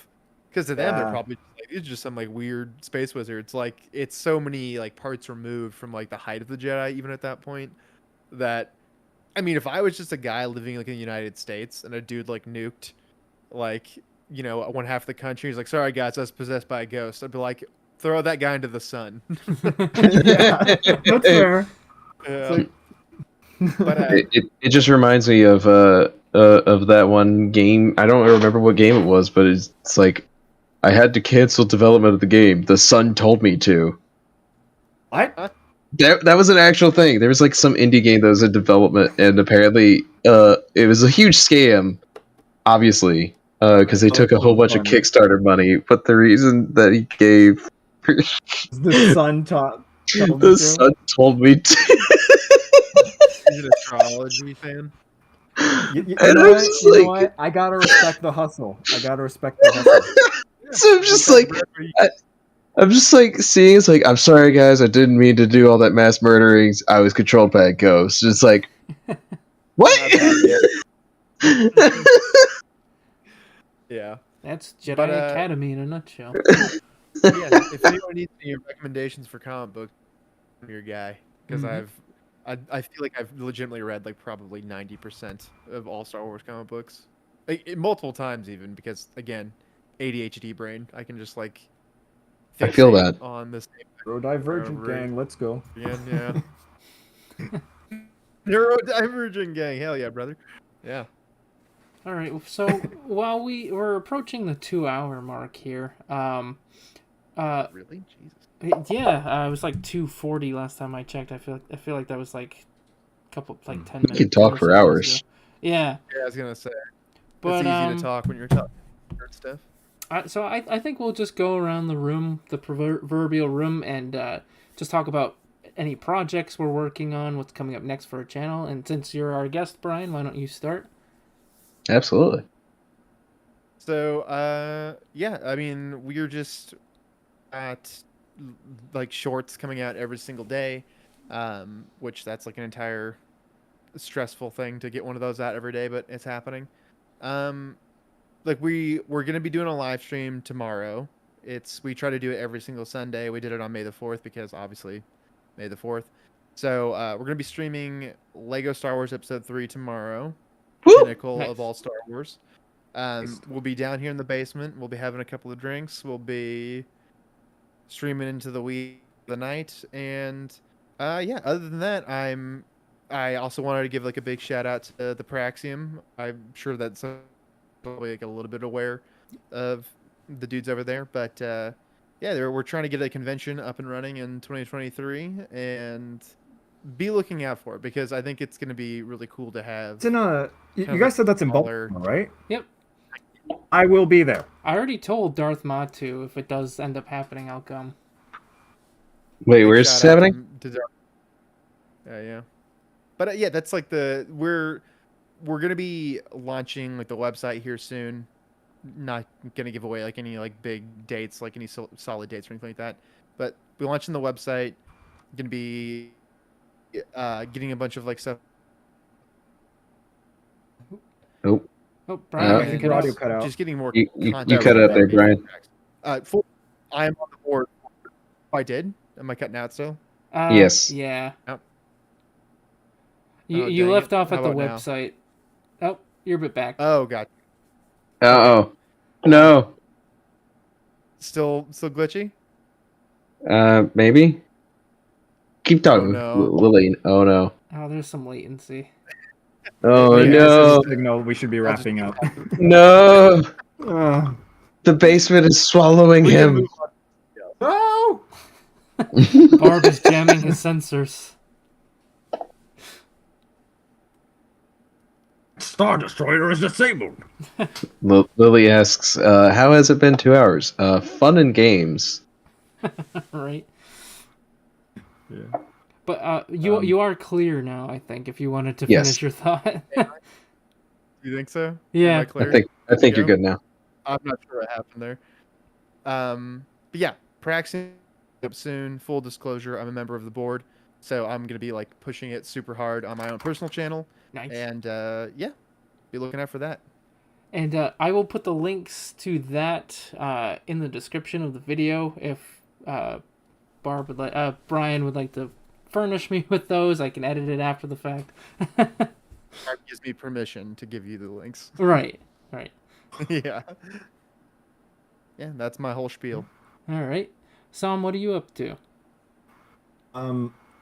because to them they're probably just like, it's just some like weird space wizard. It's like it's so many like parts removed from like the height of the Jedi, even at that point, that I mean, if I was just a guy living like in the United States and a dude like nuked, like one half the country, he's like, "Sorry guys, I was possessed by a ghost," I'd be like, "Throw that guy into the sun." yeah, that's fair. But It just reminds me of that one game. I don't remember what game it was, but it's like I had to cancel development of the game. The Sun told me to. What? That was an actual thing. There was like some indie game that was in development, and apparently it was a huge scam, obviously, because they took a whole bunch of Kickstarter money. But the reason that he gave The Sun told the Sun told me to. he's an astrology fan. You know what? I gotta respect the hustle. So I'm just like seeing it's like, I'm sorry guys, I didn't mean to do all that mass murderings. I was controlled by a ghost. It's like, what? Yeah. That's Jedi Academy in a nutshell. Yeah. If anyone needs any recommendations for comic books, I'm your guy, because I've I feel like I've legitimately read like probably 90% of all Star Wars comic books, multiple times even because again, ADHD brain. I can just like I feel fixate that. on this Neurodivergent gang, let's go. again. Yeah, neurodivergent gang. Hell yeah, brother. Yeah. All right. So while we're approaching the 2 hour mark here, Really? Jesus. yeah, it was like 2:40 last time I checked. I feel like that was like a couple like 10 We minutes. can talk 10 or for so minutes hours. ago. Yeah, Yeah, I was gonna say it's but easy to talk when you're talking nerd stuff. I think we'll just go around the room, the proverbial room, and just talk about any projects we're working on, what's coming up next for our channel. And since you're our guest, Brian, why don't you start? Absolutely. So, yeah, I mean, we're just at like shorts coming out every single day, which that's like an entire stressful thing to get one of those out every day, but it's happening. Um, like we're gonna be doing a live stream tomorrow. We try to do it every single Sunday. We did it on May the 4th because obviously May the 4th. So we're gonna be streaming Lego Star Wars Episode 3 tomorrow. Woo! Pinnacle Nice. of all Star Wars. We'll be down here in the basement. We'll be having a couple of drinks. We'll be streaming into the wee the night, and yeah. Other than that, I also wanted to give like a big shout out to the Praxium. I'm sure that some probably like a little bit aware of the dudes over there, but yeah, we're trying to get a convention up and running in 2023, and be looking out for it because I think it's going to be really cool to have. It's in a. You Kind of guys said that's in smaller- Baltimore, right? Yep. I will be there. I already told Darth Maud to. If it does end up happening, I'll come. Wait, Big where's shout out happening? to yeah. But yeah, that's like we're gonna be launching like the website here soon. Not gonna give away like any like big dates, like any solid dates or anything like that. But we're launching the website. Gonna be getting a bunch of like stuff. Nope. Oh, Brian, I you think cut your out. audio cut out. Just getting more. You content cut for out there, that Brian. I am on the board. Oh, I did. Am I cutting out still? Yes. Yeah. Yep. You Oh, you dang left it. off How at the about now? website. Oh, you're a bit back. Oh god. Oh. No. Still glitchy. Maybe. Keep talking, no. Lily. Oh no. Oh, there's some latency. Oh Yeah, This is no. a signal. We should be I'll just wrapping up. No. Uh, The basement is swallowing We can him. move on. no! Barb is jamming his sensors. Star Destroyer is disabled. Lily asks, "How has it been 2 hours? Fun and games." Right. Yeah. But you are clear now, I think, if you wanted to Yes. finish your thought. You think so? Am Yeah. I clear? I think you're go? good now. I'm not sure what happened there. But yeah, Praxium up soon. Full disclosure, I'm a member of the board, so I'm gonna be like pushing it super hard on my own personal channel, Nice. and yeah, be looking out for that. And I will put the links to that in the description of the video. If Barb would like, Brian would like to furnish me with those, I can edit it after the fact. Barb gives me permission to give you the links. Right. Right. Yeah. Yeah, that's my whole spiel. All right. Sam, what are you up to?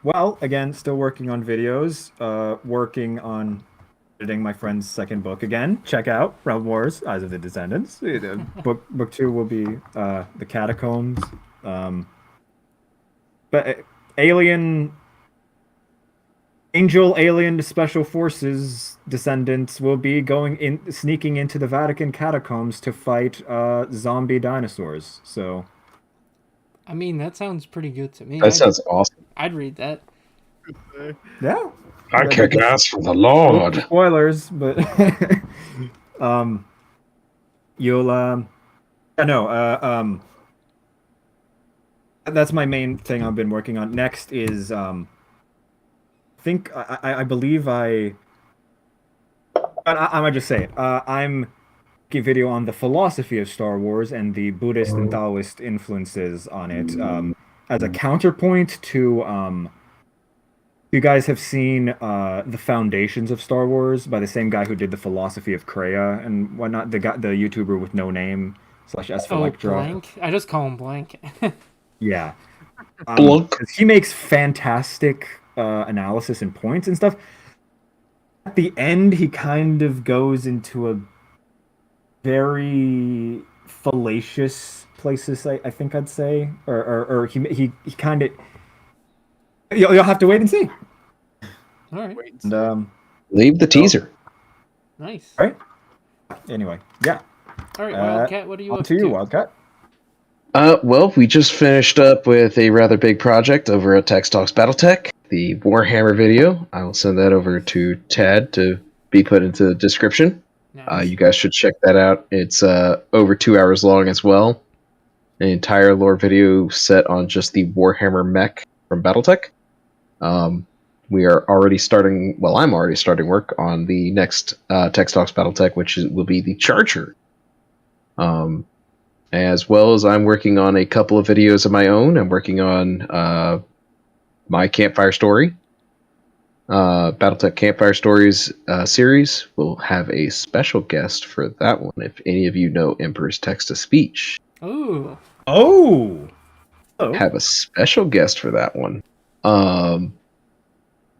Well, again, still working on videos. Working on editing my friend's second book again. Check out Realm Wars: Eyes of the Descendants. Book 2 will be the Catacombs. But Alien Special Forces descendants will be sneaking into the Vatican catacombs to fight zombie dinosaurs. So I mean, that sounds pretty good to me. That sounds awesome. I'd read that. yeah, I kick ass for the Lord. spoilers, but you'll that's my main thing I've been working on. Next is I believe I might just say it. I'm making a video on the philosophy of Star Wars and the Buddhist and Taoist influences on it as a counterpoint to You guys have seen the Foundations of Star Wars by the same guy who did the Philosophy of Kreia and whatnot. The YouTuber with no name / S for Oh, Electra. Blank. I just call him Blank. Yeah. Blunk. 'Cause he makes fantastic analysis and points and stuff. At the end, he kind of goes into a very fallacious places. I think I'd say, or he kind of. You'll have to wait and see. All right. Wait and And see. Leave the teaser. Nice. all right. Anyway, yeah. All right, Wildcat, what are you On up to you, to? Wildcat. Well, we just finished up with a rather big project over at Tex Talks BattleTech, the Warhammer video. I will send that over to Tad to be put into the description. Nice. You guys should check that out. It's over 2 hours long as well. An entire lore video set on just the Warhammer mech from BattleTech. We are already starting. Well, I'm already starting work on the next Tex Talks BattleTech, which will be the Charger. As well as I'm working on a couple of videos of my own. I'm working on my campfire story. BattleTech Campfire Stories series. We'll have a special guest for that one if any of you know Emperor's Text-to-Speech. Ooh. Oh. Have a special guest for that one.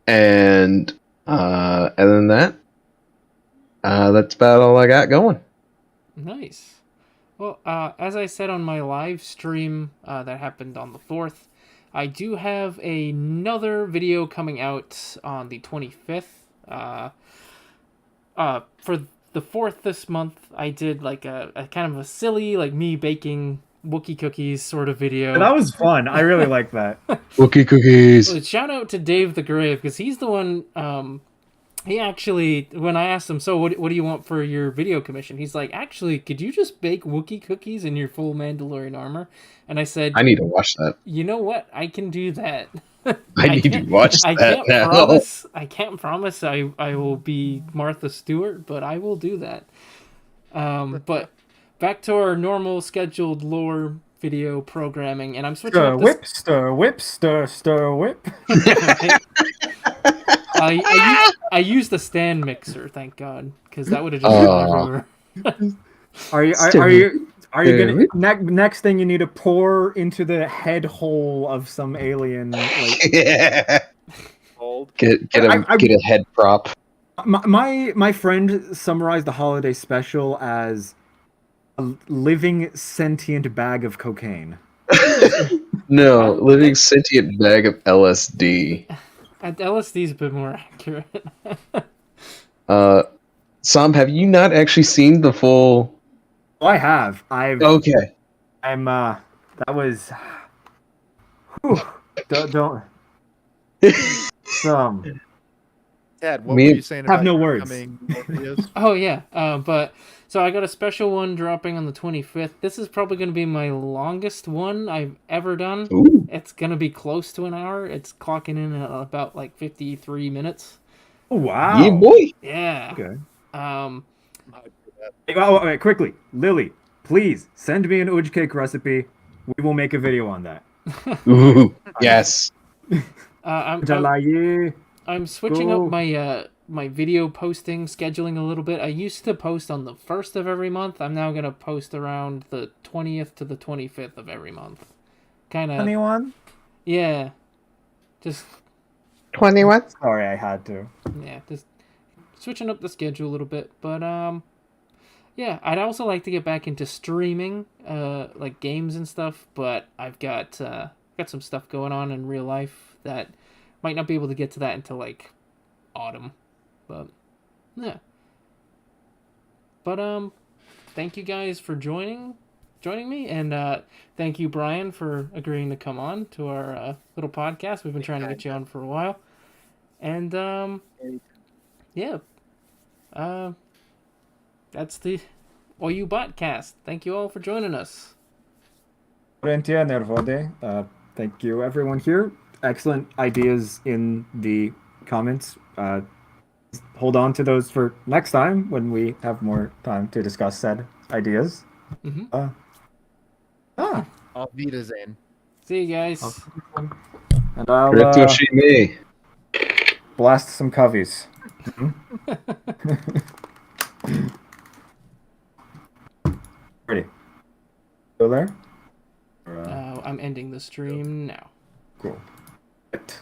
And other than that, that's about all I got going. Nice. Well, as I said on my live stream that happened on the 4th, I do have another video coming out on the 25th. For the 4th this month, I did like a kind of a silly, like me baking Wookiee cookies sort of video. That was fun. I really like that. Wookie cookies. Well, shout out to Dave the Grave, because he's the one... he actually, when I asked him, so what do you want for your video commission? He's like, actually, could you just bake Wookiee cookies in your full Mandalorian armor? And I said, I need to watch that. you know what? I can do that. I need to watch I that can't now. promise. I can't promise I will be Martha Stewart, but I will do that. But back to our normal scheduled lore video programming, and I'm switching Stir up whip, stir whip, stir whip. I used the stand mixer, thank God, because that would have just gone everywhere. Are you gonna next thing you need to pour into the head hole of some alien? Like, Yeah. Hold. Get a head prop. my friend summarized the holiday special as a living sentient bag of cocaine. No, living sentient bag of LSD. LSD's a bit more accurate. Sam, have you not actually seen the full? Oh, I have. Okay. That was. Whew, don't. Tad, what Me- were you saying have about no your words. upcoming videos? Oh yeah, but so I got a special one dropping on the 25th. This is probably going to be my longest one I've ever done. Ooh. It's going to be close to an hour. It's clocking in at about like 53 minutes. Oh, wow. Yeah, boy. Yeah. Okay. Hey, wait, quickly, Lily, please send me an uj cake recipe. We will make a video on that. Ooh, yes. I'm switching up my my video posting scheduling a little bit. I used to post on the 1st of every month. I'm now gonna post around the 20th to the 25th of every month. Kind of. 21? Yeah. Just 21. Sorry, I had to. yeah, just switching up the schedule a little bit. But yeah, I'd also like to get back into streaming, like games and stuff. But I've got some stuff going on in real life that might not be able to get to that until like autumn. But yeah. But thank you guys for joining me, and thank you, Brian, for agreeing to come on to our little podcast. We've been trying to get you on for a while. And yeah. That's the Oyu'baat cast. Thank you all for joining us. Thank you, everyone here. Excellent ideas in the comments. Hold on to those for next time when we have more time to discuss said ideas. Mm-hmm. Auf Wiedersehen. See you guys. And I'll. Ritoshime. blast some coveys. Ready. Still there? I'm ending the stream now. Cool. Right.